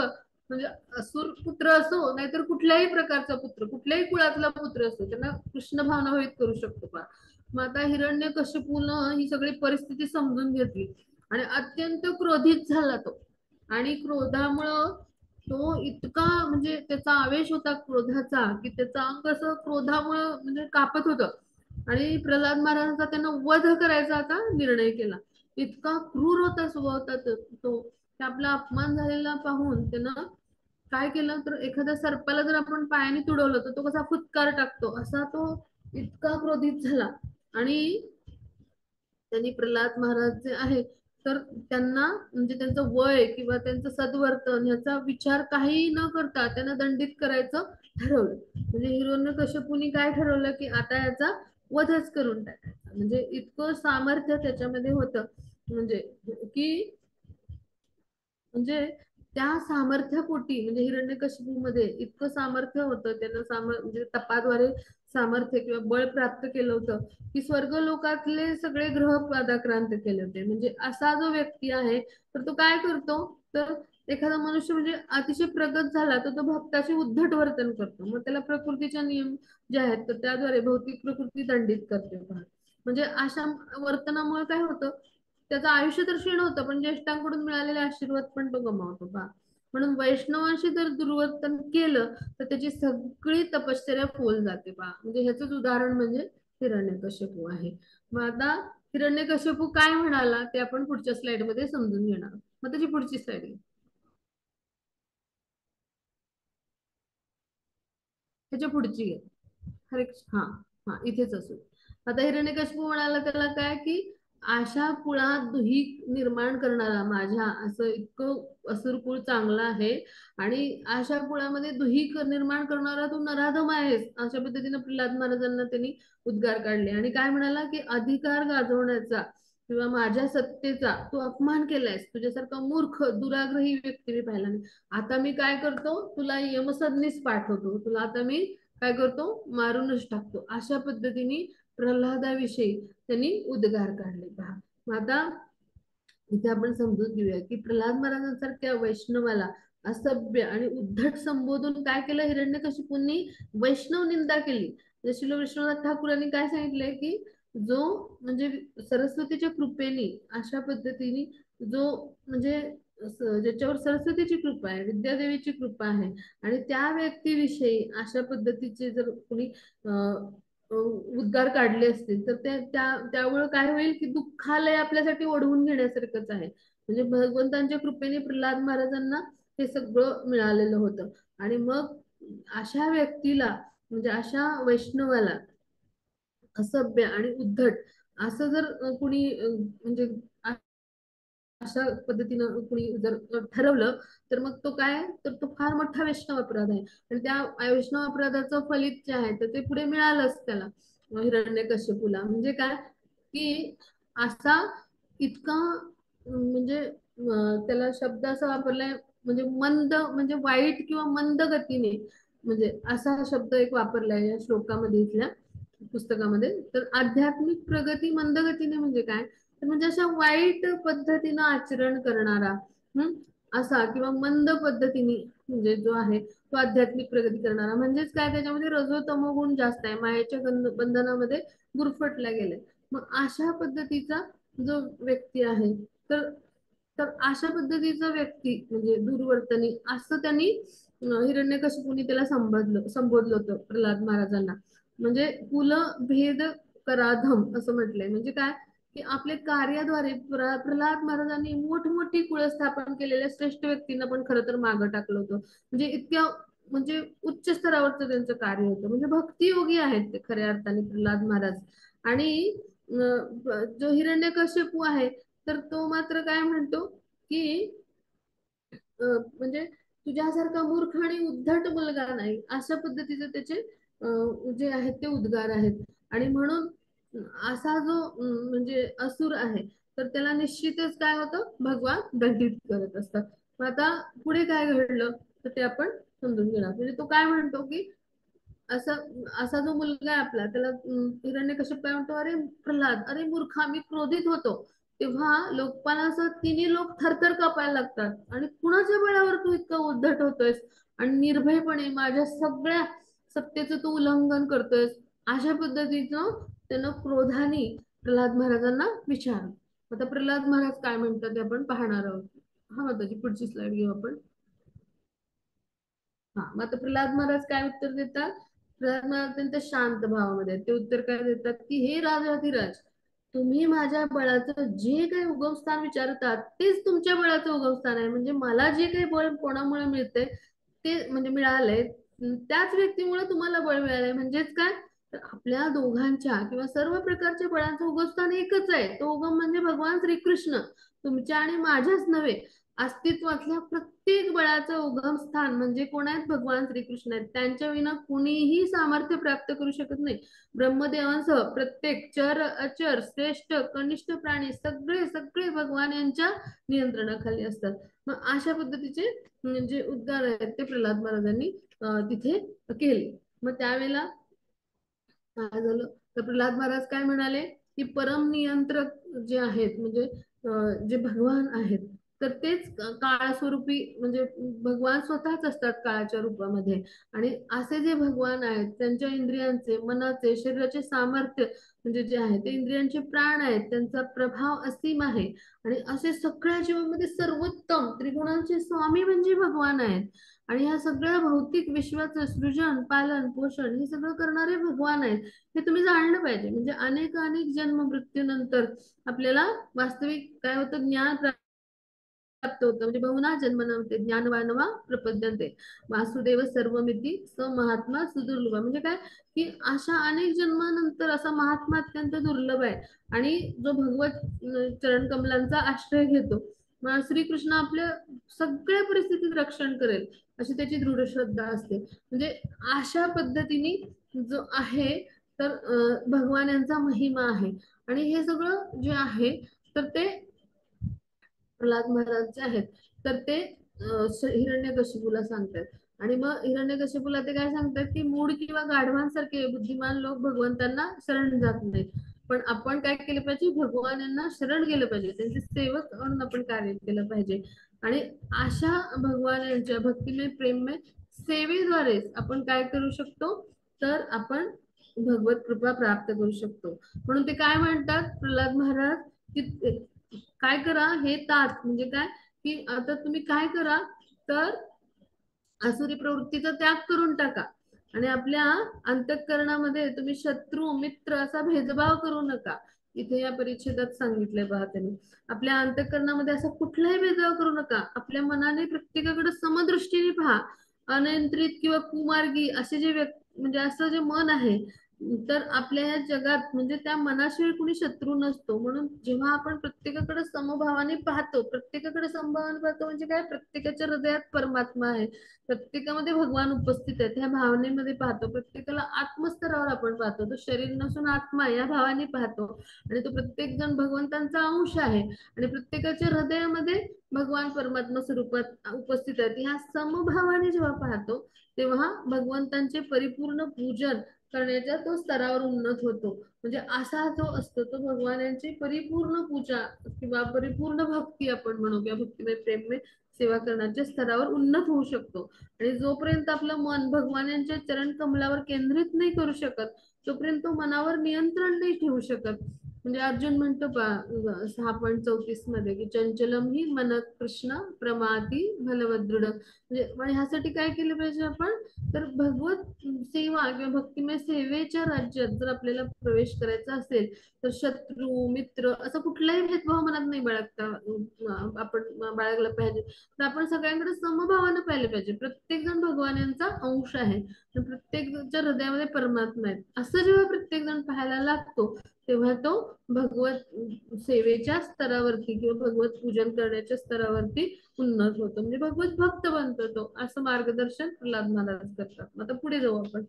म्हणजे असुर पुत्र असो नाहीतर कुठल्याही प्रकारचा पुत्र, कुठल्याही कुळातला पुत्र असो, त्यांना कृष्ण भावना भावित करू शकतो. पहा मग आता हिरण्यकशिपूनं ही सगळी परिस्थिती समजून घेतली आणि अत्यंत क्रोधित झाला तो. आणि क्रोधामुळं तो इतका, म्हणजे त्याचा आवेश होता क्रोधाचा की त्याचं अंग असं क्रोधामुळं म्हणजे कापत होतं आणि प्रल्हाद महाराजांचा त्यांना वध करायचा आता निर्णय केला. इतका क्रूर होता स्वभाव तो की आपला अपमान झालेला पाहून त्यानं काय केलं तर एखाद्या सर्पाला जर आपण पायाने तुडवलं तर तो कसा फुत्कार टाकतो असा तो इतका क्रोधित झाला. आणि त्यांनी प्रल्हाद महाराज जे आहे तर त्यांना, म्हणजे त्यांचं वय किंवा त्यांचं सद्वर्तन ह्याचा विचार काही न करता त्यांना दंडित करायचं ठरवलं. म्हणजे हिरण्यकशिपूनी काय ठरवलं की आता याचा वधच करून टाकायचा. म्हणजे इतकं सामर्थ्य त्याच्यामध्ये होतं, म्हणजे की म्हणजे त्या सामर्थ्यापोटी, म्हणजे हिरण्यकशिपू मध्ये इतकं सामर्थ्य होतं, त्यांना म्हणजे तपाद्वारे सामर्थ्य किंवा बळ प्राप्त केलं होतं की स्वर्ग लोकातले सगळे ग्रह पादाक्रांत केले होते. म्हणजे असा जो व्यक्ती आहे तर तो काय करतो तर एखादा मनुष्य म्हणजे अतिशय प्रगत झाला तर तो भक्ताशी उद्धट वर्तन करतो, मग त्याला प्रकृतीच्या नियम जे आहेत तर त्याद्वारे भौतिक प्रकृती दंडित करते. म्हणजे अशा वर्तनामुळे काय होतं, त्याचं आयुष्य तर क्षीण होतं पण ज्येष्ठांकडून मिळालेले आशीर्वाद पण तो गमावतो. पहा म्हणून वैष्णवांशी जर दुर्वर्तन केलं तर त्याची सगळी तपश्चर्या फोल जाते. पहा म्हणजे ह्याच उदाहरण म्हणजे हिरण्यकशिपू आहे. मग आता हिरण्यकशिपू काय म्हणाला ते आपण पुढच्या स्लाइड मध्ये समजून घेणार. मग त्याची पुढची स्लाइड, त्याच्या पुढची आहे. हरे हा, हा इथेच असू. आता हिरण्यकशिपू म्हणाला त्याला काय की आशा कुळात दुहीक निर्माण करणारा माझ्या, असं इतकं असुर कुळ चांगलं आहे आणि आशा कुळामध्ये दुहीक निर्माण करणारा तू नराधम आहेस, अशा पद्धतीने प्रल्हाद महाराजांना त्यांनी उद्गार काढले. आणि काय म्हणाला की अधिकार गाजवण्याचा किंवा माझ्या सत्तेचा तू अपमान केलायस, तुझ्यासारखा मूर्ख दुराग्रही व्यक्ती मी पाहिला नाही. आता मी काय करतो, तुला यमसदनीस पाठवतो, तुला आता मी काय करतो मारूनच टाकतो, अशा पद्धतीने प्रल्हादाविषयी त्यांनी उद्गार काढले. पहा मग आता इथे आपण समजून घेऊया की प्रल्हाद महाराजांसारख्या वैष्णवाला असभ्य आणि उद्धट संबोधून काय केलं हिरण्यकशिपूंनी, वैष्णव निंदा केली. श्रील विश्वनाथ ठाकूरांनी काय सांगितलंय की जो म्हणजे सरस्वतीच्या कृपेने अशा पद्धतीने जो म्हणजे ज्याच्यावर सरस्वतीची कृपा आहे, विद्यादेवीची कृपा आहे आणि त्या व्यक्तीविषयी अशा पद्धतीचे जर कोणी उद्गार काढले असतील तर त्यामुळे काय होईल की दुःखालय आपल्यासाठी ओढवून घेण्यासारखंच आहे. म्हणजे भगवंतांच्या कृपेने प्रल्हाद महाराजांना हे सगळं मिळालेलं होतं. आणि मग अशा व्यक्तीला, म्हणजे अशा वैष्णवाला असभ्य आणि उद्धट असं जर कुणी म्हणजे अशा पद्धतीनं कुणी जर ठरवलं तर मग तो काय तर तो फार मोठा वैष्णव अपराध आहे. आणि त्या वैष्णव अपराधाचं फलित जे आहे तर ते पुढे मिळालंच त्याला हिरण्यकशिपूला. म्हणजे काय की असा इतका म्हणजे त्याला शब्द असा वापरलाय, म्हणजे मंद, म्हणजे वाईट किंवा मंद गतीने, म्हणजे असा शब्द एक वापरलाय या श्लोकामध्ये इथल्या पुस्तकामध्ये. तर आध्यात्मिक प्रगती मंद गतीने म्हणजे काय तर म्हणजे अशा वाईट पद्धतीनं आचरण करणारा, असा किंवा मंद पद्धतीने म्हणजे जो आहे तो आध्यात्मिक प्रगती करणारा. म्हणजेच काय त्याच्यामध्ये रजो तमो गुण जास्त आहे, मायेच्या बंधनामध्ये गुरफटला गेले. मग अशा पद्धतीचा जो व्यक्ती आहे, तर तर अशा पद्धतीचा व्यक्ती म्हणजे दुर्वर्तनी असं त्यांनी हिरण्यकशिपूनी त्याला संबोधलं होतं प्रल्हाद महाराजांना. म्हणजे कुल भेद कराधम असं म्हटलंय. म्हणजे काय, की आपल्या कार्याद्वारे प्रल्हाद महाराजांनी मोठमोठी कुळ स्थापन केलेल्या श्रेष्ठ व्यक्तींना पण खरं तर मागं टाकलं होतं. म्हणजे इतक्या म्हणजे उच्च स्तरावरचं त्यांचं कार्य होतं. म्हणजे भक्तियोगी आहेत ते खऱ्या अर्थाने प्रल्हाद महाराज. आणि जो हिरण्यकशिपू आहे, तर तो मात्र काय म्हणतो की म्हणजे तुझ्यासारखा मूर्ख आणि उद्धट मुलगा नाही, अशा पद्धतीचे त्याचे जे आहेत ते उद्गार आहेत. आणि म्हणून असा जो म्हणजे असुर आहे, तर त्याला निश्चितच काय होतं, भगवान दंडित करत असतात. मग आता पुढे काय घडलं तर ते आपण समजून घेणार. म्हणजे तो काय म्हणतो की असा असा जो मुलगा आहे आपला, त्याला हिरण्यकश्यप काय म्हणतो, अरे प्रल्हाद, अरे मूर्खा, मी क्रोधित होतो तेव्हा लोकपालाचं तिन्ही लोक थरथर कापायला लागतात आणि कुणाच्या बळावर तू इतका उद्धट होतोयस आणि निर्भयपणे माझ्या सगळ्या सत्तेचं तू उल्लंघन करतोयस. अशा पद्धतीचं त्यानं क्रोधाने प्रल्हाद महाराजांना विचारलं. आता प्रल्हाद महाराज काय म्हणतात ते आपण पाहणार आहोत. हा, त्याची पुढची स्लाइड घेऊ आपण. हा, मग आता प्रल्हाद महाराज काय उत्तर देतात. प्रल्हाद महाराज अत्यंत शांत भावामध्ये ते उत्तर काय देतात की हे राजाधिराज, तुम्ही माझ्या बळाचं जे काही उगमस्थान विचारतात तेच तुमच्या बळाचं उगमस्थान आहे. म्हणजे मला जे काही बळ कोणामुळे मिळते ते म्हणजे मिळालंय, त्याच व्यक्तीमुळे तुम्हाला बळ मिळालंय. म्हणजेच काय, तर आपल्या दोघांच्या किंवा सर्व प्रकारच्या बळांचं उगमस्थान एकच आहे. तो उगम म्हणजे भगवान श्रीकृष्ण. तुमच्या आणि माझ्याच नव्हे, अस्तित्वातल्या प्रत्येक बळाचं उगम स्थान म्हणजे कोण आहेत, भगवान श्रीकृष्ण आहेत. त्यांच्या विना कुणीही सामर्थ्य प्राप्त करू शकत नाही. ब्रह्मदेवांसह प्रत्येक चर अचर श्रेष्ठ कनिष्ठ प्राणी सगळे सगळे भगवान यांच्या नियंत्रणाखाली असतात. मग अशा पद्धतीचे जे उद्गार आहेत ते प्रल्हाद महाराजांनी तिथे केले. मग त्यावेळेला काय झालं, तर प्रल्हाद महाराज काय म्हणाले की परम नियंत्रक जे आहेत म्हणजे जे भगवान आहेत, तर तेच काळस्वरूपी म्हणजे भगवान स्वतःच असतात काळाच्या रूपामध्ये. आणि असे जे भगवान आहेत त्यांच्या इंद्रियांचे मनाचे शरीराचे सामर्थ्य म्हणजे जे आहे ते इंद्रियांचे प्राण आहेत, त्यांचा प्रभाव असीम आहे. आणि असे सगळ्या जीवांमध्ये सर्वोत्तम त्रिगुणांचे स्वामी म्हणजे भगवान आहेत. आणि ह्या सगळ्या भौतिक विश्वाचं सृजन पालन पोषण हे सगळं करणारे भगवान आहेत. हे तुम्ही जाणलं पाहिजे. म्हणजे अनेक अनेक जन्म मृत्यूनंतर आपल्याला वास्तविक काय होतं, ज्ञान प्राप्त होतं. म्हणजे बहुना जन्मना ज्ञानवानवा प्रपद्यन्ते वासुदेव सर्वमिती स महात्मा सुदुर्लभ. म्हणजे काय, की अशा अनेक जन्मानंतर असा महात्मा अत्यंत दुर्लभ आहे. आणि जो भगवत चरण कमलांचा आश्रय घेतो, मग श्रीकृष्ण आपल्या सगळ्या परिस्थितीत रक्षण करेल अशी त्याची दृढ श्रद्धा असते. म्हणजे अशा पद्धतीने जो आहे, तर भगवान यांचा महिमा आहे. आणि हे सगळं जे आहे तर ते प्रल्हाद महाराज जे आहेत, तर ते हिरण्यकशिपूला सांगतात. आणि मग हिरण्यकशिपूला ते काय सांगतात की मूढ किंवा गाढवांसारखे बुद्धिमान लोक भगवंतांना शरण जात नाहीत, पण आपण काय केलं पाहिजे, भगवान यांना शरण गेलं पाहिजे, त्यांचे सेवक म्हणून आपण कार्य केलं पाहिजे. आणि अशा भगवान यांच्या भक्तिमय प्रेममय सेवेद्वारे आपण काय करू शकतो, तर आपण भगवत कृपा प्राप्त करू शकतो. म्हणून ते काय म्हणतात प्रल्हाद महाराज की काय करा, हे तात म्हणजे काय, की आता तुम्ही काय करा, तर आसुरी प्रवृत्तीचा त्याग करून टाका. आणि आपल्या अंतःकरणामध्ये तुम्ही शत्रू मित्र असा भेदभाव करू नका. इथे या परिच्छेदात सांगितलंय पहा त्यांनी. आपल्या अंतःकरणामध्ये असा कुठलाही भेदभाव करू नका. आपल्या मनाने प्रत्येकाकडे समदृष्टीने पहा. अनियंत्रित किंवा कुमार्गी असे जे म्हणजे असं जे मन आहे, तर आपल्या या जगात म्हणजे त्या मनाशिवाय कुणी शत्रू नसतो. म्हणून जेव्हा आपण प्रत्येकाकडे समभावाने पाहतो, प्रत्येकाकडे समभावाने पाहतो म्हणजे काय, प्रत्येकाच्या हृदयात परमात्मा आहे, प्रत्येकामध्ये भगवान उपस्थित आहेत ह्या भावनेमध्ये पाहतो. प्रत्येकाला आत्मस्तरावर आपण पाहतो, तो शरीर नसून आत्मा या भावाने पाहतो. आणि तो प्रत्येक जण भगवंतांचा अंश आहे. आणि प्रत्येकाच्या हृदयामध्ये भगवान परमात्मा स्वरूपात उपस्थित आहेत. ह्या समभावाने जेव्हा पाहतो, तेव्हा भगवंतांचे परिपूर्ण पूजन करण्याच्या तो स्तरावर उन्नत होतो. म्हणजे असा जो असतो तो भगवानांची परिपूर्ण पूजा किंवा परिपूर्ण भक्ती आपण म्हणू, किंवा भक्तिमय प्रेममय सेवा करण्याच्या स्तरावर उन्नत होऊ शकतो. आणि जोपर्यंत आपलं मन भगवान यांच्या चरण कमलावर केंद्रित नाही करू शकत, तोपर्यंत तो मनावर नियंत्रण नाही ठेवू शकत. म्हणजे अर्जुन म्हणतो 6.34 मध्ये की चंचलम ही मन कृष्ण प्रमाती बलवदृढ. म्हणजे पण ह्यासाठी काय केलं पाहिजे आपण, तर भगवत सेवा किंवा भक्तिमय सेवेच्या राज्यात जर आपल्याला प्रवेश करायचा असेल, तर शत्रू मित्र असं कुठलाही भेदभाव मनात नाही बाळगता आपण बाळगला पाहिजे. तर आपण सगळ्यांकडे समभावानं पाहिलं पाहिजे. प्रत्येक जण भगवान यांचा अंश आहे, प्रत्येकच्या हृदयामध्ये परमात्मा आहे असं जेव्हा प्रत्येक जण पाहायला लागतो, तेव्हा तो भगवत सेवेच्या स्तरावरती किंवा भगवत पूजन करण्याच्या स्तरावरती उन्नत होतो, म्हणजे भगवत भक्त बनतो तो, असं मार्गदर्शन प्रल्हाद महाराज करतात. आता पुढे जाऊ आपण.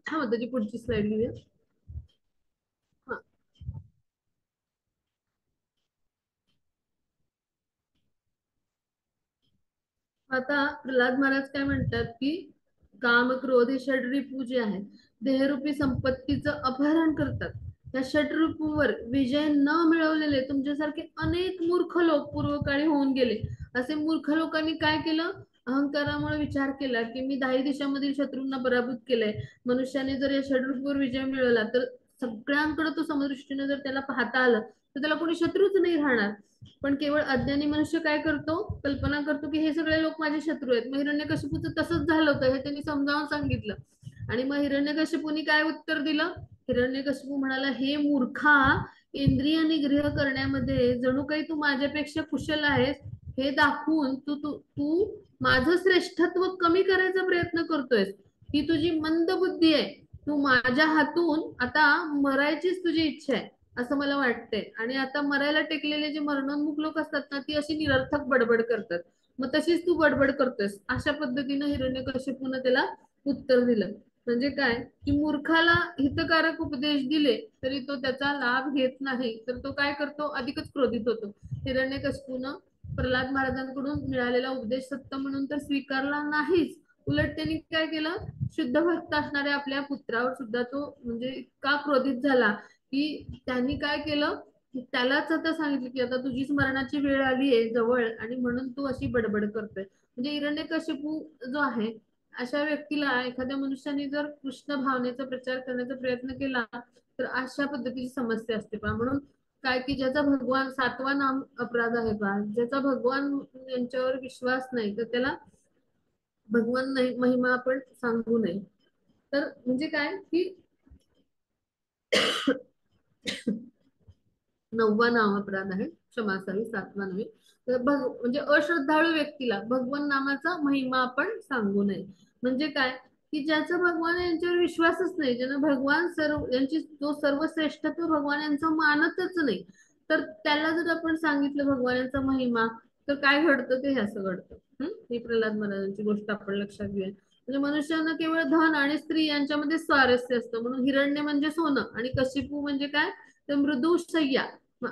हा त्याची पुढची स्लाइड घेऊया. हा, आता प्रल्हाद महाराज काय म्हणतात की काम क्रोध हे षडरिपू जे आहेत, देहरूपी संपत्तीचं अपहरण करतात. त्या षडरिपूवर विजय न मिळवलेले तुमच्यासारखे अनेक मूर्ख लोक पूर्वकाळी होऊन गेले. असे मूर्ख लोकांनी काय केलं, अहंकारामुळे विचार केला की मी 10 दिशांमधील शत्रूंना पराभूत केलंय. मनुष्याने जर या षडरिपूवर विजय मिळवला तर सगळ्यांकडे तो समदृष्टीने जर त्याला पाहता आलं, तर त्याला कोणी शत्रूच नाही राहणार. पण केवळ अज्ञानी मनुष्य काय करतो, कल्पना करतो की हे सगळे लोक माझे शत्रू आहेत. मग हिरण्यकशिपूचं तसंच झालं होतं, हे त्यांनी समजावून सांगितलं. आणि मग हिरण्यकशिपूनी काय उत्तर दिलं, हिरण्यकशिपू म्हणाला, हे मूर्खा, इंद्रिय निग्रह करण्यामध्ये जणू काही तू माझ्यापेक्षा कुशल आहेस हे दाखवून तू तू तू माझं श्रेष्ठत्व कमी करायचा प्रयत्न करतोयस. ही तुझी मंद बुद्धी आहे. तू माझ्या हातून आता मरायचीच तुझी इच्छा आहे असं मला वाटतंय. आणि आता मरायला टेकलेले जे मरणोन्मुख लोक असतात ना, ती अशी निरर्थक बडबड करतात. मग तशीच तू बडबड करतोस, अशा पद्धतीनं हिरण्यकशिपूनं त्याला उत्तर दिलं. म्हणजे काय की मूर्खाला हितकारक उपदेश दिले तरी तो त्याचा लाभ घेत नाही, तर तो काय करतो, अधिकच क्रोधित होतो. हिरण्यकशिपूनं प्रल्हाद महाराजांकडून मिळालेला उपदेश सत्य म्हणून तर स्वीकारला नाहीच, उलट त्यांनी काय केलं, शुद्ध भक्त असणाऱ्या आपल्या पुत्रावर सुद्धा तो म्हणजे इतका क्रोधित झाला की त्यांनी काय केलं, त्यालाच आता सांगितलं की आता तुझी स्मरणाची वेळ आली आहे जवळ आणि म्हणून तू अशी बडबड करतोय. म्हणजे हिरण्यकशिपू जो आहे, अशा व्यक्तीला एखाद्या मनुष्याने जर कृष्ण भावनेचा प्रचार करण्याचा प्रयत्न केला तर अशा पद्धतीची समस्या असते पहा. म्हणून काय की ज्याचा भगवान, सातवा नाम अपराध आहे पहा, ज्याचा भगवान यांच्यावर विश्वास नाही तर त्याला भगवान नाही महिमा आपण सांगू नये. तर म्हणजे काय की 9वा नाम अपराध आहे, क्षमा असावी, 7वा नव्हे. तर म्हणजे अश्रद्धाळू व्यक्तीला भगवान नामाचा महिमा आपण सांगू नये. म्हणजे काय की ज्याचा भगवान यांच्यावर विश्वासच नाही, ज्यांना भगवान सर्व यांची जो सर्वश्रेष्ठत्व भगवान यांचा मानतच नाही, तर त्याला जर आपण सांगितलं भगवान यांचा महिमा, तर काय घडतं ते हे असं घडतं. ही प्रल्हाद महाराजांची गोष्ट आपण लक्षात घेऊया. म्हणजे मनुष्यांना केवळ धन आणि स्त्री यांच्यामध्ये स्वारस्य असतं, म्हणून हिरण्य म्हणजे सोनं आणि कशिपू म्हणजे काय, तर मृदू शय्या.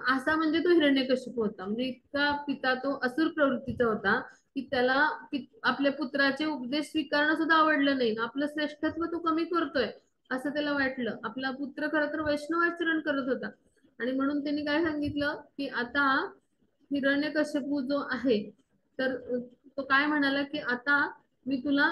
असा म्हणजे तो हिरण्यकशिपू होता. म्हणजे इतका पिता तो असुर प्रवृत्तीचा होता की त्याला आपल्या पुत्राचे उपदेश स्वीकारणं सुद्धा आवडलं नाही. आपलं श्रेष्ठत्व तो कमी करतोय असं त्याला वाटलं. आपला पुत्र खरं तर वैष्णव आचरण करत होता. आणि म्हणून त्यांनी काय सांगितलं की आता हिरण्यकशिपू जो आहे, तर तो काय म्हणाला की आता मी तुला,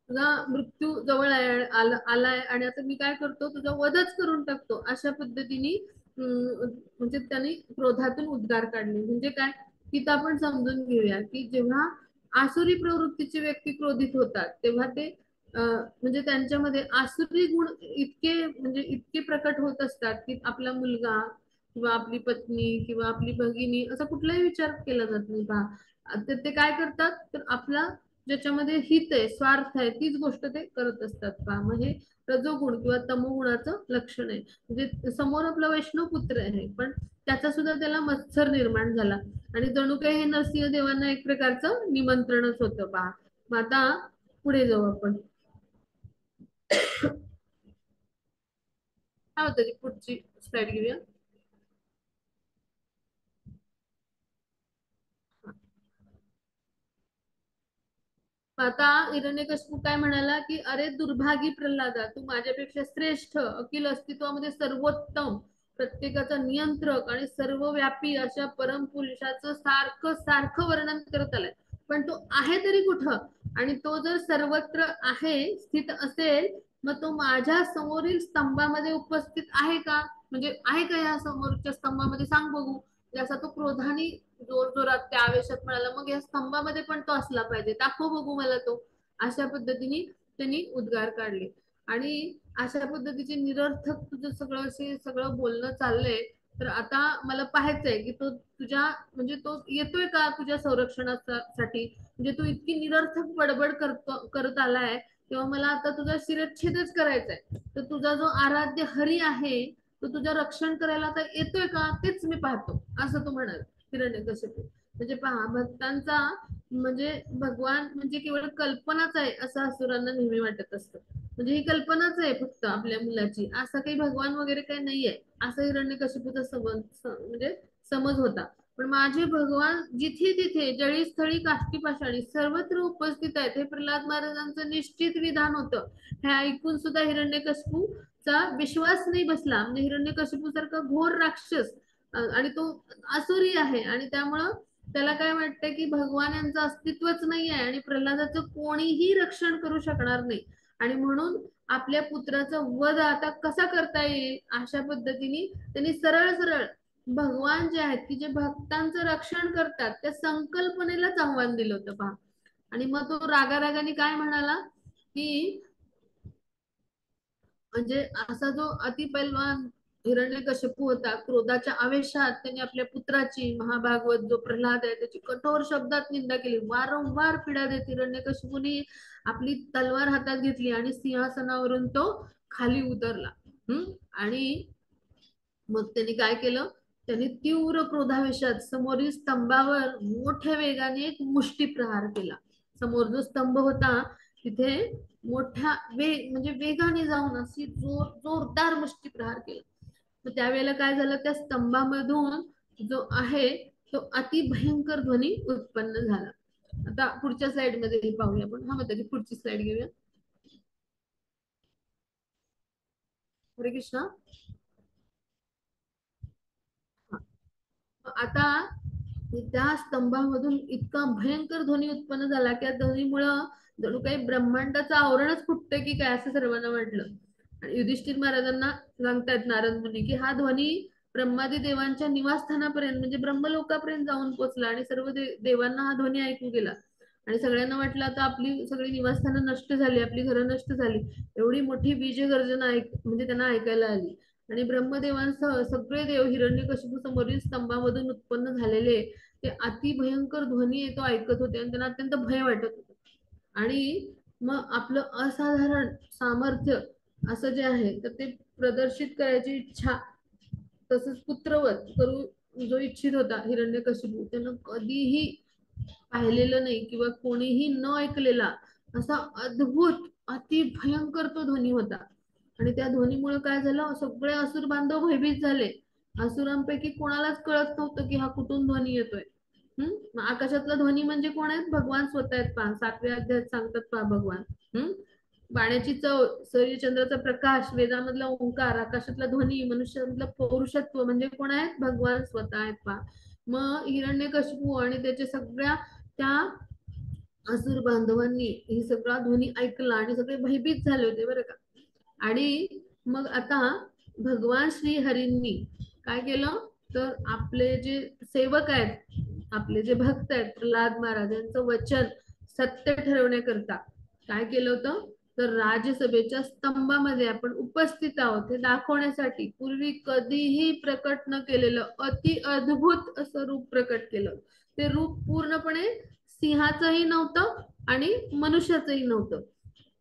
तुझा मृत्यू जवळ आलाय आणि आता मी काय करतो, तुझा वधच करून टाकतो, अशा पद्धतीने म्हणजे त्यांनी क्रोधातून उद्गार काढले. म्हणजे काय, तिथं आपण समजून घेऊया की जेव्हा आसुरी प्रवृत्तीचे व्यक्ती क्रोधित होतात तेव्हा ते म्हणजे त्यांच्यामध्ये आसुरी गुण इतके म्हणजे इतके प्रकट होत असतात की आपला मुलगा किंवा आपली पत्नी किंवा आपली भगिनी असा कुठलाही विचार केला जात नाही पहा. तर ते काय करतात, तर आपला ज्याच्यामध्ये हित आहे, स्वार्थ आहे, तीच गोष्ट ते करत असतात पहा. म्हणजे रजोगुण किंवा तमोगुणाचं लक्षण आहे. म्हणजे समोर आपला वैष्णव पुत्र आहे पण त्याचा सुद्धा त्याला मत्सर निर्माण झाला आणि जणू काही हे नरसिंह देवांना एक प्रकारचं निमंत्रणच होतं पहा. मग आता पुढे जाऊ आपण. काय होतं ती पुढची स्लाइड घेऊया. आता हिरण्यकशिपू काय म्हणाला की अरे दुर्भागी प्रल्हादा, तू माझ्यापेक्षा श्रेष्ठ, अखिल अस्तित्वामध्ये सर्वोत्तम, प्रत्येकाचा नियंत्रक आणि सर्वव्यापी अशा परमपुरुषाचं सारखं सारखं वर्णन करत आलाय. पण तो आहे तरी कुठं, आणि तो जर सर्वत्र आहे, स्थित असेल मग तो माझ्या समोरील स्तंभामध्ये उपस्थित आहे का, म्हणजे आहे का या समोरच्या स्तंभामध्ये, सांग बघू. जसा तो क्रोधाने जोर जोरात त्या आवेशात म्हणाला, मग या स्तंभामध्ये पण तो असला पाहिजे, दाखव बघू मला तो. अशा पद्धतीने त्यांनी उद्गार काढले. आणि अशा पद्धतीचे निरर्थक तुझं सगळं असे सगळं बोलणं चाललंय. तर आता मला पाहायचंय की तो तुझ्या म्हणजे तो येतोय का तुझ्या संरक्षणासाठी. म्हणजे तू इतकी निरर्थक बडबड करत आलाय, तेव्हा मला आता तुझा शिरच्छेदच करायचा आहे. तर तुझा जो आराध्य हरी आहे तो तुझं रक्षण करायला आता येतोय का, तेच मी पाहतो, असं तो म्हणाल हिरण्यकशिपू. म्हणजे पहा, भक्तांचा म्हणजे भगवान म्हणजे केवळ कल्पनाच आहे असं असुरांना नेहमी वाटत असतं. म्हणजे ही कल्पनाच आहे फक्त आपल्या मुलाची, असं काही भगवान वगैरे काही नाहीये, असं हिरण्यकशिपूचा म्हणजे समज होता. पण माझे भगवान जिथे तिथे जळी स्थळी काष्टी पाषाणी सर्वत्र उपस्थित आहेत, हे प्रल्हाद महाराजांचं निश्चित विधान होतं. हे ऐकून सुद्धा हिरण्यकशिपूचा विश्वास नाही बसला. म्हणजे हिरण्यकशिपू सारखा घोर राक्षस आणि तो असुरी आहे, आणि त्यामुळं त्याला काय वाटतं की भगवान यांचं अस्तित्वच नाही आहे आणि प्रल्हादाचं कोणीही रक्षण करू शकणार नाही. आणि म्हणून आपल्या पुत्राचा वध आता कसा करता येईल अशा पद्धतीने त्यांनी सरळ सरळ भगवान जे आहेत की जे भक्तांचं रक्षण करतात त्या संकल्पनेलाच आव्हान दिलं होतं पहा. आणि मग तो रागारागाने काय म्हणाला की म्हणजे असा जो अतिपैलवान हिरण्यकशिपू होता, क्रोधाच्या आवेशात त्यांनी आपल्या पुत्राची, महाभागवत जो प्रल्हाद आहे त्याची कठोर शब्दात निंदा केली. वारंवार पीडा देत हिरण्यकशिपूने आपली तलवार हातात घेतली आणि सिंहासनावरून तो खाली उतरला. आणि मग त्यांनी काय केलं, त्यांनी तीव्र क्रोधावेशात समोरील स्तंभावर मोठ्या वेगाने एक मुष्टी प्रहार केला. समोर जो स्तंभ होता तिथे मोठ्या म्हणजे वेगाने जाऊन अशी जोरदार मुष्टी प्रहार केला. तर त्यावेळेला काय झालं, त्या स्तंभामधून जो आहे तो अति भयंकर ध्वनी उत्पन्न झाला. आता पुढच्या स्लाइड मध्ये पाहूया आपण. हा म्हणता की पुढची स्लाइड घेऊया. हरे कृष्णा. आता त्या स्तंभामधून इतका भयंकर ध्वनी उत्पन्न झाला की त्या ध्वनीमुळं जणू काही ब्रह्मांडाचं आवरणच फुटतं की काय असं सर्वांना वाटलं. आणि युधिष्ठिर महाराजांना सांगतायत नारद मुनी की हा ध्वनी ब्रह्मादी देवांच्या निवासस्थानापर्यंत म्हणजे ब्रह्मलोकापर्यंत जाऊन पोहोचला आणि सर्व देवांना हा ध्वनी ऐकू गेला. आणि सगळ्यांना वाटलं आता आपली सगळी निवासस्थानं नष्ट झाली, आपली घरं नष्ट झाली. एवढी मोठी बीज गर्जना म्हणजे त्यांना ऐकायला आली. आणि ब्रह्मदेवांसह सगळे देव हिरण्यकशिपू समोरील स्तंभामधून उत्पन्न झालेले ते अति भयंकर ध्वनी तो ऐकत होते आणि त्यांना अत्यंत भय वाटत होतं. आणि मग आपलं असाधारण सामर्थ्य असं जे आहे तर ते प्रदर्शित करायची इच्छा, तसंच पुत्रवध करू जो इच्छित होता हिरण्यकशिपू, त्यानं कधीही पाहिलेलं नाही किंवा कोणीही न ऐकलेला असा अद्भुत अति भयंकर तो ध्वनी होता. आणि त्या ध्वनीमुळे काय झालं, सगळे असुर बांधव भयभीत झाले. असुरांपैकी कोणालाच कळत नव्हतं की हा कुठून ध्वनी येतोय. आकाशातला ध्वनी म्हणजे कोण आहेत, भगवान स्वतः आहेत पहा. 7व्या अध्यायात सांगतात पहा भगवान. बाण्याची चव, सूर्यचंद्राचा प्रकाश, वेदामधला ओंकार, आकाशातला ध्वनी, मनुष्यामधलं पौरुषत्व म्हणजे कोण आहेत, भगवान स्वतः आहेत पहा. मग हिरण्यकशिपू आणि त्याच्या सगळ्या त्या असुर बांधवांनी ही सगळा ध्वनी ऐकला आणि सगळे भयभीत झाले होते बरं का. आणि मग आता भगवान श्री हरींनी काय केलं, तर आपले जे सेवक आहेत, आपले जे भक्त आहेत प्रल्हाद महाराज यांचं वचन सत्य ठरवण्याकरता काय केलं होतं, तर राज्यसभेच्या स्तंभामध्ये आपण उपस्थित आहोत हे दाखवण्यासाठी पूर्वी कधीही प्रकट न केलेलं अति अद्भुत असं रूप प्रकट केलं. ते रूप पूर्णपणे सिंहाचंही नव्हतं आणि मनुष्याचंही नव्हतं.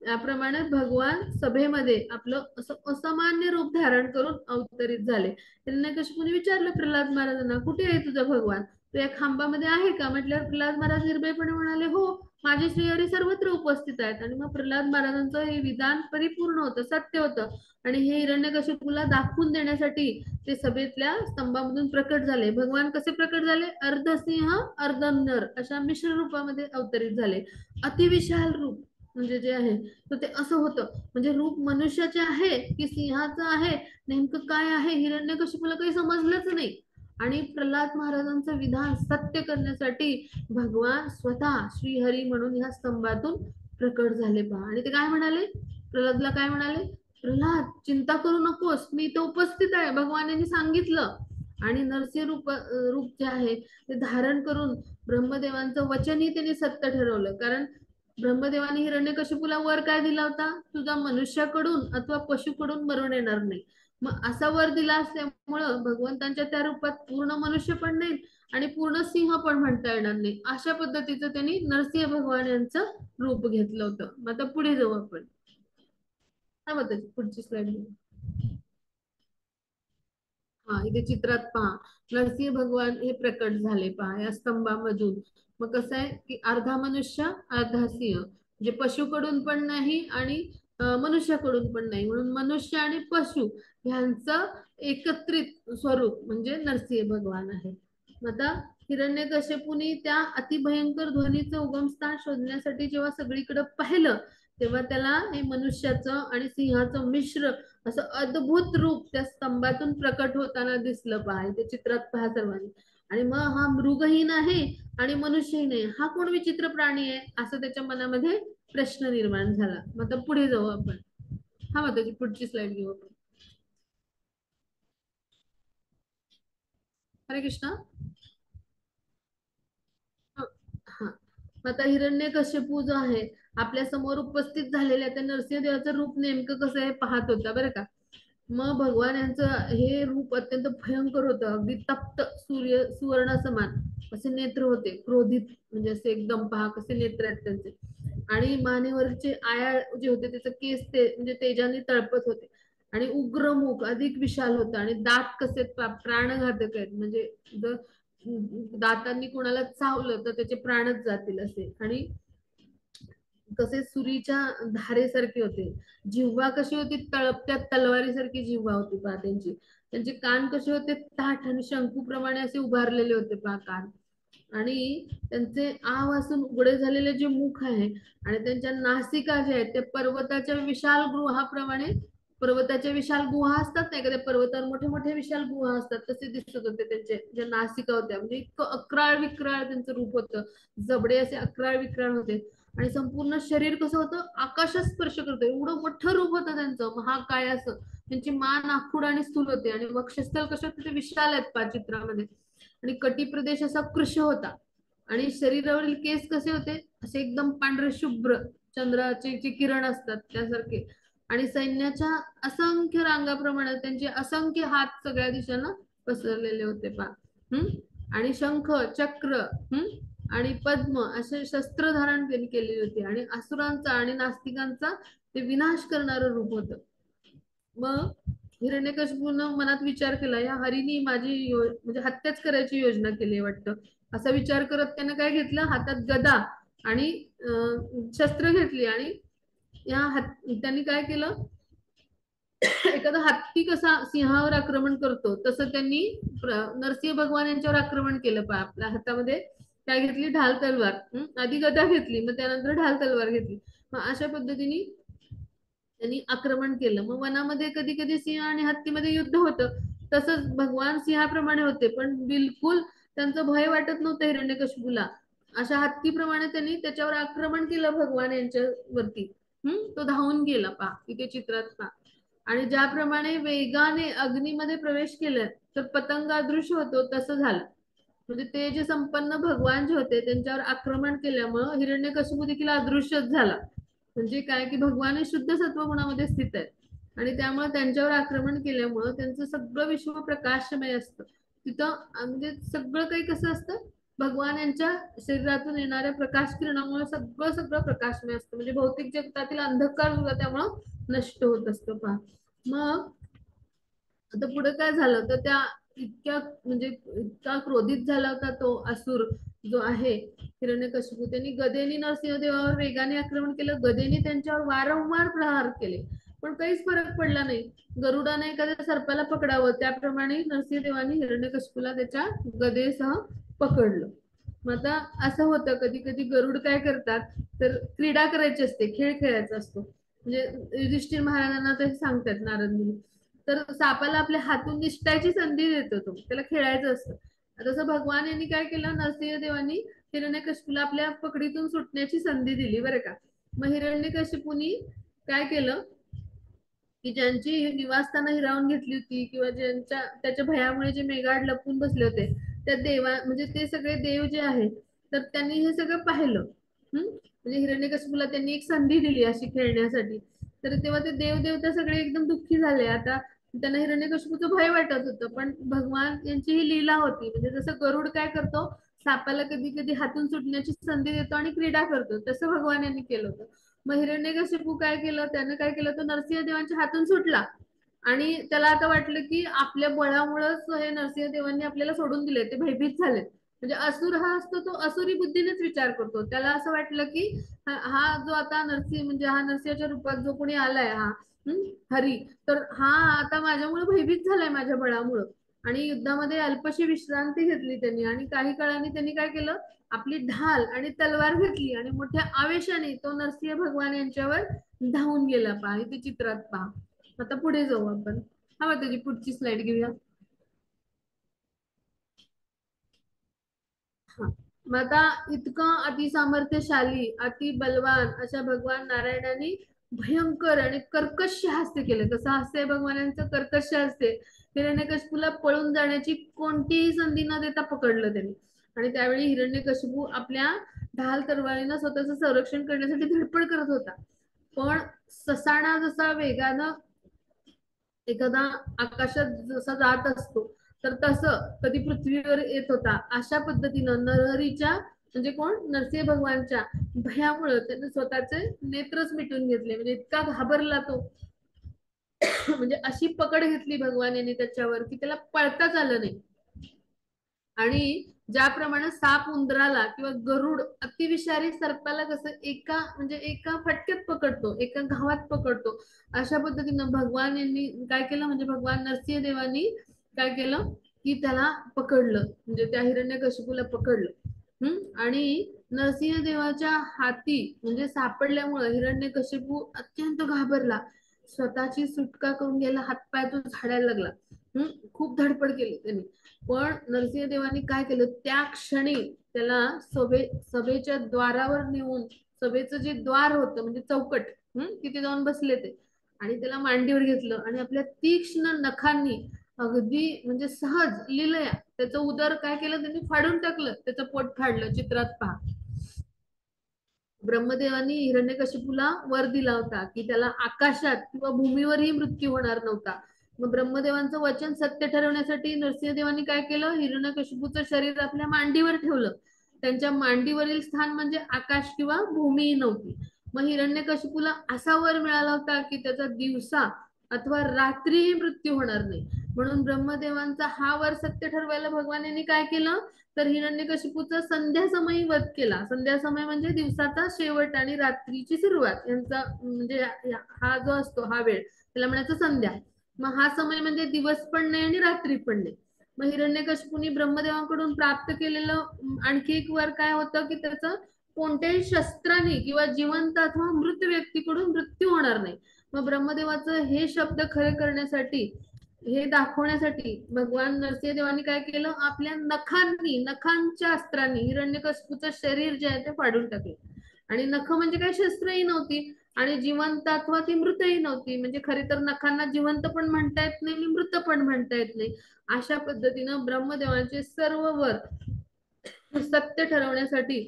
याप्रमाणे भगवान सभेमध्ये आपलं असं असामान्य रूप धारण करून अवतरित झाले. त्यांना कशिपूने विचारलं प्रल्हाद महाराजांना, कुठे आहे तुझा भगवान, तो या खांबामध्ये आहे का. म्हटल्यावर प्रल्हाद महाराज निर्भयपणे म्हणाले, हो माझे श्रीहरी सर्वत्र उपस्थित आहेत. आणि मग प्रल्हाद महाराजांचं हे विधान परिपूर्ण होतं, सत्य होतं. आणि हे हिरण्यकशिपूला दाखवून देण्यासाठी ते सभेतल्या स्तंभामधून प्रकट झाले. भगवान कसे प्रकट झाले, अर्धसिंह अर्धनर अशा मिश्र रूपामध्ये अवतरित झाले. अतिविशाल रूप म्हणजे जे आहे तर ते असं होतं. म्हणजे रूप मनुष्याचे आहे की सिंहाचं आहे, नेमकं काय आहे हिरण्यकशिपूला काही समजलंच नाही. आणि प्रल्हाद महाराजांचं विधान सत्य करण्यासाठी भगवान स्वतः श्रीहरी म्हणून ह्या स्तंभातून प्रकट झाले पहा. आणि ते काय म्हणाले, प्रल्हादला काय म्हणाले, प्रल्हाद चिंता करू नकोस, मी इथे उपस्थित आहे, भगवान यांनी सांगितलं. आणि नरसिंह रूप जे आहे ते धारण करून ब्रह्मदेवांचं वचनही त्यांनी सत्य ठरवलं. कारण ब्रह्मदेवाने हिरण्यकशिपूला वर काय दिला होता, तुझा मनुष्याकडून अथवा पशुकडून मरण येणार नाही. मग असा वर दिला असल्यामुळं भगवंतांच्या त्या रूपात पूर्ण मनुष्य पण नाही आणि पूर्ण सिंह पण म्हणता येणार नाही, अशा पद्धतीचं त्यांनी नरसिंह भगवान यांचं रूप घेतलं होतं. मग आता पुढे जाऊ आपण. काय म्हणतात पुढची स्लाइड. हा, इथे चित्रात पहा, नरसिंह भगवान हे प्रकट झाले पहा या स्तंभामधून. मग कसं आहे की अर्धा मनुष्य अर्धा सिंह, म्हणजे पशुकडून पण नाही आणि मनुष्याकडून पण नाही, म्हणून मनुष्य आणि पशु ह्यांचं एकत्रित स्वरूप म्हणजे नरसिंह भगवान आहे. आता हिरण्यकश्यपूनी त्या अतिभयंकर ध्वनीचं उगमस्थान शोधण्यासाठी जेव्हा सगळीकडे पाहिलं, तेव्हा त्याला हे मनुष्याचं आणि सिंहाचं मिश्र असं अद्भुत रूप त्या स्तंभातून प्रकट होताना दिसलं पहा, ते चित्रात पहा सर्वांनी. आणि मग हा मृगही नाही आणि मनुष्यही नाही, हा कोण विचित्र प्राणी आहे असं त्याच्या मनामध्ये प्रश्न निर्माण झाला. मग आता पुढे जाऊ आपण. हा, मग त्याची पुढची स्लाइड घेऊ आपण. हरे कृष्ण. हा, आता हिरण्यकश्यपू जो आहे आपल्या समोर उपस्थित झालेल्या त्या नरसिंहदेवाचं रूप नेमकं कसं आहे पाहत होता बरं का. मग भगवान यांचं हे रूप अत्यंत भयंकर होतं, अगदी तप्त सूर्य सुवर्ण समान असे नेत्र होते, क्रोधित म्हणजे असे एकदम पहा कसे नेत्र आहेत त्यांचे. आणि मानेवरचे आया जे होते त्याचे केस ते म्हणजे तेजाने तळपत होते. आणि उग्र मुख अधिक विशाल होतं आणि दात कसे प्राणघातक आहेत, म्हणजे जर दातांनी कोणाला चावलं तर त्याचे प्राणच जातील असे. आणि कसे सुरीच्या धारेसारखे होते. जिव्हा कशी होती, तळपत्या तलवारीसारखी जिव्हा होती पहा त्यांची. त्यांचे कान कसे होते, ताठ आणि शंकूप्रमाणे असे उभारलेले होते पहा कान. आणि त्यांचे आ वासून उघडे झालेले जे मुख आहे आणि त्यांच्या नासिका जे आहेत ते पर्वताच्या विशाल गृहाप्रमाणे, पर्वताच्या विशाल गुहा असतात ना, एखाद्या पर्वतावर मोठे मोठे विशाल गुहा असतात तसे दिसत होते त्यांचे ज्या नासिका होत्या. म्हणजे इतकं अक्राळ विक्राळ त्यांचं रूप होतं, जबडे असे अक्राळ विक्राळ होते. आणि संपूर्ण शरीर कसं होतं, आकाशात स्पर्श करतं एवढं मोठं रूप होतं त्यांचं, महाकाय असं. त्यांची मान आखूड आणि स्थूल होते आणि वक्षस्थल कसे होते ते विशाल आहेत पहा चित्रामध्ये. आणि कटी प्रदेश असा कृश होता. आणि शरीरावरील केस कसे होते, असे एकदम पांढरे शुभ्र चंद्राचे जे किरण असतात त्यासारखे. आणि सैन्याच्या असंख्य रांगाप्रमाणे त्यांचे असंख्य हात सगळ्या दिशांना पसरलेले होते पहा. आणि शंख चक्र आणि पद्म असे शस्त्र धारण त्यांनी केलेली होती. आणि असुरांचा आणि नास्तिकांचा ते विनाश करणारं रूप होतं. मग हिरण्यकशिपूनं मनात विचार केला, या हरीनी माझी म्हणजे हत्याच करायची योजना केली वाटतं. असा विचार करत त्यानं काय घेतलं, हातात गदा आणि शस्त्र घेतली. आणि त्यांनी काय केलं, एखादा हत्ती कसा सिंहावर आक्रमण करतो तसं त्यांनी नरसिंह भगवान यांच्यावर आक्रमण केलं पहा. आपल्या हातामध्ये काय घेतली, ढाल तलवार. आधी गदा घेतली, मग त्यानंतर ढाल तलवार घेतली. मग अशा पद्धतीने त्यांनी आक्रमण केलं. मग वनामध्ये कधी कधी सिंह आणि हत्तीमध्ये युद्ध होतं, तसंच भगवान सिंहाप्रमाणे होते पण बिलकुल त्यांचं भय वाटत नव्हतं हिरण्यकशिपूला. अशा हत्तीप्रमाणे त्यांनी त्याच्यावर आक्रमण केलं भगवान यांच्या वरती. तो धावून गेला पहा इथे चित्रात पहा. आणि ज्याप्रमाणे वेगाने अग्नीमध्ये प्रवेश केला तर पतंग अदृश्य होतो तसं झालं. म्हणजे ते जे संपन्न भगवान जे होते त्यांच्यावर आक्रमण केल्यामुळं हिरण्यकशिपू देखील अदृश्यच झाला. म्हणजे काय की भगवान हे शुद्ध सत्वगुणामध्ये स्थित आहेत आणि त्यामुळे त्यांच्यावर आक्रमण केल्यामुळं त्यांचं सगळं विश्व प्रकाशमय असतं. तिथं म्हणजे सगळं काही कसं असतं, भगवान यांच्या शरीरातून येणाऱ्या प्रकाश किरणामुळे सगळं सगळं प्रकाशमय असतं. म्हणजे भौतिक जगतातील अंधकार सुद्धा त्यामुळं नष्ट होत असतो पहा. मग आता पुढे काय झालं तर त्या इतक्या म्हणजे इतका क्रोधित झाला होता तो असुर जो आहे हिरण्यकशिपू, त्यांनी गदेनी नरसिंहदेवावर वेगाने आक्रमण केलं. गदेनी त्यांच्यावर वारंवार प्रहार केले पण काहीच फरक पडला नाही. गरुडाने एखाद्या सर्पाला पकडावं त्याप्रमाणे नरसिंहदेवानी हिरण्यकशिपूला त्याच्या गदेसह पकडलं. मग आता असं होतं कधी कधी गरुड काय करतात, तर क्रीडा करायची असते, खेळ खेळायचा असतो. म्हणजे युधिष्ठिर महाराजांना ते सांगतात नारद मुनी, तर सापाला आपल्या हातून निसटायची संधी देतो, तो त्याला खेळायचं असतं. तसं भगवान यांनी काय केलं, नरसिंहदेवांनी हिरण्यकशिपूला आपल्या पकडीतून सुटण्याची संधी दिली बरं का. मग हिरण्यकशिपूनी काय केलं की ज्यांची निवासस्थानं हिरावून घेतली होती किंवा ज्यांच्या त्याच्या भयामुळे जे मेघाड लपून बसले होते, त्या देवा म्हणजे ते सगळे देव जे आहेत, तर त्यांनी हे सगळं पाहिलं. म्हणजे हिरण्यकशिपूला त्यांनी एक संधी दिली अशी खेळण्यासाठी. तर तेव्हा ते देव देवता सगळे एकदम दुःखी झाले. आता त्यांना हिरण्यकशिपूचं भय वाटत होतं, पण भगवान यांची ही लीला होती. म्हणजे जसं गरुड काय करतो, सापाला कधी कधी हातून सुटण्याची संधी देतो आणि क्रीडा करतो, तसं भगवान यांनी केलं होतं. मग हिरण्यकशिपू काय केलं, त्याने काय केलं, तो नरसिंहदेवांच्या हातून सुटला. आणि त्याला आता वाटलं की आपल्या बळामुळेच हे नरसिंहदेवांनी आपल्याला सोडून दिले, ते भयभीत झाले. म्हणजे असुर हा असतो तो असुरी बुद्धीनेच विचार करतो. त्याला असं वाटलं की हा जो आता नरसिंह म्हणजे हा नरसिंहाच्या रूपात जो कोणी आलाय हा हरी, तर हा आता माझ्यामुळे भयभीत झालाय माझ्या बळामुळं. आणि युद्धामध्ये अल्पशी विश्रांती घेतली त्यांनी, आणि काही काळाने त्यांनी काय केलं, आपली ढाल आणि तलवार घेतली आणि मोठ्या आवेशाने तो नरसिंह भगवान यांच्यावर धावून गेला. पहा इथे चित्रात पहा. आता पुढे जाऊ आपण. हा त्याची पुढची स्लाइड घेऊया. हा. मग आता इतकं अतिसामर्थ्यशाली अति बलवान अशा भगवान नारायणाने भयंकर आणि कर्कश हास्य केलं. कसं हास्य आहे भगवानांचं, कर्कश हास्य. हिरण्यकशिपूला पळून जाण्याची कोणतीही संधी न देता पकडलं त्यांनी. आणि त्यावेळी हिरण्यकशिपू आपल्या ढाल तरवारीनं स्वतःचं संरक्षण करण्यासाठी धडपड करत होता. पण ससाणा जसा वेगानं एखादा आकाशात जसा जात असतो, तर तसं कधी पृथ्वीवर येत होता. अशा पद्धतीनं नरहरीच्या म्हणजे कोण, नरसिंह भगवानच्या भयामुळे त्याने स्वतःचे नेत्रच मिटून घेतले. म्हणजे इतका घाबरला तो, म्हणजे अशी पकड घेतली भगवान यांनी त्याच्यावर की त्याला पळताच आलं नाही. आणि ज्याप्रमाणे साप उंदराला किंवा गरुड अतिविषारी सर्पाला कसं एका म्हणजे एका फटक्यात पकडतो, एका घावात पकडतो, अशा पद्धतीनं भगवान यांनी काय केलं, म्हणजे भगवान नरसिंह देवानी काय केलं की त्याला पकडलं, म्हणजे त्या हिरण्यकशिपूला पकडलं. आणि नरसिंह देवाच्या हाती म्हणजे सापडल्यामुळे हिरण्यकशिपू अत्यंत घाबरला. स्वतःची सुटका करून घ्यायला हातपाय तो झाडायला लागला. खूप धडपड केली त्यांनी. पण नरसिंहदेवांनी काय केलं, त्या क्षणी त्याला सभेच्या द्वारावर नेऊन, सभेचं जे द्वार होतं म्हणजे चौकट, तिथे जाऊन बसले ते. आणि त्याला मांडीवर घेतलं आणि आपल्या तीक्ष्ण नखांनी अगदी म्हणजे सहज लिलया त्याचं उदर काय केलं, त्यांनी फाडून टाकलं, त्याचं पोट फाडलं. चित्रात पहा. ब्रह्मदेवानी हिरण्यकशिपूला वर दिला होता की त्याला आकाशात किंवा भूमीवरही मृत्यू होणार नव्हता. मग ब्रह्मदेवांचं वचन सत्य ठरवण्यासाठी नरसिंहदेवांनी काय केलं, हिरण्यकशिपूचं शरीर आपल्या मांडीवर ठेवलं. त्यांच्या मांडीवरील स्थान म्हणजे आकाश किंवा भूमी नव्हती. मग हिरण्यकशिपूला असा वर मिळाला होता की त्याचा दिवसा अथवा रात्रीही मृत्यू होणार नाही. म्हणून ब्रह्मदेवांचा हा वर सत्य ठरवायला भगवान यांनी काय केलं, तर हिरण्यकशिपूचा संध्या समयी वध केला. संध्या समय म्हणजे दिवसाचा शेवट आणि रात्रीची सुरुवात यांचा म्हणजे हा जो असतो हा वेळ, त्याला म्हणायचं संध्या. मग हा समय म्हणजे दिवस पण नाही आणि रात्री पण नाही. मग हिरण्यकशिपूने ब्रह्मदेवांकडून प्राप्त केलेलं आणखी एक वर काय होतं की त्याचं कोणत्याही शस्त्राने किंवा जिवंत अथवा मृत व्यक्तीकडून मृत्यू होणार नाही. मग ब्रह्मदेवाचं हे शब्द खरे करण्यासाठी, हे दाखवण्यासाठी भगवान नरसिंहदेवांनी काय केलं, आपल्या नखांच्या अस्त्रांनी हिरण्यकशिपूचं शरीर जे आहे ते फाडून टाकले. आणि नख म्हणजे काही शस्त्रही नव्हती आणि जिवंत अथवा ती मृतही नव्हती. म्हणजे खरी तर नखांना जिवंत पण म्हणता येत नाही आणि मृत पण म्हणता येत नाही. अशा पद्धतीनं ब्रह्मदेवांचे सर्व वर सत्य ठरवण्यासाठी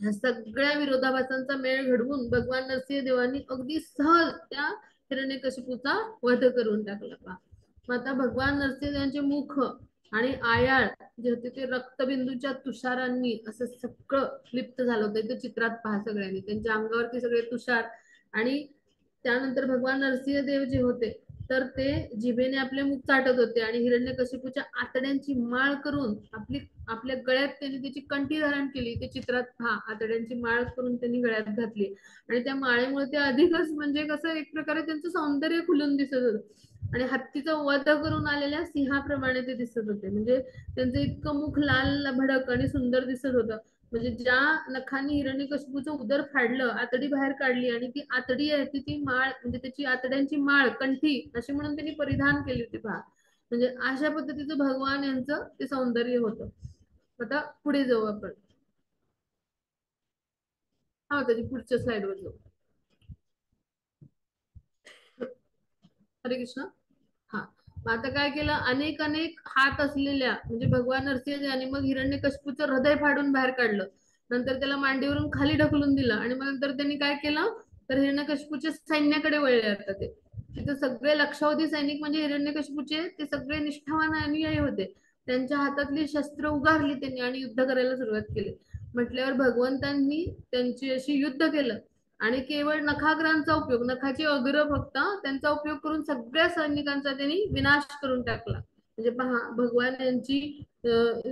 ह्या सगळ्या विरोधाभासांचा मेळ घडवून भगवान नरसिंहदेवांनी अगदी सहज त्या हिरण्यकशिपूचा वध करून टाकला. मग आता भगवान नरसिंहदेवांचे मुख आणि आयाळ जे होते ते रक्तबिंदूच्या तुषारांनी असं सगळं लिप्त झालं होतं. इथे चित्रात पहा सगळ्यांनी त्यांच्या अंगावरती सगळे तुषार. आणि त्यानंतर भगवान नरसिंहदेव जे होते तर ते जिभेने आपले मुख चाटत होते आणि हिरण्यकशिपूच्या आतड्यांची माळ करून आपल्या गळ्यात त्यांनी त्याची कंठी धारण केली. ते चित्रात पहा, आतड्यांची माळ करून त्यांनी गळ्यात घातली. आणि त्या माळेमुळे ते अधिकच म्हणजे कसं एक प्रकारे त्यांचं सौंदर्य खुलून दिसत होतं आणि हत्तीचं वध करून आलेल्या सिंहाप्रमाणे ते दिसत होते. म्हणजे त्यांचं इतकं मुख लाल भडक आणि सुंदर दिसत होतं. म्हणजे ज्या नखांनी हिरण्यकशिपूचं उदर फाडलं, आतडी बाहेर काढली आणि ती आतडी आहे ती माळ म्हणजे त्याची आतड्यांची माळ कंठी अशी म्हणून त्यांनी परिधान केली होती पहा. म्हणजे अशा पद्धतीचं भगवान यांचं ते सौंदर्य होतं. आता पुढे जाऊ आपण. हा त्याची पुढच्या स्लाइड वर जाऊ. हरे कृष्ण. हा, मग आता काय केलं, अनेक अनेक हात असलेल्या म्हणजे भगवान नरसिंह आणि मग हिरण्यकशिपूचं हृदय फाडून बाहेर काढलं. नंतर त्याला मांडीवरून खाली ढकलून दिलं आणि मग नंतर त्यांनी काय केलं, तर हिरण्यकशिपूच्या सैन्याकडे वळले. आता ते तिथे सगळे लक्षावधी सैनिक म्हणजे हिरण्यकशिपूचे ते सगळे निष्ठावान अनुयायी होते. त्यांच्या हातातली शस्त्र उगारली त्यांनी आणि युद्ध करायला सुरुवात केली. म्हटल्यावर भगवंतांनी त्यांची अशी युद्ध केलं आणि केवळ नखाग्रांचा उपयोग, नखाचे अग्र फक्त त्यांचा उपयोग करून सगळ्या सैनिकांचा त्यांनी विनाश करून टाकला. म्हणजे पहा भगवान यांची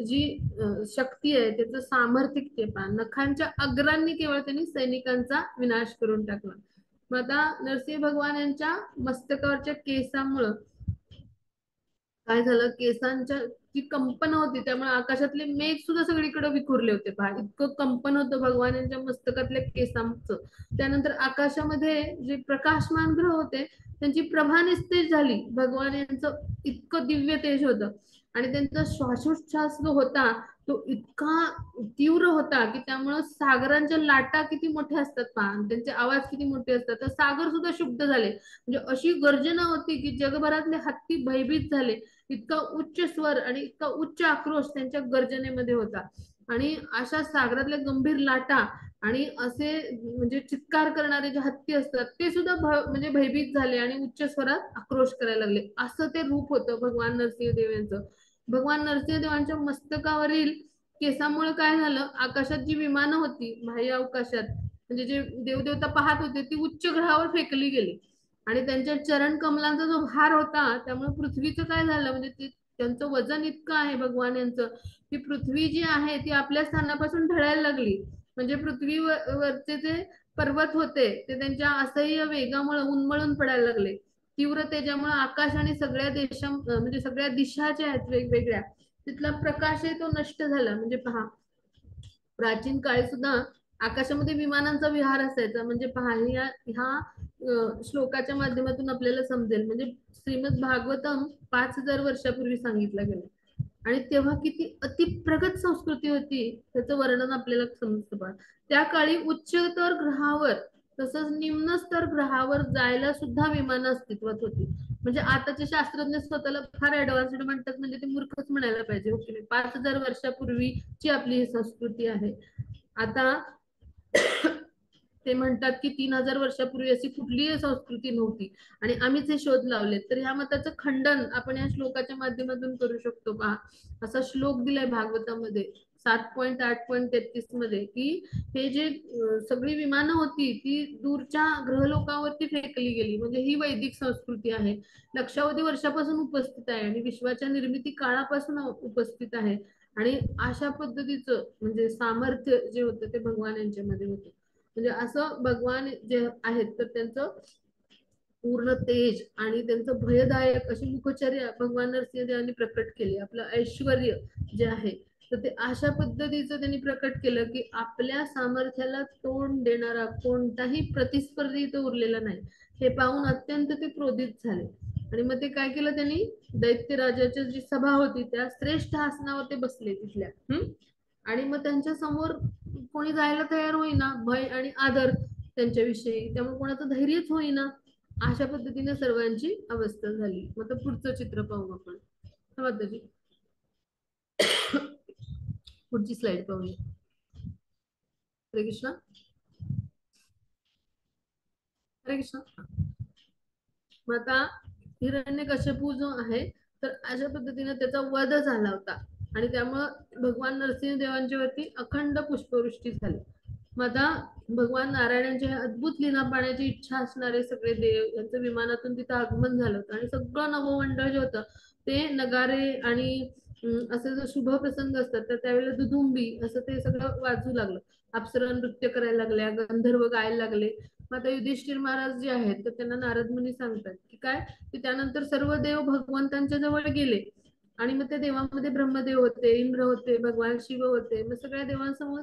जी शक्ती आहे, त्याचं सामर्थ्य किती पहा, नखांच्या अग्रांनी केवळ त्यांनी सैनिकांचा विनाश करून टाकला. मग आता नरसिंह भगवान यांच्या मस्तकावरच्या केसामुळं काय झालं, केसांच्या जी कंपन होती त्यामुळे आकाशातले मेघ सुद्धा सगळीकडे विखुरले होते पहा, इतकं कंपन होतं भगवान यांच्या मस्तकातल्या केसांचं. त्यानंतर आकाशामध्ये जे प्रकाशमान ग्रह होते त्यांची प्रभा निस्तेज झाली, भगवान यांचं इतकं दिव्य तेज होतं. आणि त्यांचा श्वासोच्छ्वास जो होता तो इतका तीव्र होता की त्यामुळं सागरांच्या लाटा किती मोठ्या असतात पहा, त्यांचे आवाज किती मोठे असतात, तर सागर सुद्धा शुद्ध झाले. म्हणजे अशी गर्जना होती की जगभरातले हत्ती भयभीत झाले. इतका उच्च स्वर आणि इतका उच्च आक्रोश त्यांच्या गर्जनेमध्ये होता. आणि अशा सागरातल्या गंभीर लाटा आणि असे म्हणजे चित्कार करणारे जे हत्ती असतात ते सुद्धा म्हणजे भयभीत झाले आणि उच्च स्वरात आक्रोश करायला लागले. असं ते रूप होतं भगवान नरसिंहदेव यांचं. भगवान नरसिंहदेवांच्या मस्तकावरील केसामुळे काय झालं, आकाशात जी विमानं होती बाह्य अवकाशात म्हणजे जे देवदेवता पाहत होते ती उच्च ग्रहावर फेकली गेली. आणि त्यांच्या चरण कमलांचा जो भार होता त्यामुळे पृथ्वीचं काय झालं, म्हणजे त्यांचं वजन इतकं आहे भगवान यांचं की पृथ्वी जी आहे ती आपल्या स्थानापासून ढळायला लागली. म्हणजे पृथ्वीवरचे जे पर्वत होते ते त्यांच्या असह्य वेगामुळे उन्मळून पडायला लागले. तीव्र तेजामुळे आकाश आणि सगळ्या देशा म्हणजे सगळ्या दिशा ज्या आहेत वेगवेगळ्या तिथला प्रकाश आहे तो नष्ट झाला. म्हणजे पहा, प्राचीन काळी सुद्धा आकाशामध्ये विमानांचा विहार असायचा. म्हणजे पहा ह्या श्लोकाच्या माध्यमातून आपल्याला समजेल. म्हणजे श्रीमद भागवतम 5,000 वर्षापूर्वी सांगितलं गेलं आणि तेव्हा किती अतिप्रगत संस्कृती होती त्याचं वर्णन आपल्याला समजतं. त्या काळी उच्चतर ग्रहावर तसंच निम्न स्तर ग्रहावर जायला सुद्धा विमानं अस्तित्वात होती. म्हणजे आताचे शास्त्रज्ञ स्वतःला फार ऍडव्हान्स्ड म्हणतात म्हणजे ते मूर्खच म्हणायला पाहिजे. ओके, 5,000 वर्षापूर्वीची आपली ही संस्कृती आहे. आता ते म्हणतात की 3,000 वर्षापूर्वी अशी कुठलीही संस्कृती नव्हती आणि आम्हीच हे शोध लावले. तर ह्या मताचं खंडन आपण या श्लोकाच्या माध्यमातून करू शकतो पहा. असा श्लोक दिलाय भागवतामध्ये 7.8.33 मध्ये की हे जे सगळी विमानं होती ती दूरच्या ग्रहलोकावरती फेकली गेली. म्हणजे ही वैदिक संस्कृती आहे, लक्षावधी वर्षापासून उपस्थित आहे आणि विश्वाच्या निर्मिती काळापासून उपस्थित आहे. आणि अशा पद्धतीचं म्हणजे सामर्थ्य जे होतं ते भगवान यांच्यामध्ये होतं. म्हणजे असं भगवान जे आहेत तर त्यांचं पूर्ण तेज आणि त्यांचं भयदायक अशी मुखचर्या भगवान नरसिंहदेवांनी प्रकट केली. आपलं ऐश्वर जे आहे तर ते अशा पद्धतीचं त्यांनी प्रकट केलं की आपल्या सामर्थ्याला तोंड देणारा कोणताही प्रतिस्पर्धी इथं उरलेला नाही. हे पाहून अत्यंत ते क्रोधित झाले आणि मग ते काय केलं त्यांनी, दैत्य राजाची जी सभा होती त्या श्रेष्ठ आसनावर ते बसले तिथल्या आणि मग त्यांच्या समोर कोणी जायला तयार होईना, भय आणि आदर त्यांच्याविषयी, त्यामुळे कोणाचं धैर्यच होईना. अशा पद्धतीने सर्वांची अवस्था झाली. मग तर पुढचं चित्र पाहू आपण. पुढची स्लाइड पाहूया. हरे कृष्ण. हरे कृष्ण. मग आता हिरण्यकशिपू जो आहे तर अशा पद्धतीने त्याचा वध झाला होता आणि त्यामुळे भगवान नरसिंह देवांच्या वरती अखंड पुष्पवृष्टी झाली. मग आता भगवान नारायणांचे अद्भुत लीला पाहण्याची इच्छा असणारे सगळे देव यांचं विमानातून तिथं आगमन झालं होतं आणि सगळं नवमंडळ जे होतं ते नगारे आणि असे जो शुभ प्रसंग असतात तर त्यावेळेला दुधुंबी असं ते सगळं वाजू लागलं. अप्सरा नृत्य करायला लागल्या, गंधर्व गायला लागले. मग आता युधिष्ठिर महाराज जे आहेत तर त्यांना नारद मुनी सांगतात की काय, की त्यानंतर सर्व देव भगवंतांच्या जवळ गेले आणि मग त्या देवांमध्ये ब्रह्मदेव होते, इंद्र होते, भगवान शिव होते. मग सगळ्या देवांसमोर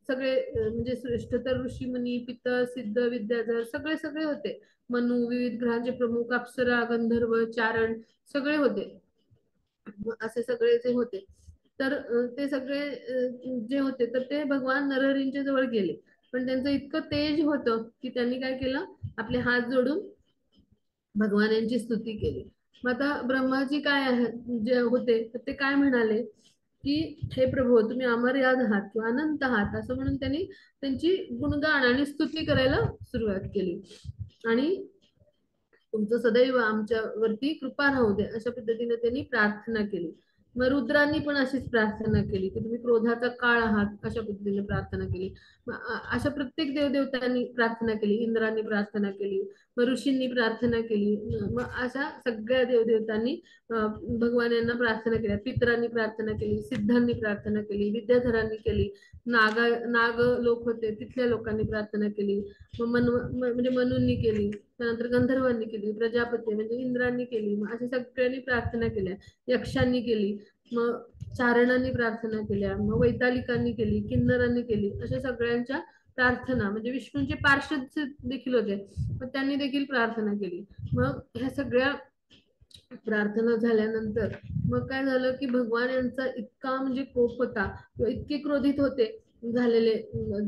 सगळे म्हणजे श्रेष्ठतर ऋषी मुनी, पितर, सिद्ध, विद्याधर सगळे सगळे होते. मनु, विविध ग्रहांचे प्रमुख, अप्सरा, गंधर्व, चारण सगळे होते. असे सगळे जे होते तर ते सगळे जे होते तर ते भगवान नरहरींच्या जवळ गेले. पण त्यांचं इतकं तेज होतं की त्यांनी काय केलं, आपले हात जोडून भगवान यांची स्तुती केली. मग आता ब्रह्माजी काय जे होते तर ते काय म्हणाले की हे प्रभू तुम्ही अमर्याद आहात किंवा अनंत आहात असं म्हणून त्यांनी त्यांची गुणगान आणि स्तुती करायला सुरुवात केली. आणि तुमचं सदैव आमच्यावरती कृपा राहू दे अशा पद्धतीने त्यांनी प्रार्थना केली. मग रुद्रांनी पण अशीच प्रार्थना केली की तुम्ही क्रोधाचा काळ आहात अशा पद्धतीने प्रार्थना केली. अशा प्रत्येक देवदेवतांनी प्रार्थना केली. इंद्रांनी प्रार्थना केली, मग ऋषींनी प्रार्थना केली. मग अशा सगळ्या देवदेवतांनी भगवान यांना प्रार्थना केल्या. पितरांनी प्रार्थना केली, सिद्धांनी प्रार्थना केली, विद्याधरांनी केली, नाग लोक होते तिथल्या लोकांनी प्रार्थना केली, मग म्हणजे मनूंनी केली, त्यानंतर गंधर्वांनी केली, प्रजापती म्हणजे इंद्रांनी केली, मग अशा सगळ्यांनी प्रार्थना केल्या. यक्षांनी केली, मग चारणांनी प्रार्थना केल्या, मग वैतालिकांनी केली, किन्नरांनी केली. अशा सगळ्यांच्या प्रार्थना म्हणजे विष्णूंचे पार्षद देखील होते, मग त्यांनी देखील प्रार्थना केली. मग ह्या सगळ्या प्रार्थना झाल्यानंतर मग काय झालं की भगवान यांचा इतका म्हणजे कोप होता, इतके क्रोधित होते झालेले.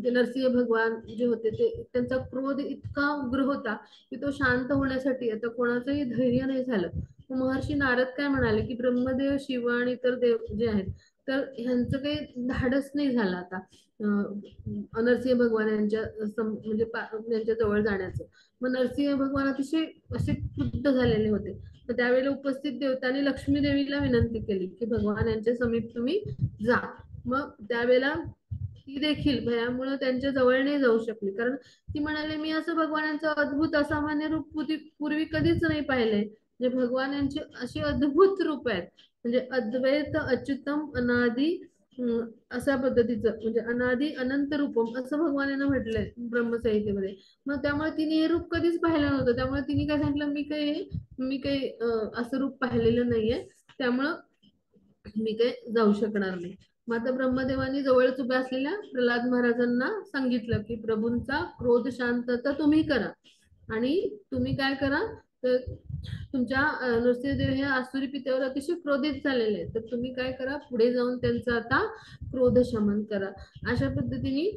ते नरसिंह भगवान जे होते ते त्यांचा क्रोध इतका उग्र होता की तो शांत होण्यासाठी आता कोणाचंही धैर्य नाही झालं. महर्षी नारद काय म्हणाले की ब्रह्मदेव, शिव आणि इतर देव जे आहेत तर ह्यांचं काही धाडस नाही झालं आता नरसिंह भगवान यांच्या म्हणजे त्यांच्या जवळ जाण्याचं. मग नरसिंह भगवान अतिशय असे क्रुद्ध झालेले होते. तर त्यावेळेला उपस्थित देवतांनी लक्ष्मी देवीला विनंती केली की भगवान यांच्या समीप तुम्ही जा. मग त्यावेळेला ती देखील भयामुळे त्यांच्या जवळ नाही जाऊ शकली, कारण ती म्हणाले मी असं भगवानांचं अद्भुत असामान्य रूप पूर्वी कधीच नाही पाहिले. म्हणजे भगवान यांचे अशी अद्भुत रूप आहेत, म्हणजे अद्वैत अच्युतम अनादी अशा पद्धतीचं म्हणजे अनादी अनंत रूपम असं भगवान यांना म्हटलंय ब्रह्मसंहितेमध्ये. मग त्यामुळे तिने हे रूप कधीच पाहिलं नव्हतं. त्यामुळे तिने काय सांगितलं मी काही असं रूप पाहिलेलं नाहीये, त्यामुळं मी काही जाऊ शकणार नाही. मग आता ब्रह्मदेवानी जवळच उभ्या असलेल्या प्रल्हाद महाराजांना सांगितलं की प्रभूंचा क्रोध शांतता तुम्ही करा आणि तुम्ही काय करा तर तुमच्या नरसिंहदेव हे आसुरी पित्यावर अतिशय क्रोधित झालेले आहेत, तर तुम्ही काय करा पुढे जाऊन त्यांचं आता क्रोध शमन करा. अशा पद्धतीने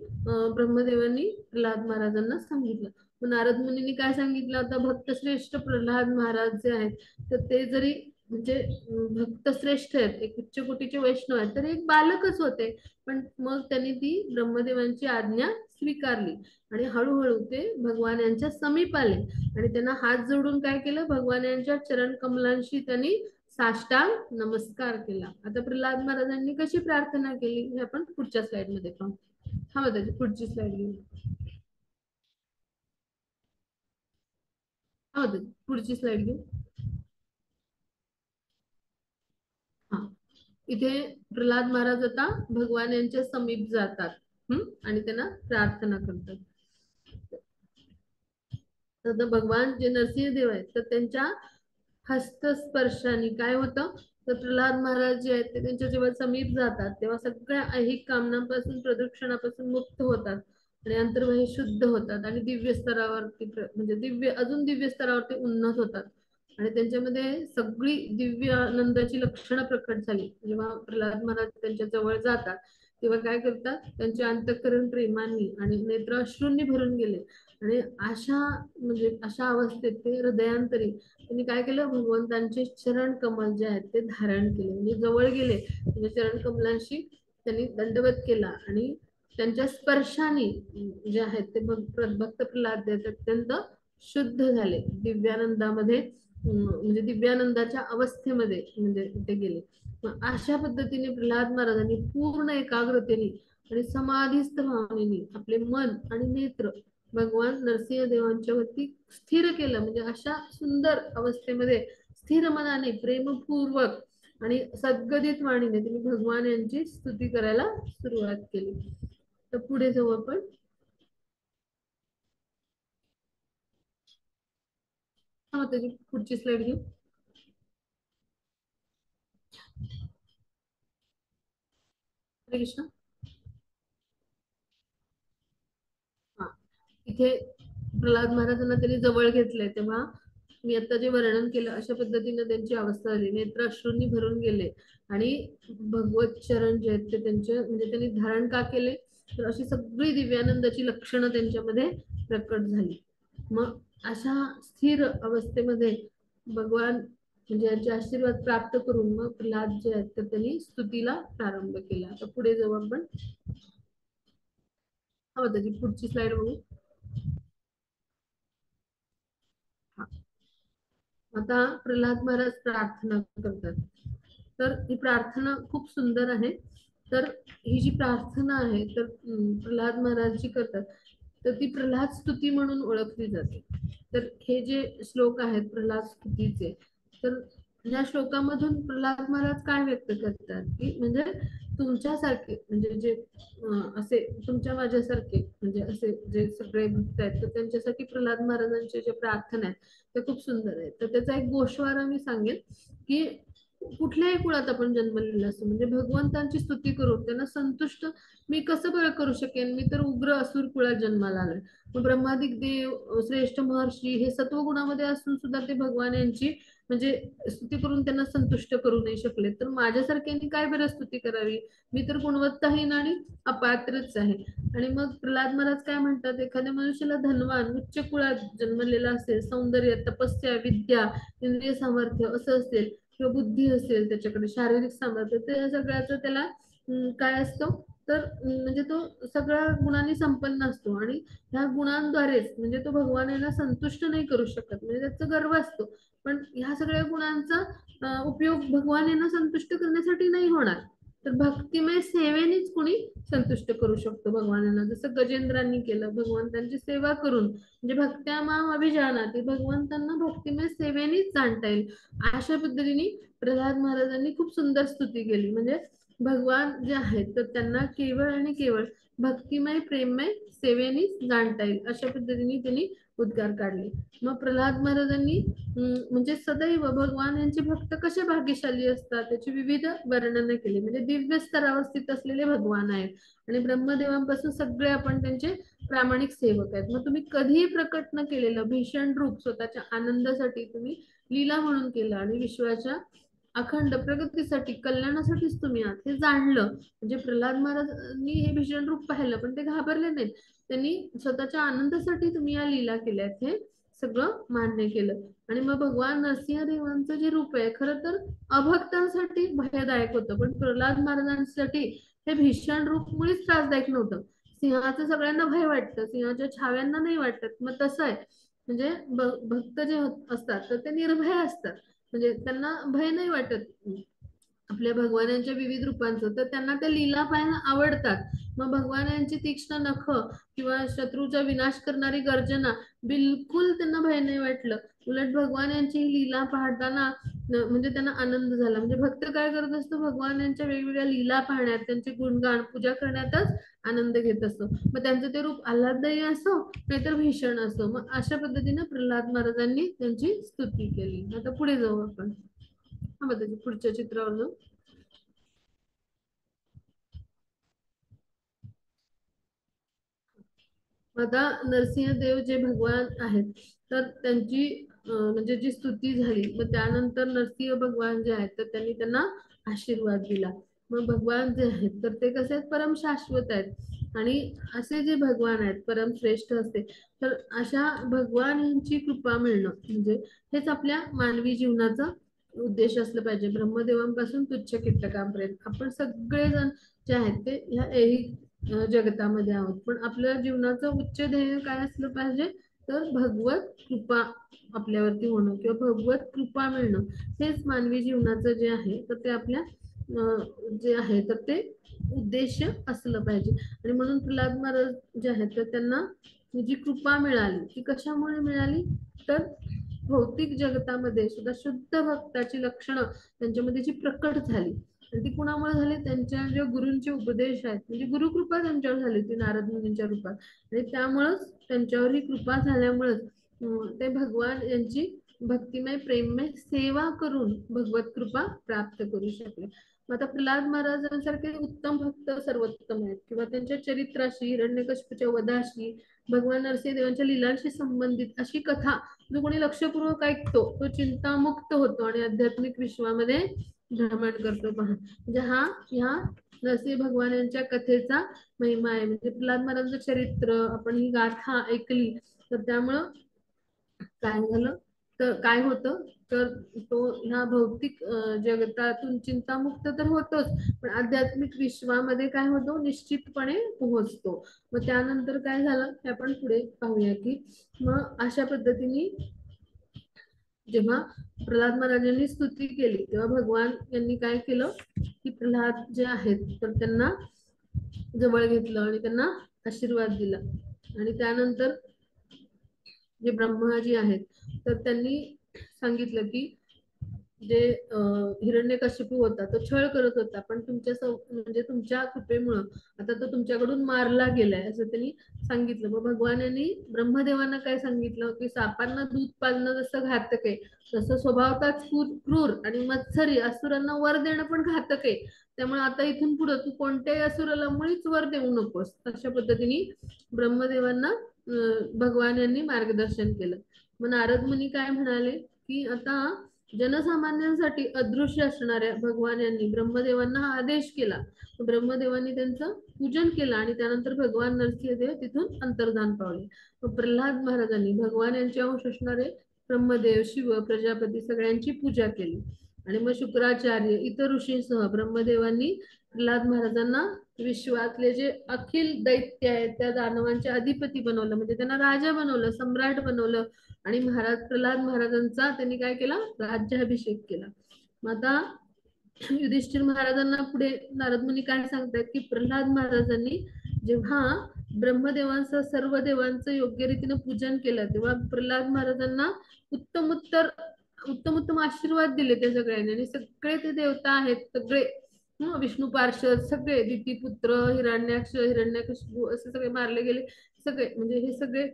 ब्रह्मदेवांनी प्रल्हाद महाराजांना सांगितलं. मग नारद मुनींनी काय सांगितलं, आता भक्तश्रेष्ठ प्रल्हाद महाराज जे आहेत तर ते जरी म्हणजे भक्त श्रेष्ठ आहेत, एक उच्च कोटीचे वैष्णव आहेत, तर एक बालकच होते. पण मग त्यांनी ती ब्रह्मदेवांची आज्ञा स्वीकारली आणि हळूहळू ते भगवान यांच्या समीप आले आणि त्यांना हात जोडून काय केलं, भगवान यांच्या चरण कमलांशी त्यांनी साष्टांग नमस्कार केला. आता प्रल्हाद महाराजांनी कशी प्रार्थना केली हे आपण पुढच्या स्लाइड मध्ये पाहू. हा त्याची पुढची स्लाइड घेऊ. हा पुढची स्लाइड घेऊ. हा इथे प्रल्हाद महाराज आता भगवान यांच्या समीप जातात आणि त्यांना प्रार्थना करतात. तर भगवान जे नरसिंह देव आहेत तर त्यांच्या हस्तस्पर्शाने काय होतं तर प्रल्हाद महाराज जे आहेत ते त्यांच्या जेव्हा समीप जातात तेव्हा सगळ्या ऐहिक कामनांपासून प्रदूषणापासून मुक्त होतात आणि अंतर्वाही शुद्ध होतात आणि दिव्य स्तरावरती म्हणजे अजून दिव्य स्तरावरती उन्नत होतात आणि त्यांच्यामध्ये सगळी दिव्य आनंदाची लक्षणं प्रकट झाली. जेव्हा प्रल्हाद महाराज त्यांच्या जवळ जातात तेव्हा काय करतात, त्यांचे अंतःकरण प्रेमाने आणि नेत्र अश्रूंनी भरून गेले आणि अशा अवस्थेत ते हृदयांतरी त्यांनी काय केलं, भगवंतांचे चरण कमल जे आहेत ते धारण केले, म्हणजे जवळ गेले, म्हणजे चरण कमलांशी त्यांनी दंडवत केला आणि त्यांच्या स्पर्शाने जे आहेत ते भक्त प्रल्हाद अत्यंत शुद्ध झाले, दिव्यानंदामध्ये म्हणजे दिव्यानंदाच्या अवस्थेमध्ये म्हणजे ते गेले. अशा पद्धतीने प्रल्हाद महाराजांनी पूर्ण एकाग्रतेने आणि समाधीस्थ भावनेने आपले मन आणि नेत्र भगवान नरसिंह देवांच्या वरती स्थिर केलं. म्हणजे अशा सुंदर अवस्थेमध्ये स्थिर मनाने प्रेमपूर्वक आणि सद्गदित वाणीने त्यांनी भगवान यांची स्तुती करायला सुरुवात केली. तर पुढे जाऊ आपण. हा त्याची पुढची स्लाइड घेऊ. हरे कृष्ण. हा इथे प्रल्हाद महाराजांना त्यांनी जवळ घेतलंय तेव्हा मी आता जे वर्णन केलं अशा पद्धतीने त्यांची अवस्था झाली, नेत्र अश्रूंनी भरून गेले आणि भगवत चरण जे आहेत ते त्यांचे म्हणजे त्यांनी धारण का केले तर अशी सगळी दिव्यानंदाची लक्षणं त्यांच्यामध्ये प्रकट झाली. मग अशा स्थिर अवस्थेमध्ये भगवान म्हणजे यांचे आशीर्वाद प्राप्त करून मग प्रल्हाद जे आहेत तर त्यांनी स्तुतीला प्रारंभ केला. आता पुढे जाऊ आपण. हा त्याची पुढची स्लाइड बघू. आता प्रल्हाद महाराज प्रार्थना करतात. तर ही प्रार्थना खूप सुंदर आहे. तर ही जी प्रार्थना आहे तर प्रल्हाद महाराज जी करतात तर ती प्रल्हाद स्तुती म्हणून ओळखली जाते. तर हे जे श्लोक आहेत प्रल्हाद स्तुतीचे, तर या श्लोकामधून प्रल्हाद महाराज काय व्यक्त करतात की म्हणजे तुमच्यासारखे म्हणजे जे असे तुमच्या माझ्यासारखे म्हणजे असे जे सगळे भक्त आहेत तर त्यांच्यासाठी प्रल्हाद महाराजांचे जे प्रार्थना आहेत ते खूप सुंदर आहेत. तर त्याचा एक गोषवारा मी सांगेन की कुठल्याही कुळात आपण जन्मलेला असतो म्हणजे भगवंतांची स्तुती करून त्यांना संतुष्ट मी कसं बरं करू शकेन. मी तर उग्र असुर कुळात जन्माला आलोय. मग ब्रह्मादिक देव श्रेष्ठ महर्षी हे सत्वगुणामध्ये असून सुद्धा ते भगवान यांची म्हणजे स्तुती करून त्यांना संतुष्ट करू नाही शकले. तर माझ्यासारख्यांनी काय बरं स्तुती करावी. मी तर गुणवत्ताहीन आणि अपात्रच आहे. आणि मग प्रल्हाद महाराज काय म्हणतात, एखाद्या मनुष्याला धनवान उच्च कुळात जन्मलेला असेल, सौंदर्य तपस्या विद्या इंद्रिय सामर्थ्य असं असेल किंवा बुद्धी असेल त्याच्याकडे शारीरिक सामर्थ्य, तर सगळ्याचं त्याला काय असतं तर म्हणजे तो सगळ्या गुणांनी संपन्न असतो. आणि ह्या गुणांद्वारेच म्हणजे तो भगवान यांना संतुष्ट नाही करू शकत म्हणजे त्याचा गर्व असतो. पण ह्या सगळ्या गुणांचा उपयोग भगवान यांना संतुष्ट करण्यासाठी नाही होणार. तर भक्तिमय सेवेनेच कुणी संतुष्ट करू शकतो भगवानांना. जसं गजेंद्रांनी केलं भगवंतांची सेवा करून म्हणजे भक्त्या माम अभिजानाती भगवंतांना भक्तिमय सेवेनेच जाणता येईल. अशा पद्धतीने प्रल्हाद महाराजांनी खूप सुंदर स्तुती केली. म्हणजे भगवान जे आहेत तर त्यांना केवळ आणि केवळ भक्तिमय प्रेममय सेवेनेच जाणता येईल अशा पद्धतीने त्यांनी उद्गार काढले. मग प्रल्हाद महाराजांनी म्हणजे सदैव भगवान यांचे भक्त कसे भाग्यशाली असतात त्याची विविध वर्णन केली. म्हणजे दिव्य स्तरावर स्थित असलेले भगवान आहेत आणि ब्रह्मदेवांपासून सगळे आपण त्यांचे प्रामाणिक सेवक आहेत. मग तुम्ही कधीही प्रकट न केलेलं भीषण रूप स्वतःच्या आनंदासाठी तुम्ही लीला म्हणून केलं आणि विश्वाच्या अखंड प्रगतीसाठी कल्याणासाठीच तुम्ही आहात हे जाणलं. म्हणजे प्रल्हाद महाराजांनी हे भीषण रूप पाहिलं पण ते घाबरले नाहीत. त्यांनी स्वतःच्या आनंदासाठी तुम्ही या लीला केल्यात हे सगळं मान्य केलं. आणि मग भगवान नरसिंहदेवांचं जे रूप आहे खरं तर अभक्तांसाठी भयदायक होतं पण प्रल्हाद महाराजांसाठी हे भीषण रूप मुळीच त्रासदायक नव्हतं. सिंहाचं सगळ्यांना भय वाटतं, सिंहाच्या छाव्यांना नाही वाटत. मग तसं आहे म्हणजे भक्त जे असतात तर ते निर्भय असतात म्हणजे त्यांना भय नाही वाटत आपल्या भगवानांच्या विविध रूपांचं. तर त्यांना त्या लीला पाहायला आवडतात. मग भगवानांची तीक्ष्ण नख किंवा शत्रूचा विनाश करणारी गर्जना बिलकुल त्यांना भय नाही वाटलं. उलट भगवान यांची लीला पाहताना म्हणजे त्यांना आनंद झाला. म्हणजे भक्त काय करत असतो भगवान यांच्या वेगवेगळ्या लीला पाहण्यात त्यांचे गुणगान पूजा करण्यातच आनंद घेत असतो. मग त्यांचं ते रूप आल्हाददायी असो नाहीतर भीषण असो. मग अशा पद्धतीने प्रल्हाद महाराजांनी त्यांची स्तुती केली. आता पुढे जाऊ आपण. हा बघा पुढच्या चित्रावर जाऊ. आता नरसिंहदेव जे भगवान आहेत तर त्यांची म्हणजे जी स्तुती झाली मग त्यानंतर नरसिंह भगवान जे आहेत तर त्यांनी त्यांना आशीर्वाद दिला. मग भगवान जे आहेत तर ते कसे आहेत परम शाश्वत आहेत. आणि असे जे भगवान आहेत परम श्रेष्ठ असते तर अशा भगवान यांची कृपा मिळणं म्हणजे हेच आपल्या मानवी जीवनाचा उद्देश असलं पाहिजे. ब्रह्मदेवांपासून तुच्छ कीटकांपर्यंत आपण सगळेजण जे आहेत ते ह्या जगतामध्ये आहोत. पण आपल्या जीवनाचं उच्च ध्येय काय असलं पाहिजे तर भगवत कृपा आपल्यावरती होणं किंवा भगवत कृपा मिळणं हेच मानवी जीवनाचं जे आहे तर ते आपल्या जे आहे तर ते उद्देश असलं पाहिजे. आणि म्हणून प्रल्हाद महाराज जे आहेत तर त्यांना जी कृपा मिळाली ती कशामुळे मिळाली तर भौतिक जगतामध्ये सुद्धा शुद्ध भक्ताची लक्षणं त्यांच्यामध्ये जी प्रकट झाली आणि ती कुणामुळे झाली त्यांच्या ज्या गुरूंचे उपदेश आहेत म्हणजे गुरुकृपा त्यांच्यावर झाली होती नारद मुनींच्या रूपात. आणि त्यामुळेच त्यांच्यावर ही कृपा झाल्यामुळेच ते भगवान यांची भक्तिमय प्रेममय सेवा करून भगवत कृपा प्राप्त करू शकले. मग आता प्रल्हाद महाराजांसारखे उत्तम भक्त सर्वोत्तम आहेत किंवा त्यांच्या चरित्राशी हिरण्यकश्यपूच्या वधाशी भगवान नरसिंहदेवांच्या लीलांशी संबंधित अशी कथा जो कोणी लक्षपूर्वक ऐकतो तो चिंतामुक्त होतो आणि आध्यात्मिक विश्वामध्ये भ्रमण करतो. पहा म्हणजे हा ह्या नरसिंह भगवान यांच्या कथेचा महिमा आहे. म्हणजे प्रल्हाद महाराजांचं चरित्र आपण ही गाथा ऐकली तर त्यामुळं काय झालं, तर काय होतं, तर तो ह्या भौतिक जगतातून चिंतामुक्त तर होतोच, पण आध्यात्मिक विश्वामध्ये काय होतो, निश्चितपणे पोहोचतो. मग त्यानंतर काय झालं ते आपण पुढे पाहूया, की मग अशा पद्धतीने जेव्हा प्रल्हाद महाराजांनी स्तुती केली, तेव्हा भगवान यांनी काय केलं, की प्रल्हाद जे आहेत तर त्यांना जवळ घेतलं आणि त्यांना आशीर्वाद दिला. आणि त्यानंतर जे ब्रह्माजी आहेत तर त्यांनी सांगितलं की जे हिरण्यकशिपू होता तो छळ करत होता, पण म्हणजे तुमच्या कृपेमुळं आता तो तुमच्याकडून मारला गेलाय असं त्यांनी सांगितलं. मग भगवान यांनी ब्रह्मदेवांना काय सांगितलं, की सापांना दूध पाजणं जसं घातक आहे, तसं स्वभावताच क्रूर आणि मत्सरी असुरांना वर देणं पण घातक आहे. त्यामुळे आता इथून पुढे तू कोणत्याही असुराला मुळीच वर देऊ नकोस, अशा पद्धतीने ब्रह्मदेवांना भगवान यांनी मार्गदर्शन केलं. मग नारद मुनी काय म्हणाले, की आता जनसामान्यांसाठी अदृश्य असणाऱ्या भगवान यांनी ब्रह्मदेवांना हा आदेश केला. ब्रह्मदेवांनी त्यांचं पूजन केलं आणि त्यानंतर भगवान नरसिंहदेव तिथून अंतर्धान पावले. मग प्रल्हाद महाराजांनी भगवान यांचे अंश असणारे ब्रह्मदेव, शिव, प्रजापती सगळ्यांची पूजा केली. आणि मग शुक्राचार्य इतर ऋषींसह ब्रह्मदेवांनी प्रल्हाद महाराजांना विश्वातले जे अखिल दैत्य आहेत त्या दानवांचे अधिपती बनवलं, म्हणजे त्यांना राजा बनवलं, सम्राट बनवलं. आणि प्रल्हाद महाराजांचा त्यांनी काय केला, राज्याभिषेक केला. मग आता युधिष्ठिर महाराजांना पुढे नारद मुनी काय सांगतात, की प्रल्हाद महाराजांनी जेव्हा ब्रह्मदेवांचं सर्व देवांचं योग्य रीतीने पूजन केलं, तेव्हा प्रल्हाद महाराजांना उत्तम उत्तर उत्तम उत्तम आशीर्वाद दिले त्या सगळ्यांनी. आणि सगळे ते देवता आहेत सगळे, विष्णू पार्षद सगळे, दितीपुत्र, हिरण्याक्ष, हिरण्यकशिपू असे सगळे मारले गेले. सगळे म्हणजे हे सगळे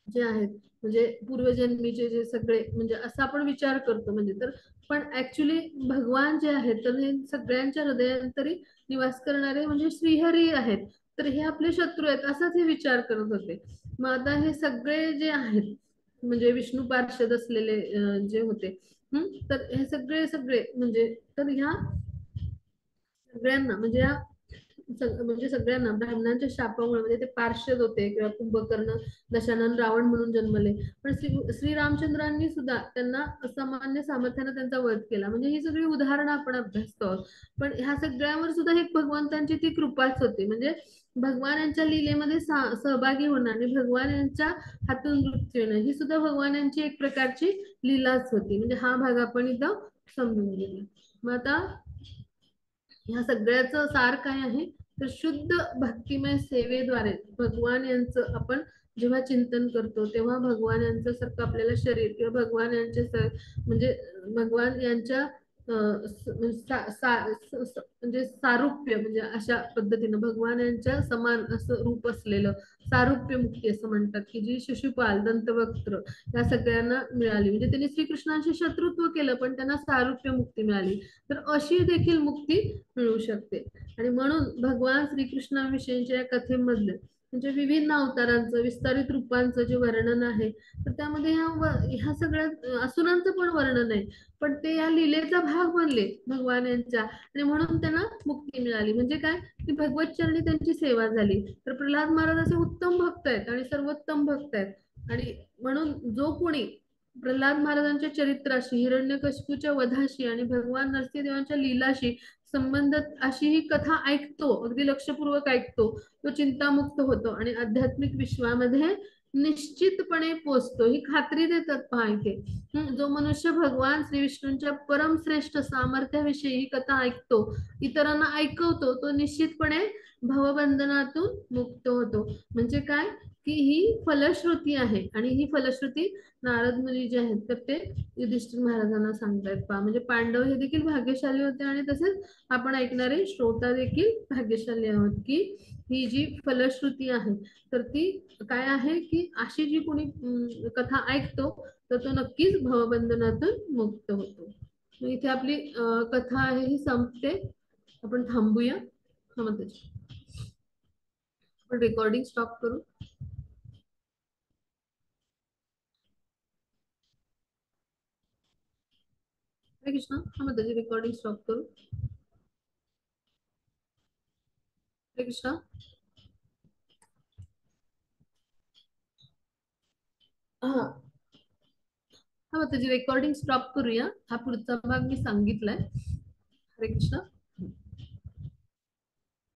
जे आहेत म्हणजे पूर्वजन्मीचे जे सगळे, म्हणजे असा आपण विचार करतो म्हणजे तर, पण ऍक्च्युली भगवान जे आहेत तर हे सगळ्यांच्या हृदयांतरी निवास करणारे म्हणजे श्रीहरी आहेत. तर हे आपले शत्रू आहेत असाच हे विचार करत होते. मग आता हे सगळे जे आहेत म्हणजे विष्णू पार्षद असलेले जे होते, तर हे सगळे सगळे म्हणजे तर ह्या सगळ्यांना म्हणजे म्हणजे सगळ्यांना ब्राह्मणांच्या शापामुळे म्हणजे ते पार्षद होते किंवा कुंभकर्ण, दशानन, रावण म्हणून जन्मले. पण श्रीरामचंद्रांनी सुद्धा त्यांना असामान्य सामर्थ्याने त्यांचा वध केला. म्हणजे ही सगळी उदाहरणं आपण अभ्यासतो आहोत. पण ह्या सगळ्यावर सुद्धा एक भगवंतांची ती कृपाच होती. म्हणजे भगवान यांच्या लीलेमध्ये सहभागी होणं आणि भगवान यांच्या हातून मृत्यू येणं ही सुद्धा भगवान यांची एक प्रकारची लीलाच होती. म्हणजे हा भाग आपण इथं समजून घेऊया. मग आता ह्या सगळ्याचं सार काय आहे, तर शुद्ध भक्तिमय सेवेद्वारे भगवान यांचं आपण जेव्हा चिंतन करतो तेव्हा भगवान यांचं सारखं आपल्याला शरीर किंवा भगवान यांचे म्हणजे भगवान यांच्या म्हणजे सारुप्य म्हणजे अशा पद्धतीनं भगवान यांच्या समान असं रूप असलेलं सारुप्य मुक्ती असं म्हणतात, की जी शिशुपाल, दंतवक्त्र या सगळ्यांना मिळाली. म्हणजे त्यांनी श्रीकृष्णांशी शत्रुत्व केलं पण त्यांना सारुप्य मुक्ती मिळाली. तर अशी देखील मुक्ती मिळू शकते. आणि म्हणून भगवान श्रीकृष्णाविषयीच्या या कथेमधलं म्हणजे विभिन्न अवतारांचं विस्तारित रूपांचं जे वर्णन आहे, तर त्यामध्ये ह्या सगळ्या असुरांचं पण वर्णन आहे. पण ते या लीलेचा भाग बनले भगवान यांच्या आणि म्हणून त्यांना मुक्ती मिळाली. म्हणजे काय, की भगवत चरणी त्यांची सेवा झाली. तर प्रल्हाद महाराज असे उत्तम भक्त आहेत आणि सर्वोत्तम भक्त आहेत. आणि म्हणून जो कोणी प्रल्हाद महाराजांच्या चरित्राशी, हिरण्यकशिपूच्या वधाशी आणि भगवान नरसिंहदेवांच्या लीलाशी संबंधित अशी ही कथा ऐकतो, अगदी लक्षपूर्वक ऐकतो, तो चिंतामुक्त होतो आणि आध्यात्मिक विश्वामध्ये निश्चितपणे पोचतो. ही खात्री देतात पहा इथे. जो मनुष्य भगवान श्री विष्णूंच्या परमश्रेष्ठ सामर्थ्याविषयी ही कथा ऐकतो, इतरांना ऐकवतो, तो निश्चितपणे भवबंधनातून मुक्त होतो. म्हणजे काय, की ही फलश्रुती आहे आणि ही फलश्रुती नारद मुनी जे आहेत तर ते युधिष्ठिर महाराजांना सांगतायत पहा. म्हणजे पांडव हे देखील भाग्यशाली होते आणि तसेच आपण ऐकणारे श्रोता देखील भाग्यशाली आहोत, की ही जी फलश्रुती आहे तर ती काय आहे, की अशी जी कोणी कथा ऐकतो तर तो नक्कीच भवबंधनातून मुक्त होतो. इथे आपली कथा आहे ही संपते. आपण थांबूया. आपण रेकॉर्डिंग स्टॉप करू. हरे कृष्णा. रेकॉर्डिंग स्टॉप करू. हरे कृष्णा. हा. हा, त्याची रेकॉर्डिंग स्टॉप करूया. हा पुढचा भाग मी सांगितलाय. हरे कृष्ण.